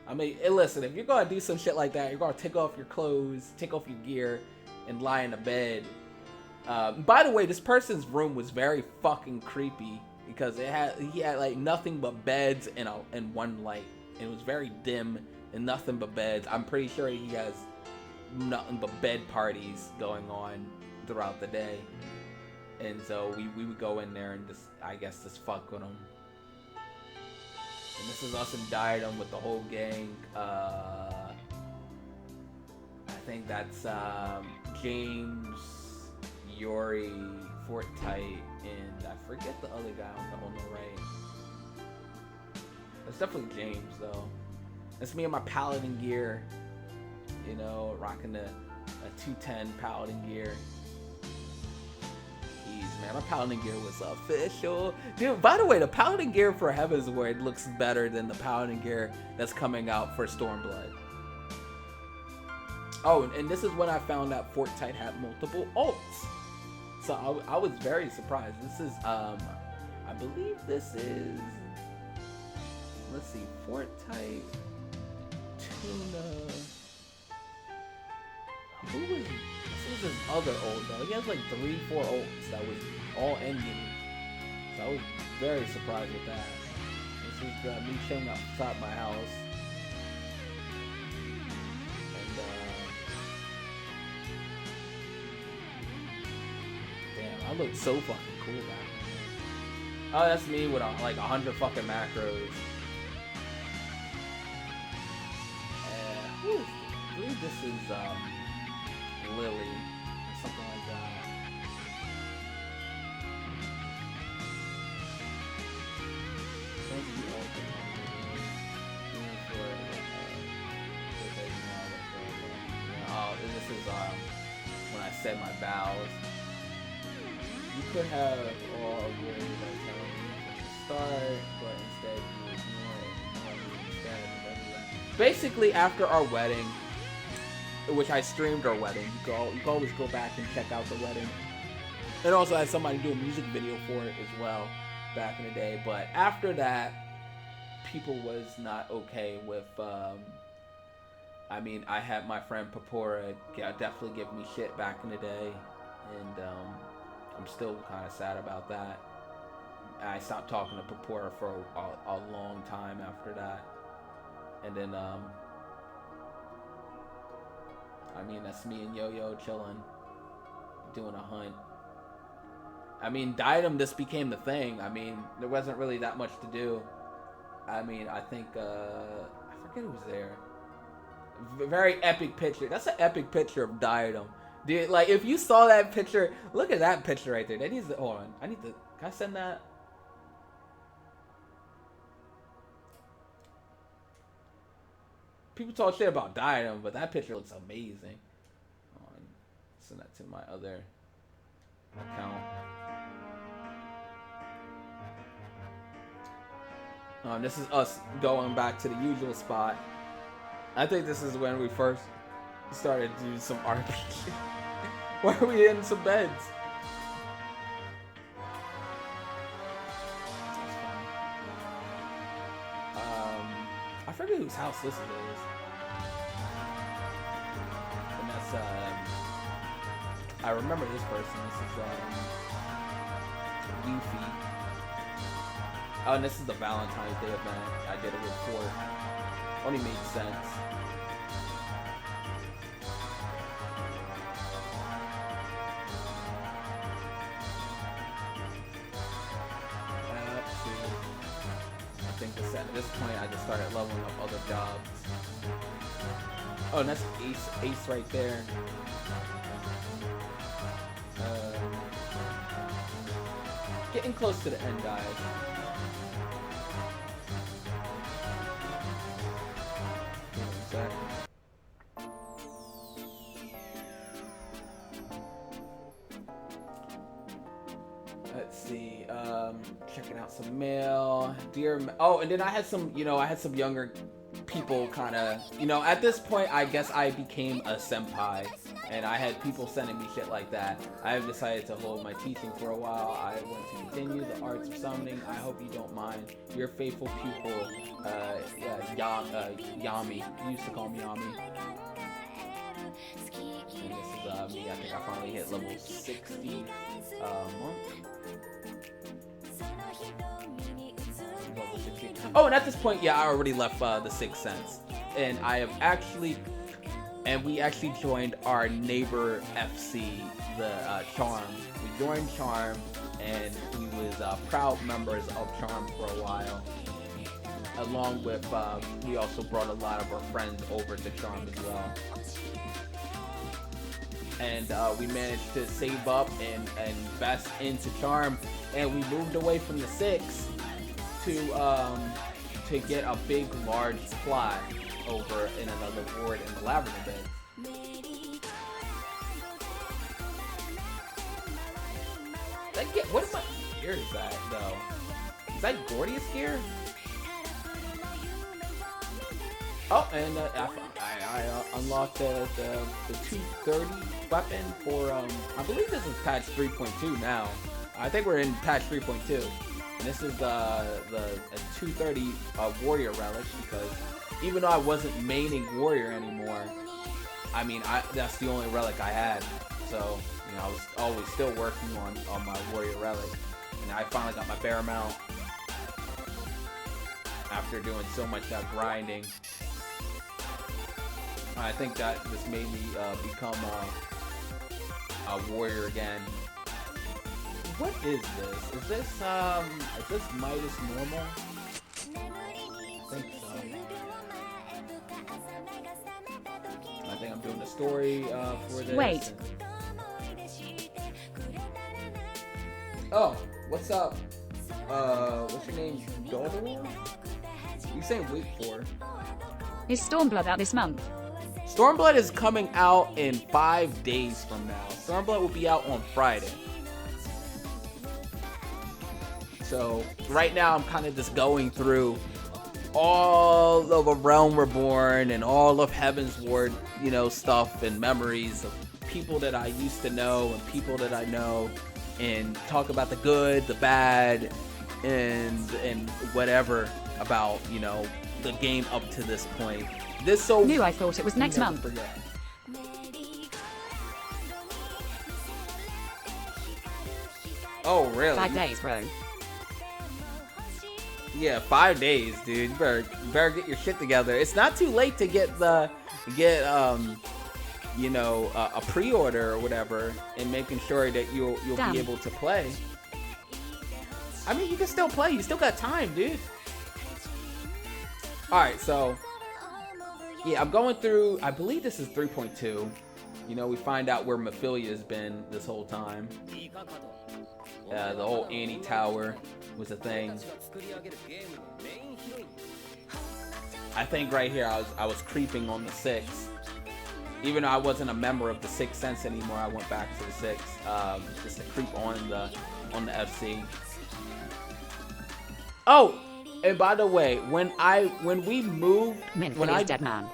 I mean, listen, if you're gonna do some shit like that, you're gonna take off your clothes, take off your gear, and lie in a bed. By the way, this person's room was very fucking creepy because he had like nothing but beds and one light. It was very dim and nothing but beds. I'm pretty sure he has nothing but bed parties going on throughout the day. And so we would go in there and just, I guess, just fuck with him. And this is us in Diadem with the whole gang. I think that's James, Yori, Fortnite, and I forget the other guy on the right. It's definitely James though. That's me in my paladin gear. You know, rocking a 210 paladin gear. Man, my paladin gear was official. Dude, by the way, the paladin gear for Heaven's Ward looks better than the paladin gear that's coming out for Stormblood. Oh, and this is when I found out Fortnite had multiple ults. So I was very surprised. This is, I believe this is, let's see, Fortnite, Tuna. Who was, this was his other ult though. He has like 3-4 ults that was all ending. So I was very surprised with that. This is me chilling outside my house. And damn, I look so fucking cool back then. Oh, that's me with like 100 fucking macros. I believe this is Lily, or something like that. Oh, and this is when I said my vows. You could have all agreed by telling me from the start, but instead you ignore it instead. Basically, after our wedding, which I streamed our wedding. You can always go back and check out the wedding. And also had somebody do a music video for it as well back in the day. But after that, people was not okay with, I mean, I had my friend Papora definitely give me shit back in the day. And I'm still kind of sad about that. I stopped talking to Papora for a long time after that. And then, I mean, that's me and Yo-Yo chilling, doing a hunt. I mean, Diadem just became the thing. I mean, there wasn't really that much to do. I mean, I think, I forget who was there. Very epic picture. That's an epic picture of Diadem. Dude, like, if you saw that picture, look at that picture right there. That needs to, hold on. Can I send that? People talk shit about Diadem, but that picture looks amazing. Send that to my other account. This is us going back to the usual spot. I think this is when we first started to do some RPG. Why are we in some beds? I forget whose house this is. And that's, I remember this person. This is, Yuffie. Oh, and this is the Valentine's Day event. I did it with Fort. Only made sense. I think at this point I just started leveling up other jobs. Oh, and that's Ace right there. Getting close to the end, guys. Let's see, checking out some mail. Oh, and then I had some, I had some younger people kind of, you know, at this point, I guess I became a senpai, and I had people sending me shit like that. I have decided to hold my teaching for a while. I want to continue the arts of summoning. I hope you don't mind. Your faithful pupil, Yami. You used to call me Yami. And this is me. I think I finally hit level 60 month. Oh, and at this point, yeah, I already left the Sixth Sense, and we actually joined our neighbor FC, the Charm. We joined Charm, and we was proud members of Charm for a while. Along with, we also brought a lot of our friends over to Charm as well. And we managed to save up and invest into Charm, and we moved away from the Six to get a big, large plot over in another ward in the Lavender Beds. What is my gear is that though? Is that Gordius gear? Oh, and I unlocked the 230 weapon for I believe this is patch 3.2 now. I think we're in patch 3.2. And this is the 230 warrior relic, because even though I wasn't maining warrior anymore, I mean that's the only relic I had. So, you know, I was always still working on my warrior relic. And I finally got my bear mount after doing so much grinding. I think that this made me become a warrior again. What is this? Is this Midas normal? I think so. I think I'm doing the story for this. Wait. Oh, what's up? What's your name? Dodor? You saying wait for? Is Stormblood out this month? Stormblood is coming out in 5 days from now. Stormblood will be out on Friday. So right now I'm kind of just going through all of A Realm Reborn and all of Heaven's Ward, you know, stuff and memories of people that I used to know and people that I know, and talk about the good, the bad, and whatever about, you know, the game up to this point. Knew I thought it was next month. Forget. Oh, really? 5 days, bro. Yeah, 5 days, dude. You better get your shit together. It's not too late to get you know, a pre-order or whatever, and making sure that you'll be able to play. I mean, you can still play. You still got time, dude. All right, so yeah, I'm going through. I believe this is 3.2. You know, we find out where Mephilia's been this whole time. The whole Annie Tower was a thing. I think right here I was creeping on the 6. Even though I wasn't a member of the Sixth Sense anymore, I went back to the 6 just to creep on the FC. Oh, and by the way, when we moved, when I dead man.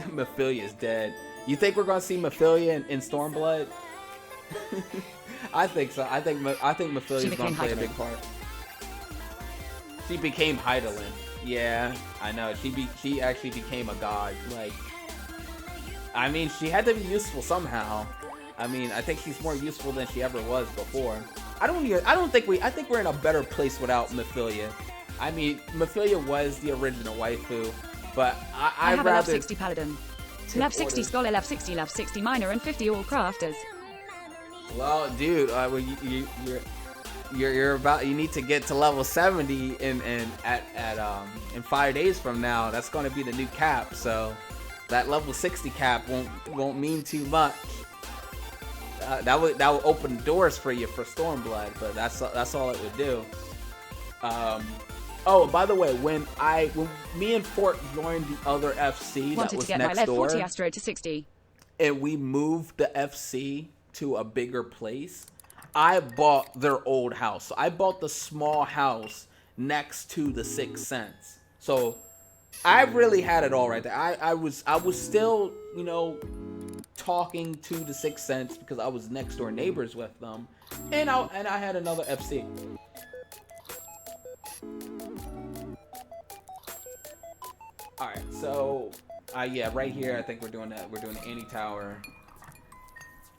Mephilia's dead. You think we're gonna see Mephilia in Stormblood? I think so. I think Mephilia's gonna play a big part. She became Heidelin. Yeah, I know. She actually became a god. Like, I mean, she had to be useful somehow. I mean, I think she's more useful than she ever was before. I think we're in a better place without Mephilia. I mean, Mephilia was the original waifu, but I have a level 60 paladin, level 60 scholar, level 60, level 60 miner, and 50 all crafters. Well, dude, you need to get to level 70 in 5 days from now. That's going to be the new cap. So that level 60 cap won't mean too much. That would open doors for you for Stormblood, but that's all it would do. Oh, by the way, when me and Fort joined the other FC that was next door, 40 Astro to 60, and we moved the FC to a bigger place, I bought their old house. So I bought the small house next to the 6th Sense. So I really had it all right there. I was still, you know, talking to the 6th Sense because I was next door neighbors with them, and I had another FC. All right, so yeah, right here I think we're doing that. We're doing the Annie Tower.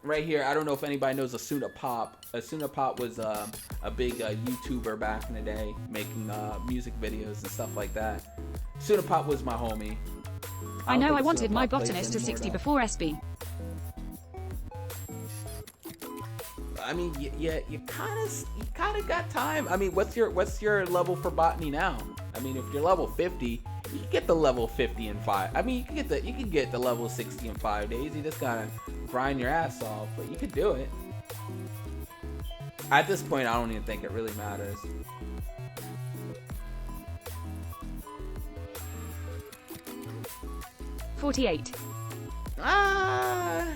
Right here, I don't know if anybody knows Asuna Pop. Asuna Pop was a big YouTuber back in the day, making music videos and stuff like that. Asuna Pop was my homie. I know I wanted my botanist to 60 before SB. I mean, you kind of got time. I mean, what's your level for botany now? I mean, if you're level 50, you can get the level 50 in 5. I mean, you can get the level 60 in 5 days. You just gotta grind your ass off, but you could do it. At this point, I don't even think it really matters. $48. I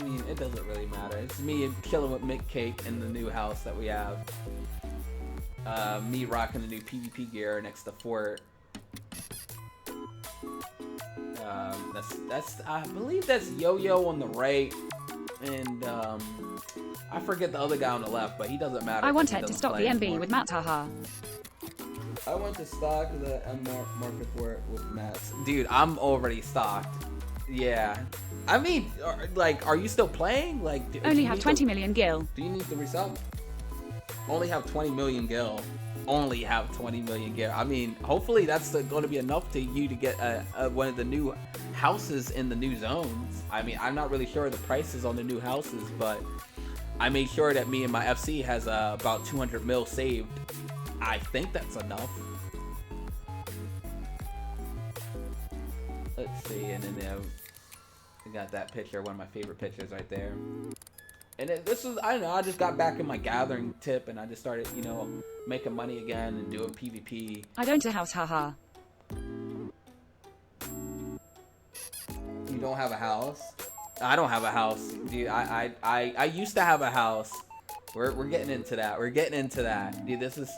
mean, it doesn't really matter. It's me killing with Mick Cake in the new house that we have. Me rocking the new PvP gear next to Fort. That's I believe that's Yo-Yo on the right, and I forget the other guy on the left, but he doesn't matter. I wanted to stock the MB anymore. with Matt, haha. I went to stock the market for it with Matt. Dude, I'm already stocked. Yeah. I mean, are you still playing? Like, Only have 20 million gil. Do you need to resub? Only have 20 million gil. Only have 20 million gil. I mean, hopefully that's going to be enough to you to get one of the new houses in the new zones. I mean, I'm not really sure the prices on the new houses, but I made sure that me and my FC has about 200 mil saved. I think that's enough. Let's see, and then we got that picture, one of my favorite pictures right there. And this was, I don't know, I just got back in my gathering tip and I just started, you know, making money again and doing PvP. I don't a house, haha. You don't have a house? I don't have a house, dude. I used to have a house. We're getting into that. We're getting into that, dude. This is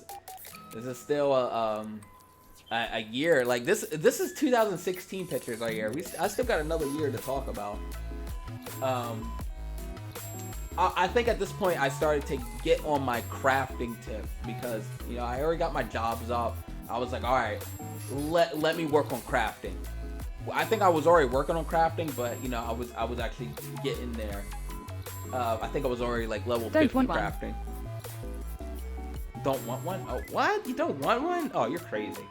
still a year. Like this is 2016 pictures right here. I still got another year to talk about. I think at this point I started to get on my crafting tip because, you know, I already got my jobs up. I was like, all right, let me work on crafting. I think I was already working on crafting, but you know, I was actually getting there. I think I was already like level 50 crafting. Don't want one? Oh, what? You don't want one? Oh, you're crazy.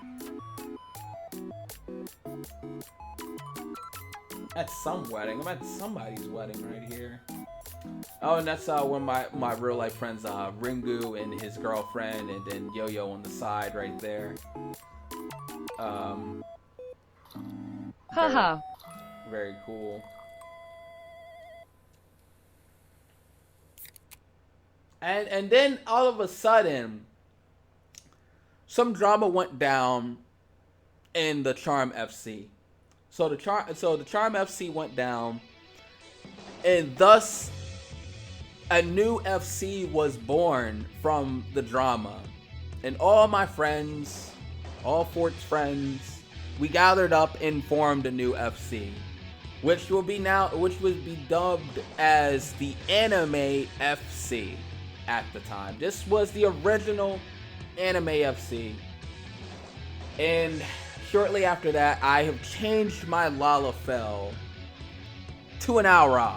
At some wedding. I'm at somebody's wedding right here. Oh, and that's one of my real life friends, Ringu and his girlfriend, and then Yo-Yo on the side right there. Haha. Very cool. And then all of a sudden, some drama went down in the Charm FC. So the Charm FC went down, and thus a new FC was born from the drama. And all my friends, all Fort's friends, we gathered up and formed a new FC, which would be dubbed as the Anime FC at the time. This was the original Anime FC. And shortly after that, I have changed my Lalafell to an Aura.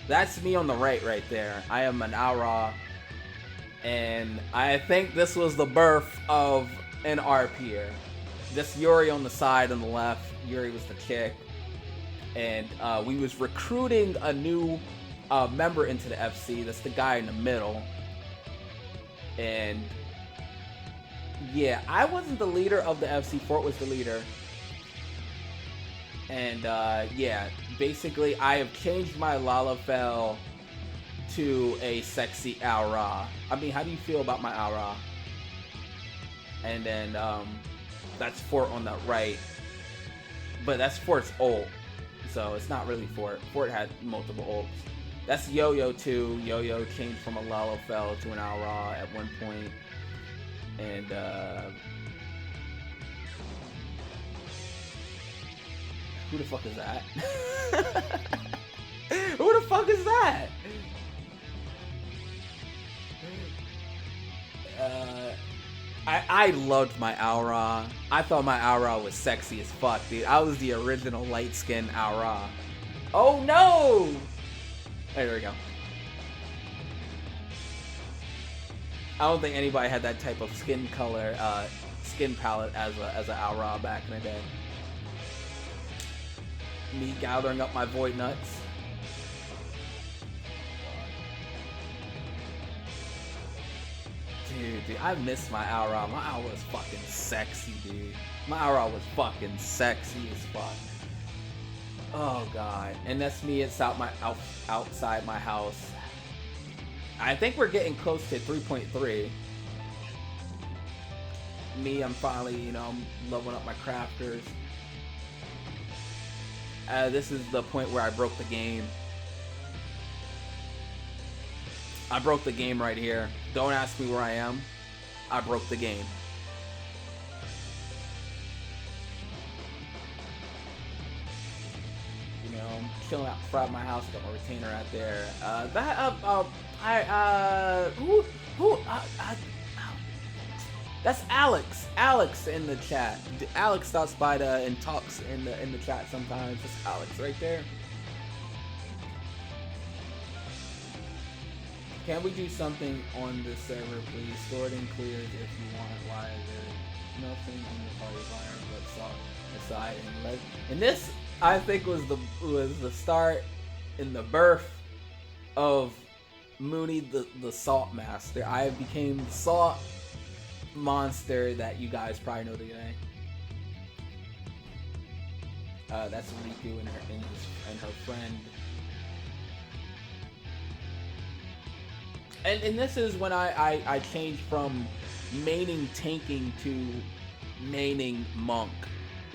That's me on the right there. I am an Aura. And I think this was the birth of an ARP here. This Yuri on the side on the left. Yuri was the chick. And we was recruiting a new member into the FC. That's the guy in the middle. And yeah, I wasn't the leader of the FC. Fort was the leader. And yeah, basically I have changed my Lalafell to a sexy Aura. I mean, how do you feel about my Aura? And then that's Fort on the right. But that's Fort's ult. So it's not really Fort. Fort had multiple ults. That's Yo-Yo too. Yo-Yo changed from a Lalafell to an Aura at one point. And who the fuck is that? Who the fuck is that? I loved my Aura. I thought my Aura was sexy as fuck, dude. I was the original light skin Aura. Oh no! There we go. I don't think anybody had that type of skin color, skin palette as a Aura back in the day. Me gathering up my void nuts. Dude, I miss my Aura. My Aura was fucking sexy, dude. My Aura was fucking sexy as fuck. Oh god. And that's me. It's outside my house. I think we're getting close to 3.3. Me, I'm finally, you know, I'm leveling up my crafters. This is the point where I broke the game. I broke the game right here. Don't ask me where I am. I broke the game. You know, I'm chilling out front of my house. Got my retainer out there. That's Alex. Alex in the chat. Alex stops by and talks in the chat sometimes. That's Alex right there. Can we do something on this server, please? Stored and cleared if you want. Why is there nothing on the party fire but saw aside and let? And this, I think, was the start in the birth of Mooney the Salt Master. I became the salt monster that you guys probably know today. That's Riku and her friend. And this is when I changed from maining tanking to maining monk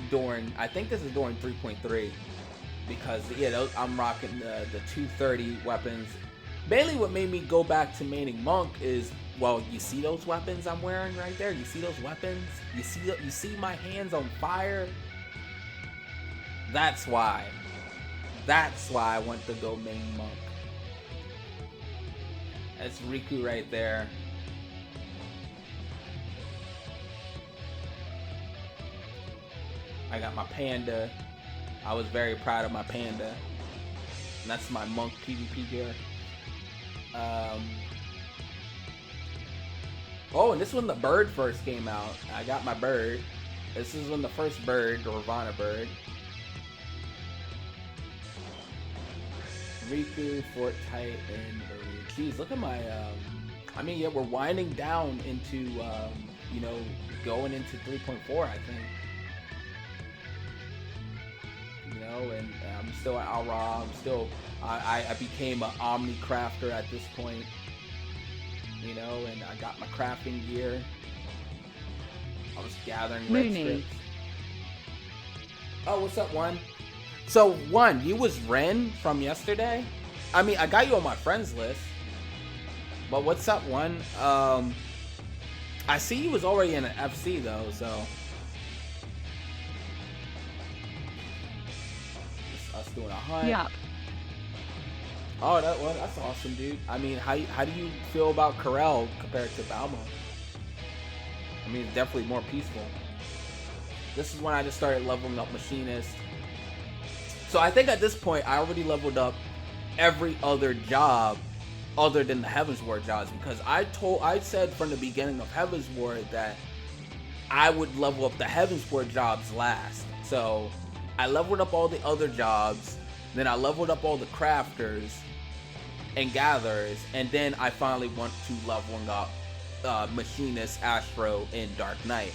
during, I think this is during 3.3, because yeah, I'm rocking the 230 weapons. Mainly what made me go back to maining monk is, well, you see those weapons I'm wearing right there? You see those weapons? You see my hands on fire? That's why. That's why I went to go main monk. That's Riku right there. I got my panda. I was very proud of my panda. And that's my monk PvP gear. Oh, and this is when the bird first came out. I got my bird. This is when the first bird, the Ravana bird. Riku, Fort Tight, and geez, look at my, I mean, yeah, we're winding down into, you know, going into 3.4, I think. You know, and I'm still at Aura. I'm still, I became an Omni crafter at this point. You know, and I got my crafting gear. I was gathering red strips. Oh, what's up, One? So, One, you was Ren from yesterday? I mean, I got you on my friends list. But what's up, One? I see you was already in an FC, though, so... Just us doing a hunt. Yup. Oh, that's awesome, dude. I mean, how do you feel about Corel compared to Balmo? I mean, it's definitely more peaceful. This is when I just started leveling up Machinist. So I think at this point, I already leveled up every other job other than the Heavensward jobs, because I said from the beginning of Heavensward that I would level up the Heavensward jobs last. So I leveled up all the other jobs, then I leveled up all the crafters and gatherers, and then I finally went to leveling up Machinist, Astro, and Dark Knight.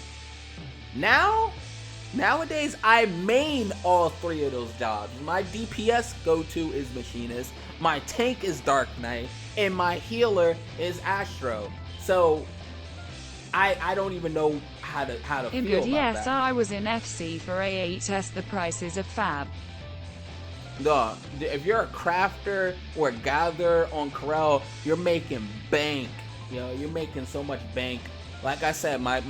Nowadays, I main all three of those jobs. My DPS go-to is Machinist, my tank is Dark Knight, and my healer is Astro. So I don't even know how to feel about yes, that. I was in FC for A8S. The prices of fab. No, if you're a crafter or a gatherer on Corel, you're making bank. You know, you're making so much bank Like I said, my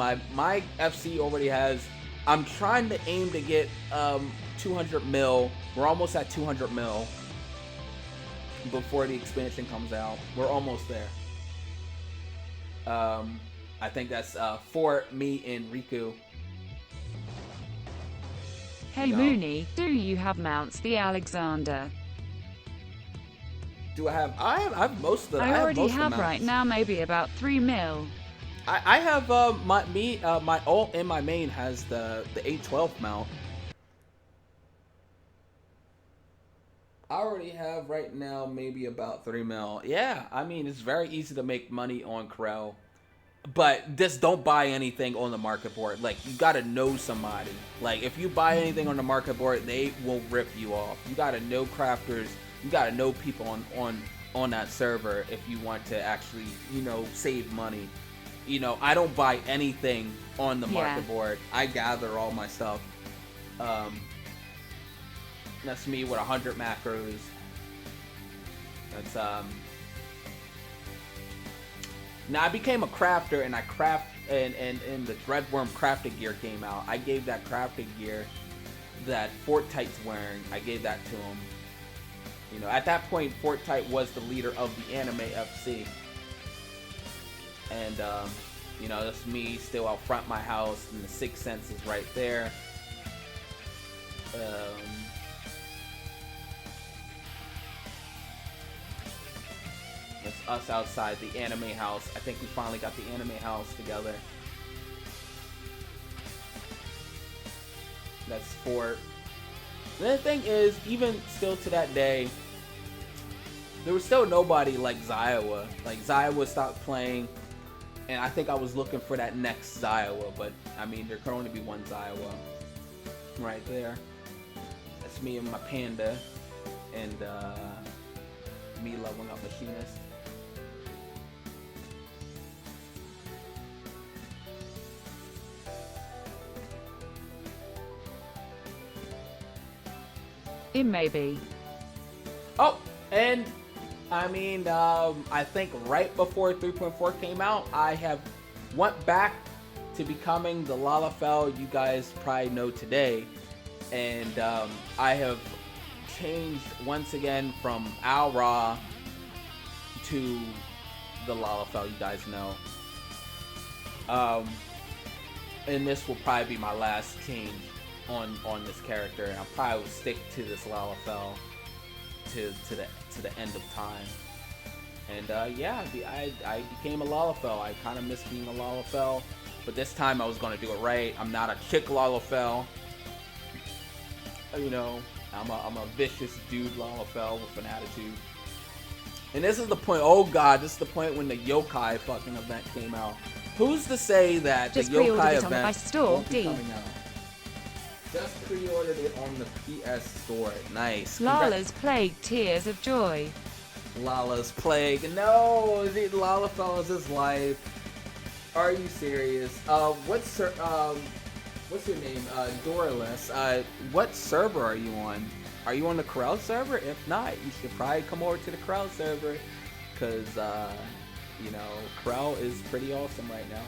FC already has. I'm trying to aim to get 200 mil. We're almost at 200 mil before the expansion comes out. We're almost there. I think that's for me and Riku. Hey Mooney, do you have mounts the Alexander? Do I have? I have most of the. I already have mounts. right now, maybe about 3 mil. I have my ult in my main has the 812 mount. I already have right now maybe about 3 mil. Yeah, I mean it's very easy to make money on Corel, but just don't buy anything on the market board. Like you gotta know somebody. Like if you buy anything on the market board, they will rip you off. You gotta know crafters. You gotta know people on that server if you want to actually save money. I don't buy anything on the market board. I gather all my stuff. That's me with 100 macros. That's Now I became a crafter and I craft and the Dreadworm crafting gear came out. I gave that crafting gear that Fortnite's wearing. I gave that to him. At that point, Fortnite was the leader of the anime FC. And, that's me still out front my house, and the Sixth Sense is right there. It's us outside the anime house. I think we finally got the anime house together. That's Fort. The thing is, even still to that day, there was still nobody like Iowa. Like Iowa stopped playing, and I think I was looking for that next Iowa, but I mean there can only be one Iowa. Right there. That's me and my panda, and me leveling up Machinist. It may be. Oh, and I mean, I think right before 3.4 came out, I have went back to becoming the Lalafell you guys probably know today, and I have changed once again from Al Ra to the Lalafell you guys know. And this will probably be my last change on this character, and I'll probably will stick to this Lalafell to the end of time. And yeah, I became a Lalafell. I kind of miss being a Lalafell, but this time I was gonna do it right. I'm not a chick Lalafell. I'm a vicious dude Lalafell with an attitude. And this is the point. Oh god, this is the point when the yokai fucking event came out. Who's to say that just the yokai event on my store, won't be coming out? Just pre-ordered it on the PS Store. Nice. Lala's Plague, Tears of Joy. Lala's Plague. No, Lalafell is his life. Are you serious? What's your name? Doraless. What server are you on? Are you on the Corel server? If not, you should probably come over to the Corel server, because Corel is pretty awesome right now.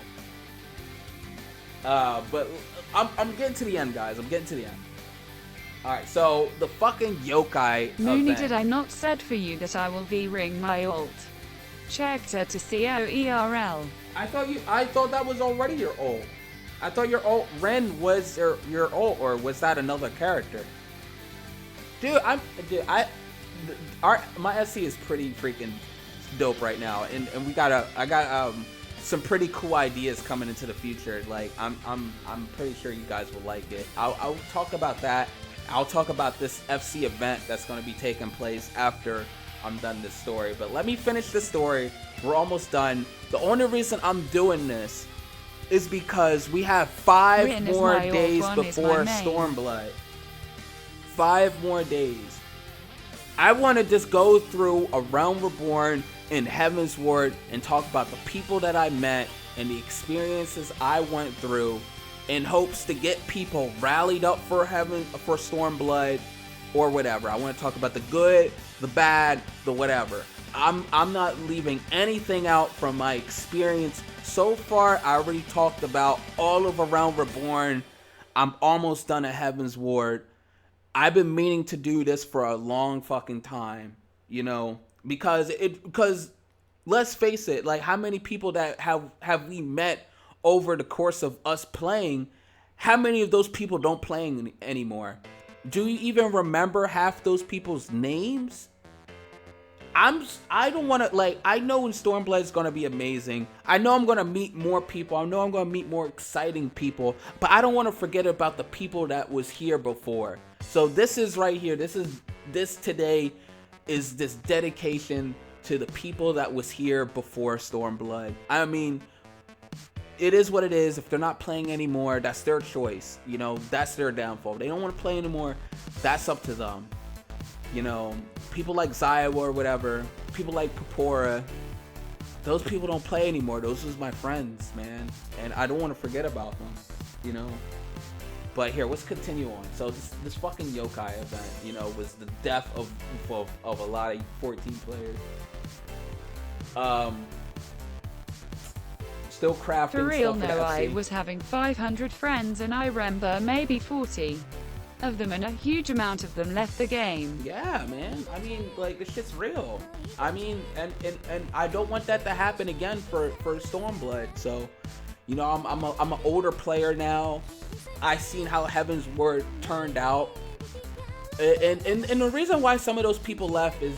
But I'm getting to the end, guys. I'm getting to the end. Alright, so the fucking yokai Mooney, event. did I not said for you that I will V-ring my ult? Checked her to COERL. I thought that was already your ult. I thought your ult Ren was your ult, or was that another character? Dude, my SC is pretty freaking dope right now, and I got some pretty cool ideas coming into the future. Like I'm pretty sure you guys will like it. I'll talk about that. I'll talk about this FC event that's going to be taking place after I'm done this story. But let me finish the story. We're almost done. The only reason I'm doing this is because we have 5 more days before Stormblood. 5 more days. I want to just go through A Realm Reborn and Heaven's Ward and talk about the people that I met and the experiences I went through, in hopes to get people rallied up for Stormblood or whatever. I want to talk about the good, the bad, the whatever. I'm not leaving anything out from my experience so far. I already talked about all of A Realm Reborn. I'm almost done at Heaven's Ward. I've been meaning to do this for a long fucking time, you know, because let's face it, like, how many people that have we met over the course of us playing? How many of those people don't play anymore? Do you even remember half those people's names? I don't want to, like, I know Stormblood is going to be amazing. I know I'm going to meet more people. I know I'm going to meet more exciting people. But I don't want to forget about the people that was here before. So this is right here. This today is this dedication to the people that was here before Stormblood. I mean, it is what it is. If they're not playing anymore, that's their choice. You know, that's their downfall. If they don't want to play anymore, that's up to them. You know, people like Zaya or whatever, people like Papora, those people don't play anymore. Those was my friends, man. And I don't want to forget about them, you know. But here, let's continue on. So this fucking yokai event, you know, was the death of a lot of 14 players. Still crafting. For real, stuff no, I FC. was having 500 friends and I remember maybe 40 of them, and a huge amount of them left the game. Yeah, man. I mean, like, this shit's real. I mean, and I don't want that to happen again for Stormblood. So, you know, I'm an older player now. I seen how Heaven's Word turned out, and the reason why some of those people left is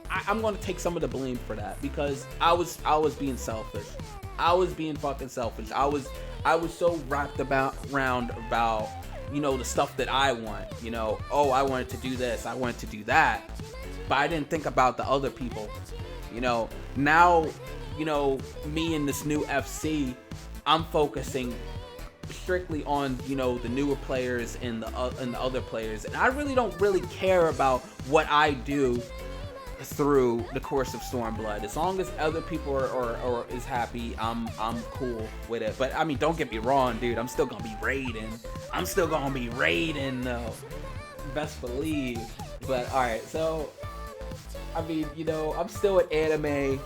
I'm going to take some of the blame for that, because I was being selfish. I was being fucking selfish. I was so wrapped around about, you know, the stuff that I want, you know, oh, I wanted to do this, I wanted to do that, but I didn't think about the other people, you know. Now, you know, me in this new FC, I'm focusing strictly on, you know, the newer players and the other players, and I really don't care about what I do through the course of Stormblood. As long as other people are is happy, I'm cool with it. But I mean, don't get me wrong, dude, I'm still gonna be raiding. Though, best believe. But all right, so I mean, you know, I'm still at anime.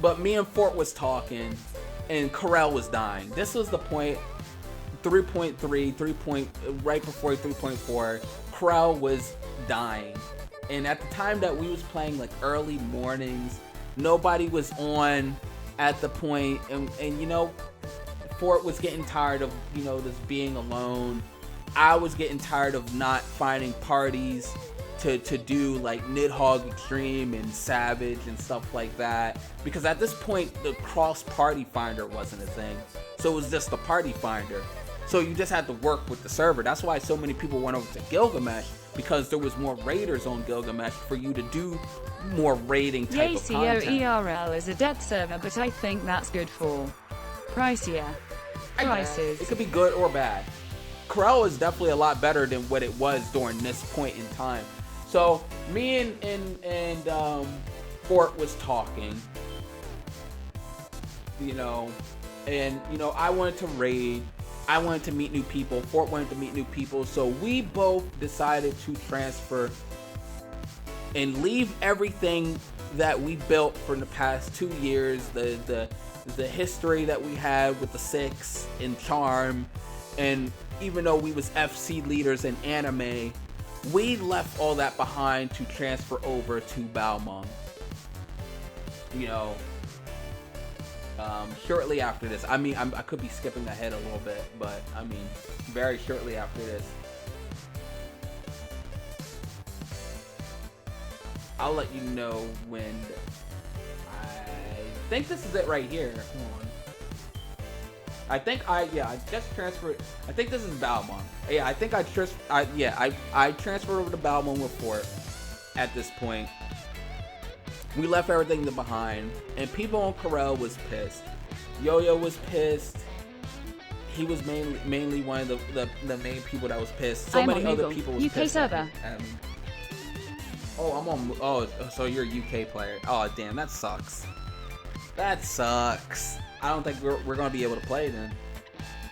But me and Fort was talking, and Corel was dying. This was the point. 3.3, right before 3.4, Corel was dying. And at the time that we was playing, like, early mornings, nobody was on at the point, and you know, Fort was getting tired of, you know, this being alone. I was getting tired of not finding parties to do, like, Nidhogg Extreme and Savage and stuff like that, because at this point the cross party finder wasn't a thing, so it was just the party finder. So you just had to work with the server. That's why so many people went over to Gilgamesh, because there was more raiders on Gilgamesh for you to do more raiding type of content. ERL is a dead server, but I think that's good for pricier prices. It could be good or bad. Corel is definitely a lot better than what it was during this point in time. So me and Fort was talking, you know, and you know, I wanted to raid. I wanted to meet new people. Fort wanted to meet new people. So we both decided to transfer and leave everything that we built for the past 2 years. The history that we had with the Six and Charm. And even though we was FC leaders in anime, we left all that behind to transfer over to Balmung. You know, shortly after this, I mean, I could be skipping ahead a little bit, but I mean, very shortly after this, I'll let you know when. I think this is it right here. Hold on. I just transferred. I think this is Balmung. Yeah, I think I transferred over to Balmung with Fort at this point. We left everything behind, and people on Corel was pissed. Yo-Yo was pissed. He was mainly one of the main people that was pissed. So many other people was UK pissed. server. I'm on. Oh, so you're a UK player. Oh, damn, that sucks. That sucks. I don't think we're gonna be able to play then.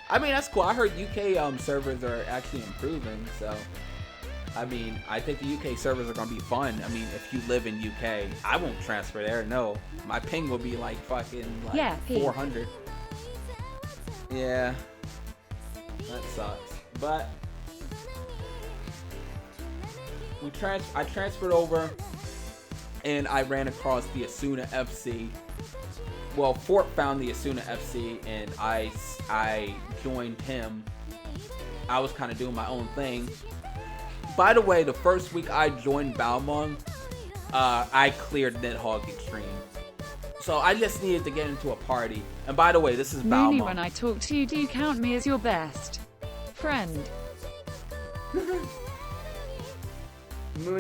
I mean, that's cool. I heard UK servers are actually improving, so I mean, I think the UK servers are gonna be fun. I mean, if you live in UK, I won't transfer there. No, my ping will be like fucking like yeah, 400. Yeah, that sucks. But I transferred over, and I ran across the Asuna FC. Well, Fort found the Asuna FC, and I joined him. I was kind of doing my own thing. By the way, the first week I joined Balmung, I cleared Nidhogg Extreme. So I just needed to get into a party. And by the way, this is Mooney, Balmung. when I talk to you, do you count me as your best friend? Mooney,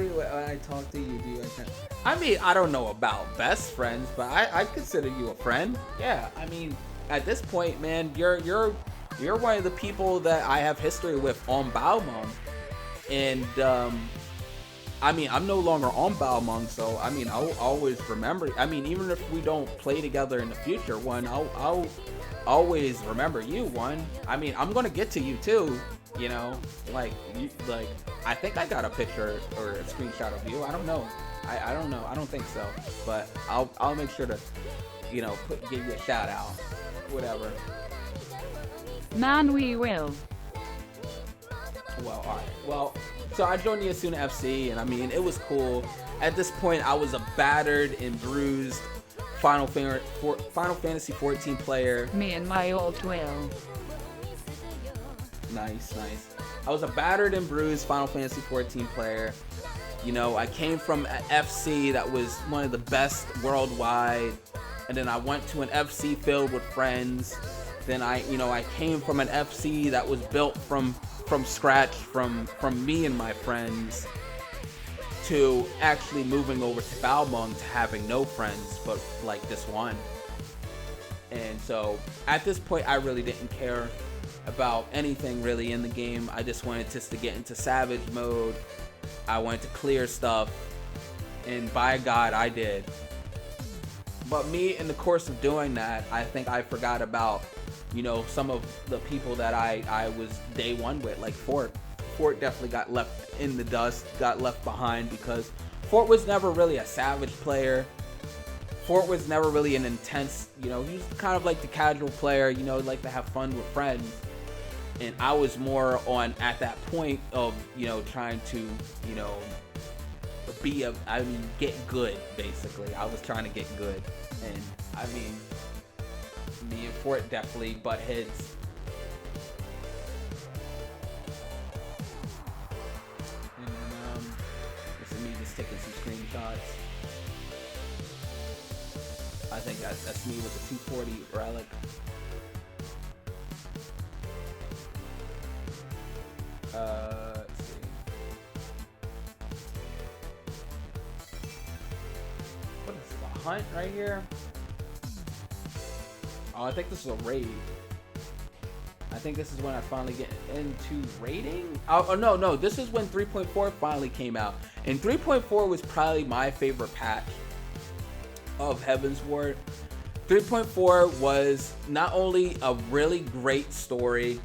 when I talk to you, I mean, I don't know about best friends, but I consider you a friend. Yeah, I mean, at this point, man, you're one of the people that I have history with on Balmung. And I mean, I'm no longer on Balmung, so I mean, I'll always remember. I mean, even if we don't play together in the future, I'll always remember you. I mean, I'm gonna get to you too. You know, like I think I got a picture or a screenshot of you. I don't know. I don't know. I don't think so. But I'll make sure to, you know, give you a shout out. Whatever. Man, we will. Well, alright. Well, so I joined the Asuna FC, and I mean, it was cool. At this point, I was a battered and bruised Final Fantasy 14 player. Me and my old Will. Nice. I was a battered and bruised Final Fantasy 14 player. You know, I came from an FC that was one of the best worldwide, and then I went to an FC filled with friends. Then I came from an FC that was built from scratch from me and my friends, to actually moving over to Balmung to having no friends but like this one. And so at this point, I really didn't care about anything really in the game. I just wanted just to get into Savage mode. I wanted to clear stuff, and by God, I did. But me, in the course of doing that, I think I forgot about, you know, some of the people that I was day one with, like Fort. Fort definitely got left in the dust, got left behind, because Fort was never really a Savage player. Fort was never really an intense, you know, he was kind of like the casual player, you know, like to have fun with friends. And I was more on, at that point of, you know, trying to, you know, get good, basically. I was trying to get good. And, I mean, me and Fort definitely butt heads. And, this is me just taking some screenshots. I think that's me with the 240 relic. Let's see. What is this, a hunt right here? Oh, I think this is a raid. I think this is when I finally get into raiding. Oh no, this is when 3.4 finally came out. And 3.4 was probably my favorite patch of Heavensward. 3.4 was not only a really great story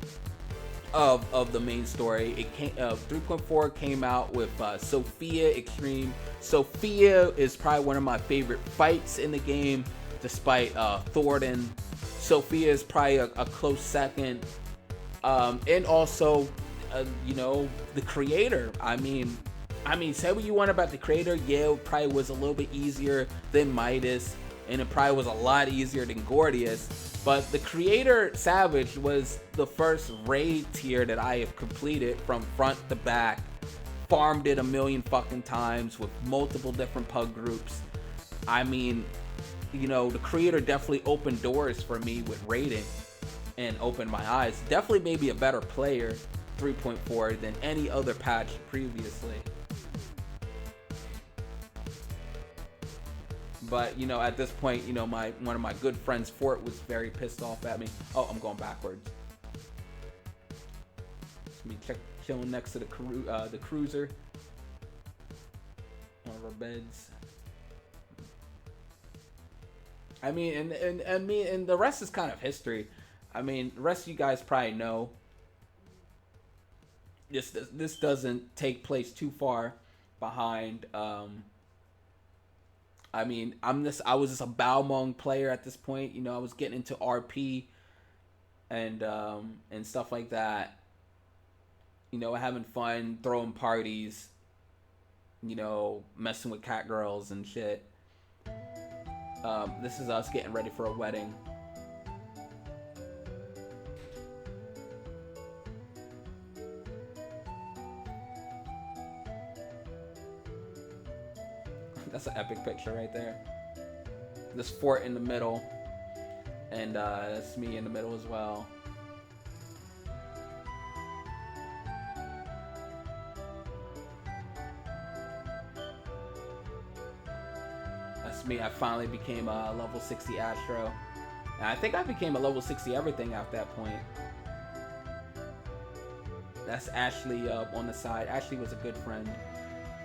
of the main story. It came 3.4 came out with Sophia Extreme. Sophia is probably one of my favorite fights in the game, despite Thornton. Sophia is probably a close second. And also, you know, the creator. I mean, say what you want about the creator. Yeah, it probably was a little bit easier than Midas, and it probably was a lot easier than Gordius. But the creator, Savage, was the first raid tier that I have completed from front to back. Farmed it a million fucking times with multiple different pug groups. I mean, you know, the creator definitely opened doors for me with raiding and opened my eyes. Definitely made me a better player, 3.4, than any other patch previously. But, you know, at this point, you know, one of my good friends, Fort, was very pissed off at me. Oh, I'm going backwards. It's me chilling next to the cruiser. One of our beds. I mean, and the rest is kind of history. I mean, the rest of you guys probably know. this doesn't take place too far behind. I mean, I was just a Balmung player at this point. You know, I was getting into RP and stuff like that. You know, having fun, throwing parties. You know, messing with cat girls and shit. This is us getting ready for a wedding. That's an epic picture right there. This fort in the middle. And that's me in the middle as well. That's me. I finally became a level 60 Astro. And I think I became a level 60 everything after that point. That's Ashley on the side. Ashley was a good friend.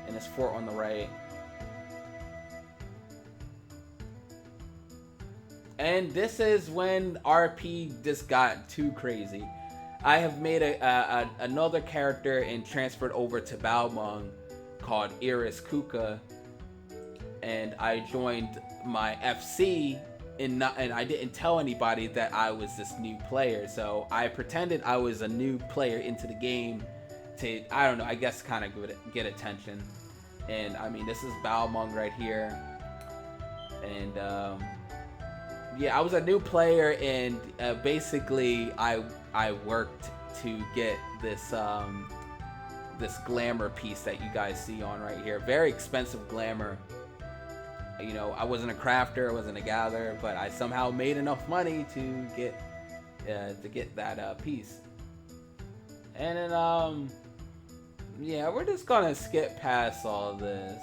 And this fort on the right. And this is when RP just got too crazy. I have made another character and transferred over to Balmung called Iris Kuka. And I joined my FC and I didn't tell anybody that I was this new player. So I pretended I was a new player into the game to, I don't know, I guess kind of get attention. And I mean, this is Balmung right here. And yeah, I was a new player, and basically I worked to get this this glamour piece that you guys see on right here. Very expensive glamour. You know, I wasn't a crafter, I wasn't a gatherer, but I somehow made enough money to get that piece. And then yeah, we're just gonna skip past all this.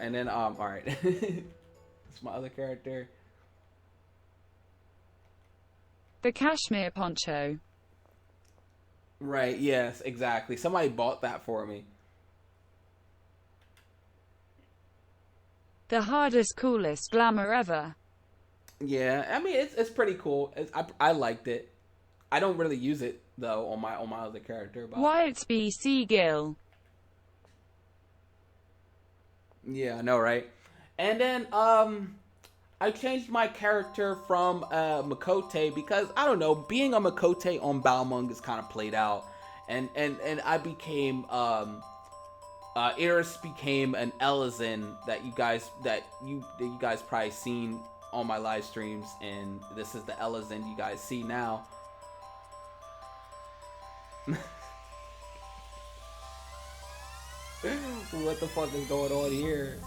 And then all right. It's my other character. The cashmere poncho. Right, yes, exactly. Somebody bought that for me. The hardest, coolest glamour ever. Yeah, I mean it's pretty cool. I liked it. I don't really use it though on my other character. But Wyatt's BC Gill. Yeah, I know, right? And then I changed my character from Makote because I don't know, being a Makote on Balmung is kind of played out, and I became Iris became an Elizin that you guys probably seen on my live streams, and this is the Elizin you guys see now. What the fuck is going on here?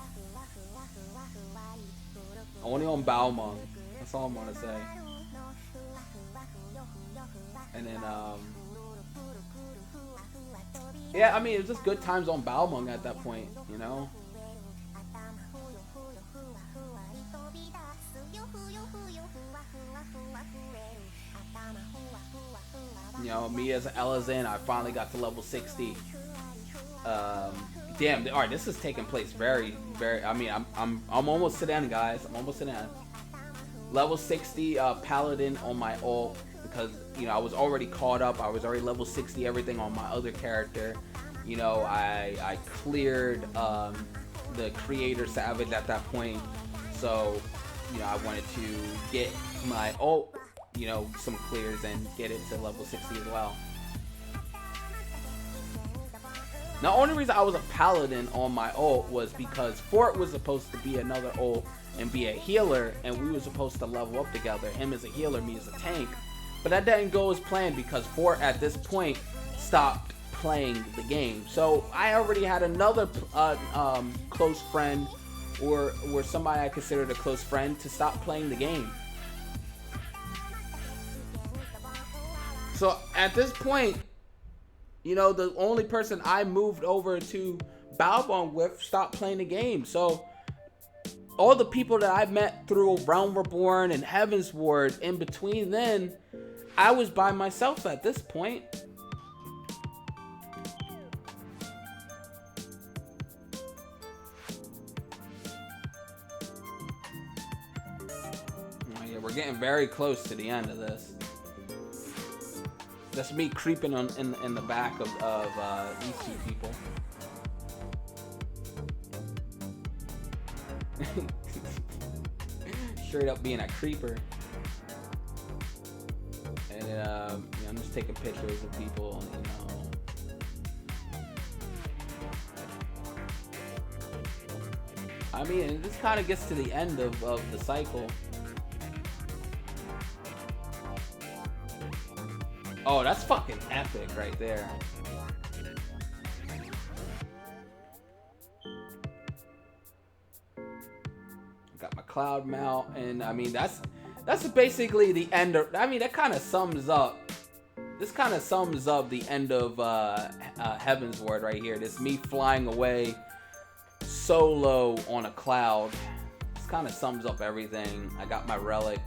Only on Balmung. That's all I'm gonna say. And then yeah, I mean, it was just good times on Balmung at that point, you know? You know, me as an Elizin, I finally got to level 60. Damn, alright, this is taking place very, I mean, I'm almost to the end, guys. I'm almost to the end. Level 60 Paladin on my ult, because, you know, I was already caught up. I was already level 60 everything on my other character. You know, I cleared the Creator Savage at that point. So, you know, I wanted to get my ult, you know, some clears and get it to level 60 as well. The only reason I was a Paladin on my ult was because Fort was supposed to be another ult and be a healer, and we were supposed to level up together, him as a healer, me as a tank. But that didn't go as planned because Fort at this point stopped playing the game. So I already had another close friend, or somebody I considered a close friend, to stop playing the game. So at this point, you know, the only person I moved over to Balmung with stopped playing the game. So all the people that I met through Realm Reborn and Heaven's Ward in between then, I was by myself at this point. Oh yeah, we're getting very close to the end of this. That's me creeping on in the back of these two people. Straight up being a creeper. And you know, I'm just taking pictures of people, you know. I mean, this kind of gets to the end of the cycle. Oh, that's fucking epic right there. Got my cloud mount, and I mean that's basically the end of. I mean, that kind of sums up. This kind of sums up the end of Heaven's Ward right here. This me flying away solo on a cloud. This kind of sums up everything. I got my relic.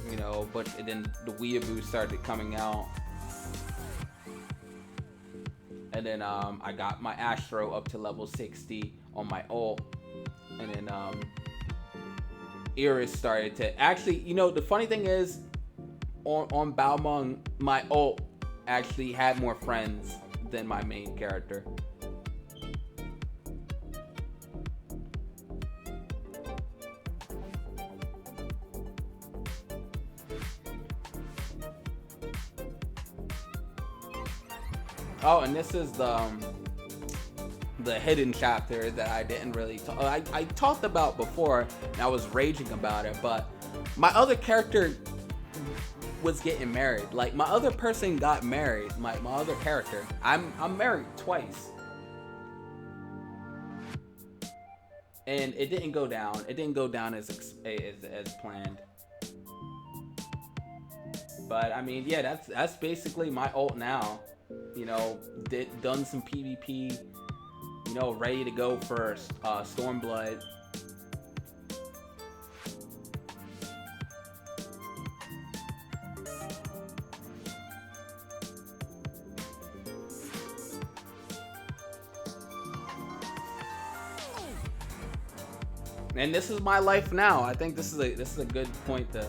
You know, but then the weeaboo started coming out. And then I got my Astro up to level 60 on my ult. And then Iris started to actually, you know, the funny thing is on Balmung, my ult actually had more friends than my main character. Oh, and this is the hidden chapter that I didn't really I talked about before, and I was raging about it, but my other character was getting married. Like, my other person got married. My other character. I'm married twice. And it didn't go down. It didn't go down as planned. But I mean, yeah, that's basically my ult now. You know, done some PvP, you know, ready to go for Stormblood. And this is my life now. I think this is a good point to.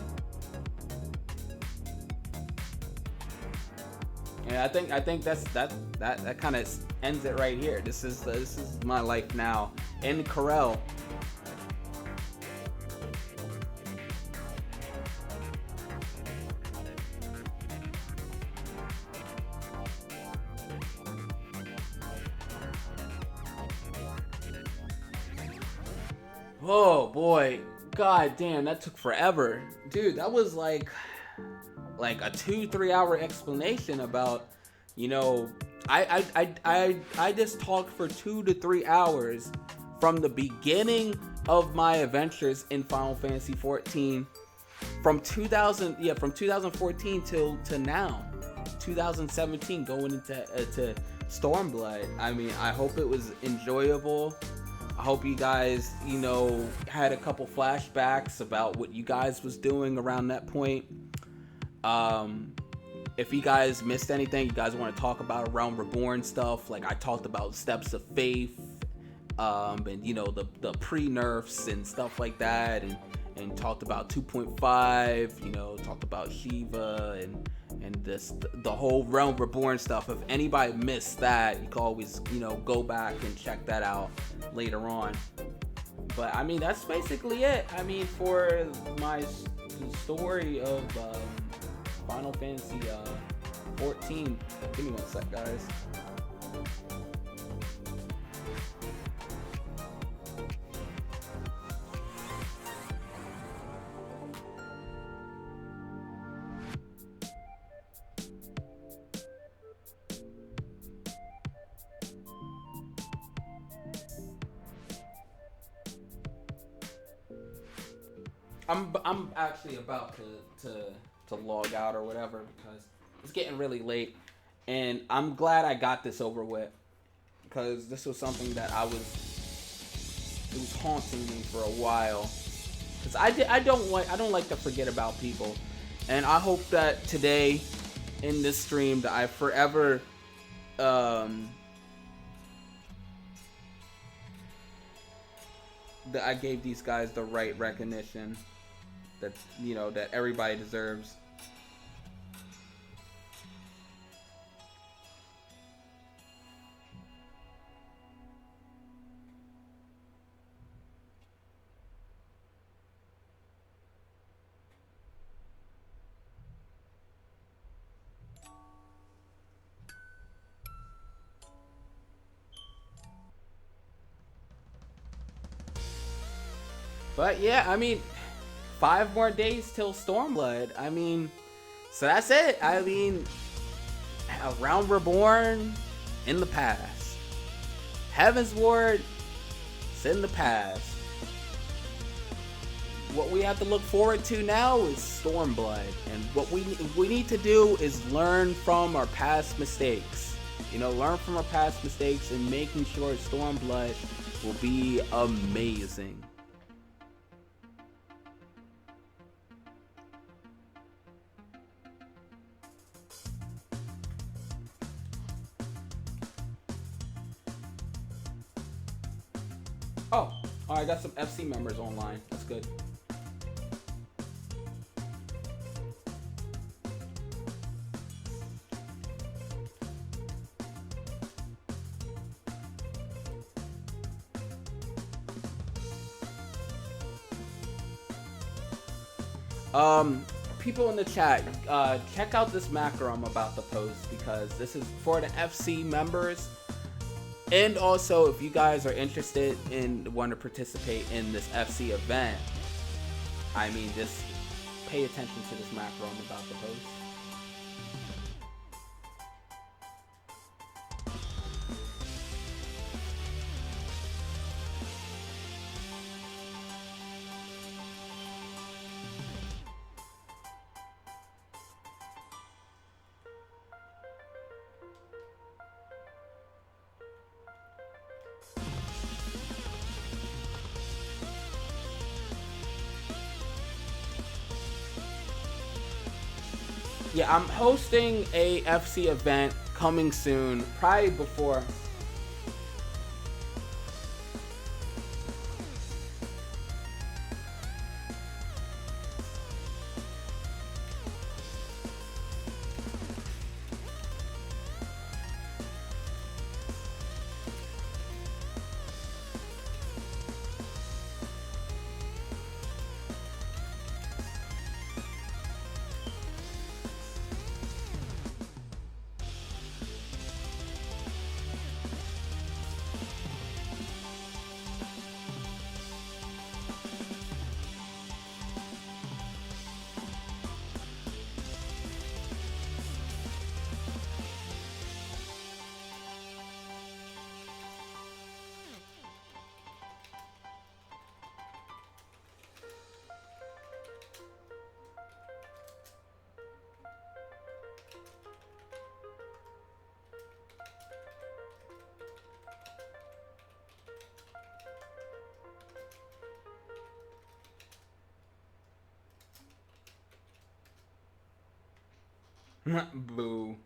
Yeah, I think that kind of ends it right here. This is my life now in Corel. Oh boy, god damn, that took forever, dude. That was like a 2-3 hour explanation about, you know, I just talked for 2 to 3 hours from the beginning of my adventures in Final Fantasy 14 from 2014 till to now, 2017, going into Stormblood. I mean, I hope it was enjoyable. I hope you guys, you know, had a couple flashbacks about what you guys was doing around that point. If you guys missed anything, you guys want to talk about Realm Reborn stuff, like I talked about Steps of Faith, and you know, the pre-nerfs and stuff like that, and talked about 2.5, you know, talked about Shiva and the whole Realm Reborn stuff. If anybody missed that, you can always, you know, go back and check that out later on. But I mean, that's basically it. I mean, for my story of Final Fantasy 14. Give me one sec, guys. I'm actually about to log out or whatever because it's getting really late, and I'm glad I got this over with because this was something that it was haunting me for a while, because I don't like to forget about people, and I hope that today in this stream that I forever that I gave these guys the right recognition, that, you know, that everybody deserves. But yeah, I mean, 5 more days till Stormblood. I mean, so that's it. I mean, A Realm Reborn in the past. Heaven's Ward is in the past. What we have to look forward to now is Stormblood, and what we need to do is learn from our past mistakes. You know, learn from our past mistakes and making sure Stormblood will be amazing. Oh, I got some FC members online. That's good. People in the chat, check out this macro I'm about to post, because this is for the FC members. And also, if you guys are interested and want to participate in this FC event, I mean, just pay attention to this macro I'm about to post. Yeah, I'm hosting a FC event coming soon, probably before. Boo.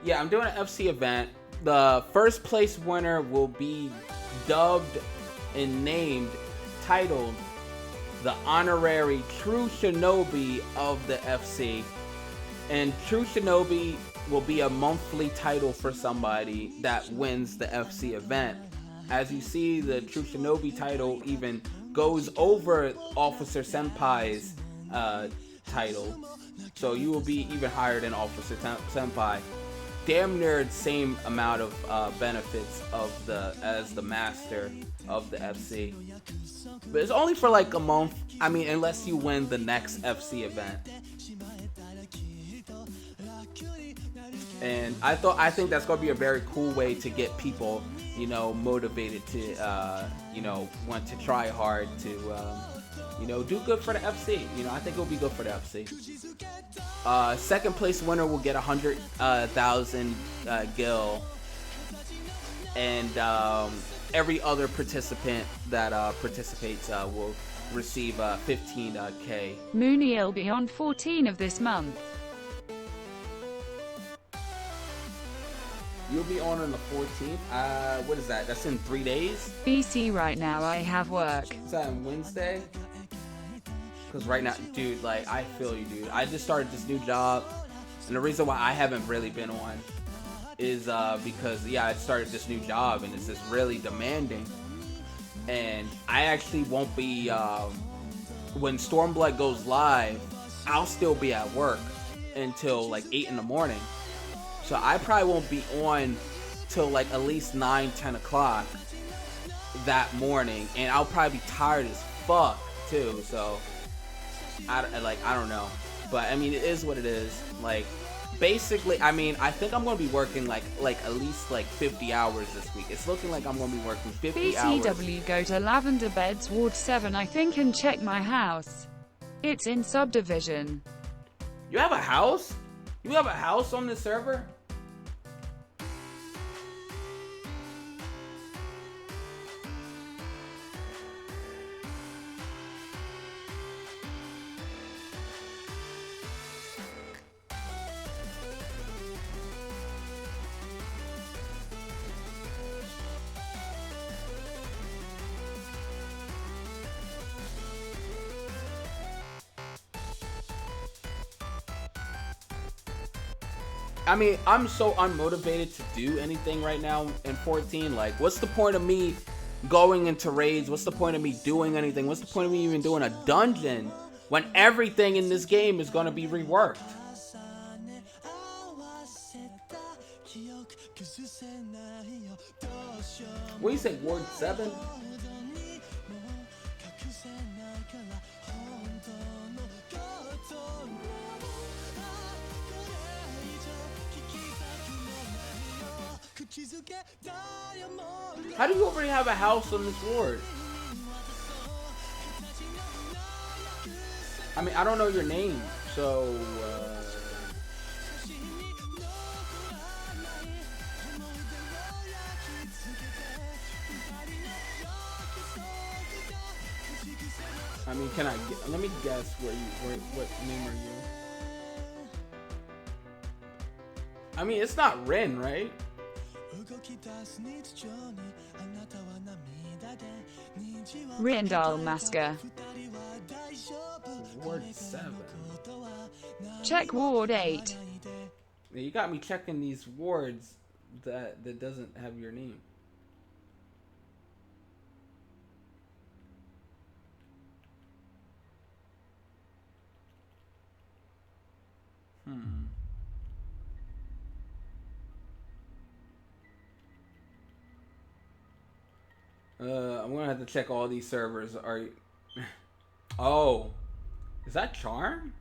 Yeah, I'm doing an FC event. The first place winner will be dubbed and named, titled, the honorary True Shinobi of the FC. And True Shinobi will be a monthly title for somebody that wins the FC event. As you see, the True Shinobi title even goes over Officer Senpai's title. So you will be even higher than Officer Senpai. Damn near the same amount of benefits as the master of the FC. But it's only for like a month. I mean, unless you win the next FC event. And I think that's gonna be a very cool way to get people, you know, motivated to, you know, want to try hard to You know, do good for the FC. You know, I think it'll be good for the FC. Second place winner will get 100,000 gil, and every other participant that participates will receive 15k. Mooney will be on 14 of this month. You'll be on the 14th. What is that? That's in 3 days? BC right now I have work. Is that on Wednesday? Because right now, dude, like, I feel you, dude. I just started this new job, and the reason why I haven't really been on is because, yeah, I started this new job, and it's just really demanding. And I actually won't be, when Stormblood goes live, I'll still be at work until, like, 8 in the morning. So I probably won't be on till, like, at least 9, 10 o'clock that morning. And I'll probably be tired as fuck, too, so... I don't know, but I mean, it is what it is. Like, basically, I mean, I think I'm gonna be working like at least like 50 hours this week. It's looking like I'm gonna be working 50 hours. BCW, go to Lavender Beds Ward 7 I think and check my house. It's in subdivision. You have a house? You have a house on this server? I mean, I'm so unmotivated to do anything right now in 14. Like, what's the point of me going into raids? What's the point of me doing anything? What's the point of me even doing a dungeon when everything in this game is going to be reworked? What do you say, Ward 7? How do you already have a house on this ward? I mean, I don't know your name, so... I mean, can I get... Let me guess what name are you? I mean, it's not Ren, right? Rindal Masker. Ward 7. Check Ward 8. Yeah, you got me checking these wards that doesn't have your name. I'm gonna have to check all these servers. Are you... Oh, is that Charm?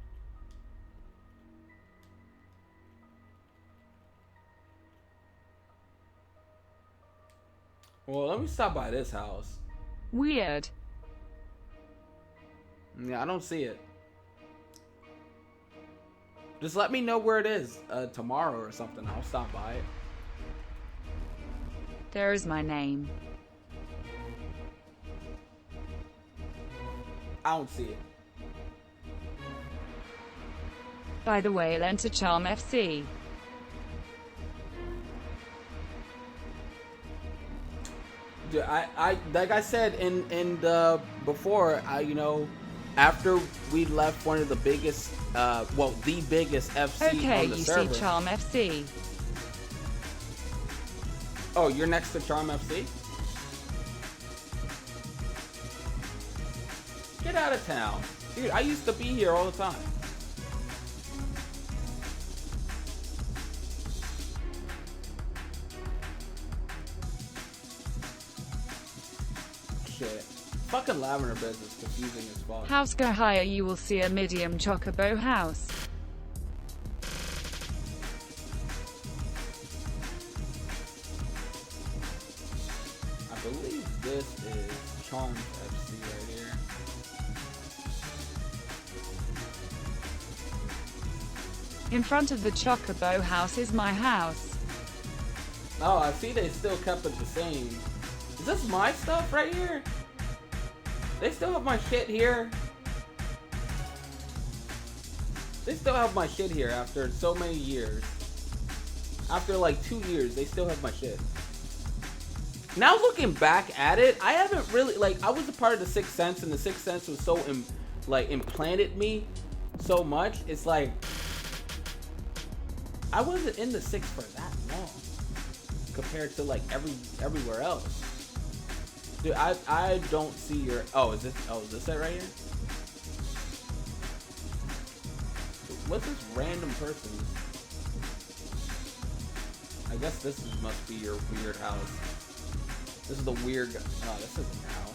Well, let me stop by this house. Weird. Yeah, I don't see it. Just let me know where it is tomorrow or something. I'll stop by it. There is my name. I don't see it. By the way, enter Charm FC. Dude, I like I said in the before, you know, after we left one of the biggest, well, the biggest FC okay, on the you server. see Charm FC. Oh, you're next to Charm FC? Get out of town. Dude, I used to be here all the time. Shit. Fucking Lavender Beds is confusing as fuck. House go higher, you will see a medium chocobo house. I believe this is Charms FC right here. In front of the Chocobo house is my house. Oh, I see they still kept it the same. Is this my stuff right here? They still have my shit here. They still have my shit here after so many years. After like 2 years, they still have my shit. Now looking back at it, I haven't really, like, I was a part of the Sixth Sense, and the Sixth Sense was so, implanted me so much. It's like, I wasn't in the Sixth for that long compared to like everywhere else. Dude, I don't see your, is this it right here? What's this random person? I guess must be your weird house. This is the weird, oh, this isn't your house.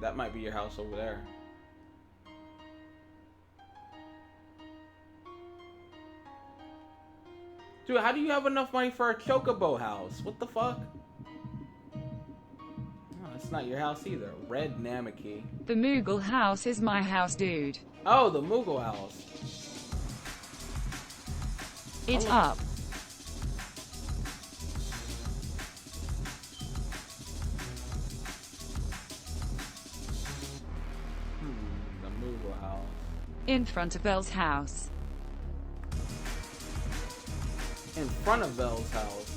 That might be your house over there. Dude, how do you have enough money for a Chocobo house? What the fuck? Oh, that's not your house either. Red Namaki. The Moogle house is my house, dude. Oh, the Moogle house. It's up. The Moogle house. In front of Belle's house. In front of Belle's house.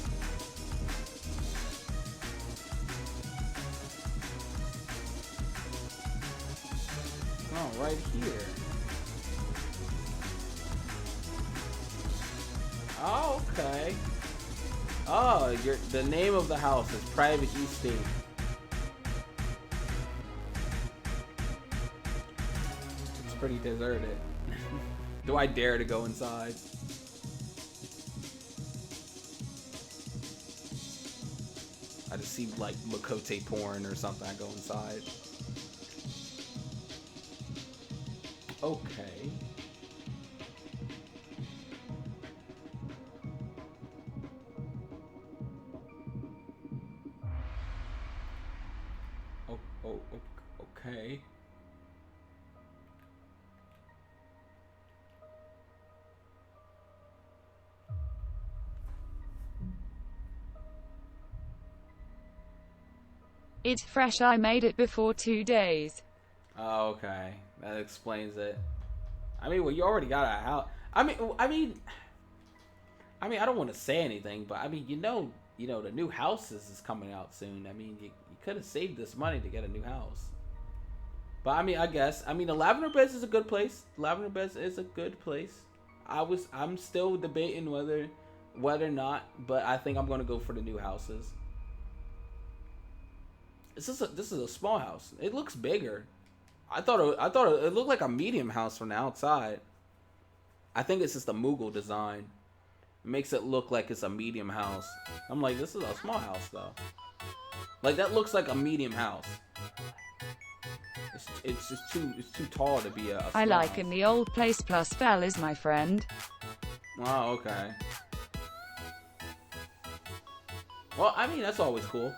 Oh, right here. Oh, okay. Oh, the name of the house is Private Estate. It's pretty deserted. Do I dare to go inside? I just see like Makote porn or something. I go inside. Okay. Okay. It's fresh, I made it before 2 days. Oh, okay. That explains it. I mean, well, you already got a house. I mean, I don't want to say anything, but I mean, you know, the new houses is coming out soon. I mean, you could have saved this money to get a new house. But I mean, the Lavender Beds is a good place. Lavender Beds is a good place. I'm still debating whether or not, but I think I'm gonna go for the new houses. This is a small house. It looks bigger. I thought it looked like a medium house from the outside. I think it's just a Moogle design. It makes it look like it's a medium house. I'm like, this is a small house though. Like that looks like a medium house. It's too tall to be a I like house. in the old place plus Belle is my friend. Oh, okay. Well, I mean, that's always cool.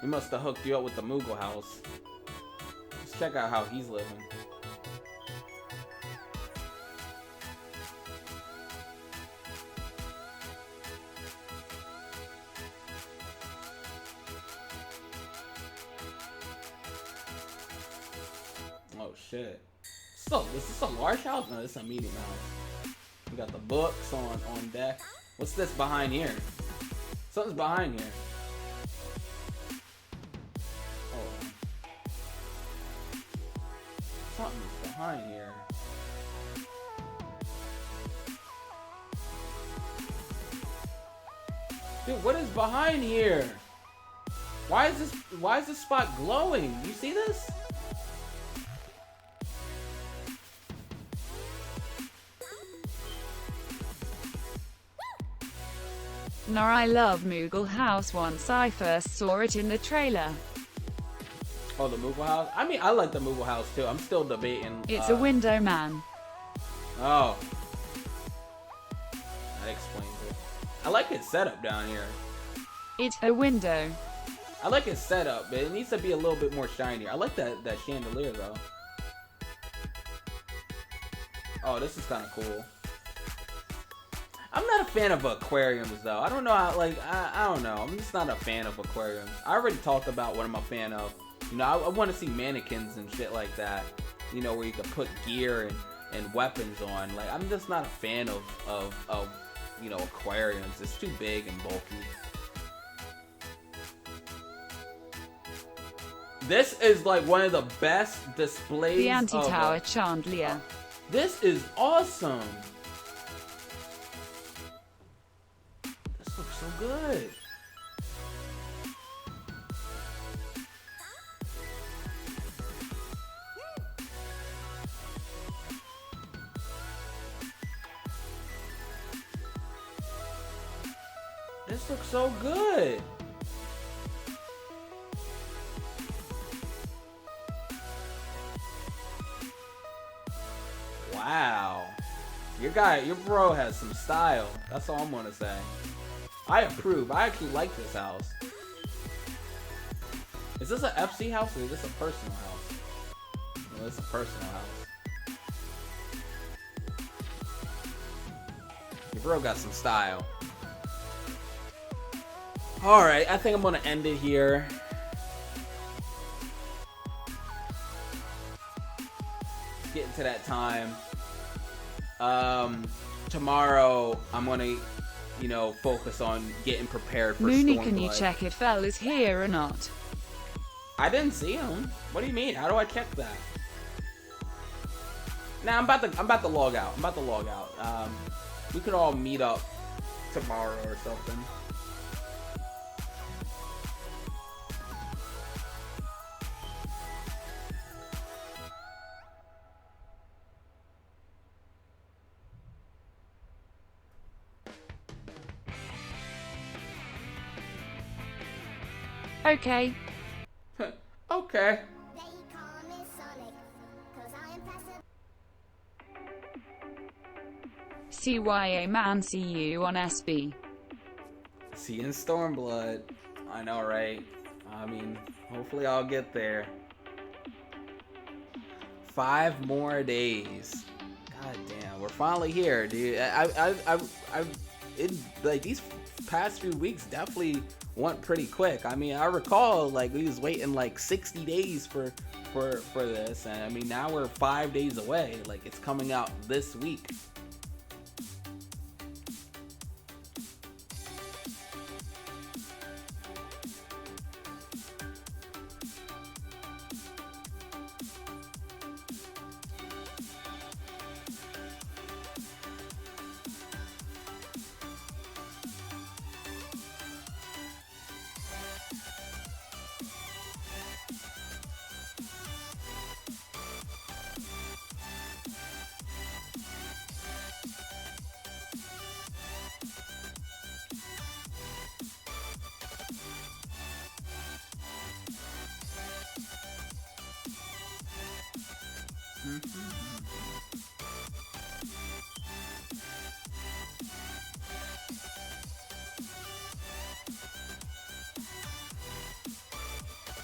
He must have hooked you up with the Moogle house. Let's check out how he's living. Oh shit. So, is this a large house? No, this is a medium house. We got the books on deck. What's this behind here? Something's behind here. Something's behind here. Dude, what is behind here? Why is this spot glowing? You see this? Nah, I love Moogle House once I first saw it in the trailer. Oh, the Moogle House? I mean, I like the Moogle House too. I'm still debating. It's a window man. Oh. That explains it. I like its setup down here. It's a window. I like its setup, but it needs to be a little bit more shinier. I like that chandelier though. Oh, this is kind of cool. I'm not a fan of aquariums though. I don't know how, like, I don't know. I'm just not a fan of aquariums. I already talked about what I'm a fan of. You know, I want to see mannequins and shit like that. You know, where you can put gear and weapons on. Like, I'm just not a fan of you know, aquariums. It's too big and bulky. This is like one of the best displays. The anti-tower chandelier. This is awesome. This looks so good. This looks so good. Wow. Your bro has some style. That's all I'm gonna say. I approve. I actually like this house. Is this an FC house or is this a personal house? No, it's a personal house. Your bro got some style. Alright, I think I'm gonna end it here. It's getting to that time. Tomorrow I'm gonna, you know, focus on getting prepared for Mooney, Stormblood. can you check if Fel is here or not? I didn't see him. What do you mean? How do I check that? Nah, I'm about to log out. I'm about to log out. We could all meet up tomorrow or something. Okay. Okay. CYA man, see you on SB. See you in Stormblood. I know, right? I mean, hopefully I'll get there. 5 more days. God damn, we're finally here, dude. Like, these past few weeks definitely went pretty quick. I mean, I recall like we was waiting like 60 days for this, and I mean now we're 5 days away. Like, it's coming out this week.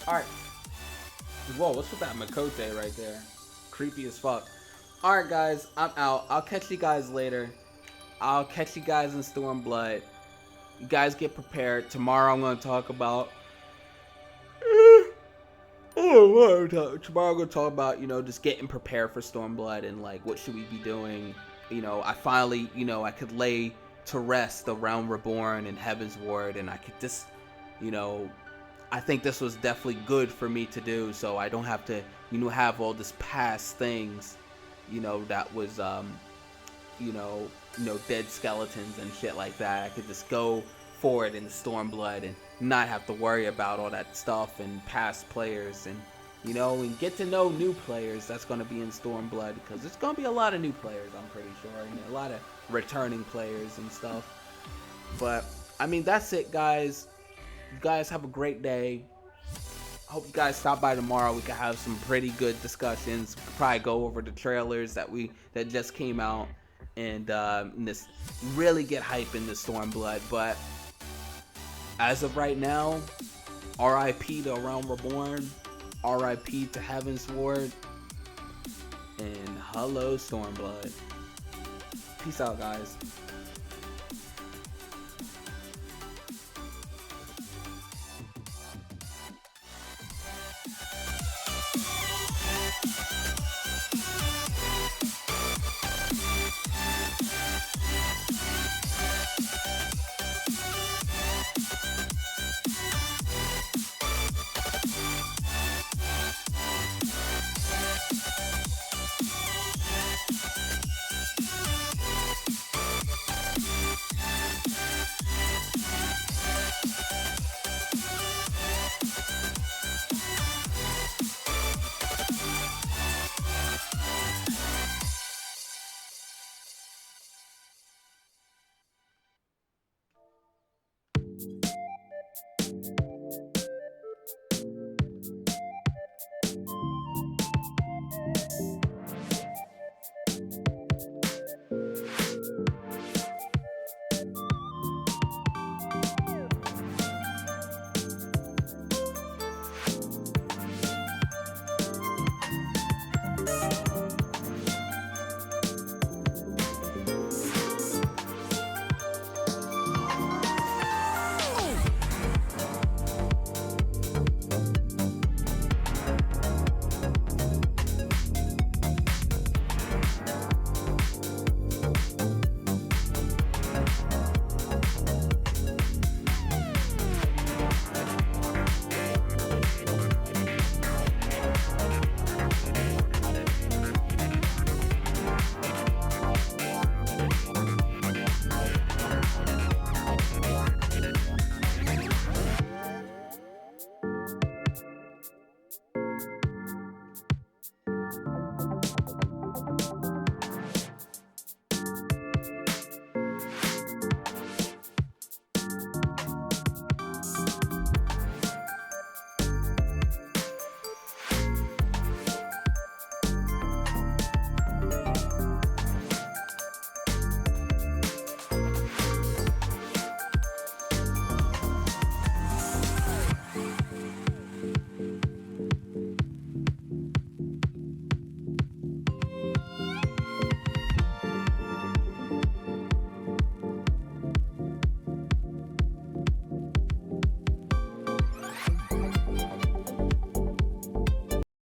Alright. Whoa, what's with that Makote right there? Creepy as fuck. Alright guys, I'm out. I'll catch you guys later. I'll catch you guys in Stormblood. You guys get prepared. Tomorrow I'm going to talk about... Tomorrow I'm going to talk about, you know, just getting prepared for Stormblood and, like, what should we be doing. You know, I finally, you know, I could lay to rest the Realm Reborn and Heaven's Ward, and I could just, you know... I think this was definitely good for me to do, so I don't have to, you know, have all this past things, you know, that was, you know, dead skeletons and shit like that. I could just go forward in Stormblood and not have to worry about all that stuff and past players, and, you know, and get to know new players that's going to be in Stormblood, because there's going to be a lot of new players, I'm pretty sure, and a lot of returning players and stuff. But I mean, that's it, guys. You guys have a great day. Hope you guys stop by tomorrow. We can have some pretty good discussions. We could probably go over the trailers that just came out, and this really get hype in the Stormblood. But as of right now, R.I.P. to Realm Reborn, R.I.P. to Heaven's Ward, and hello Stormblood. Peace out, guys.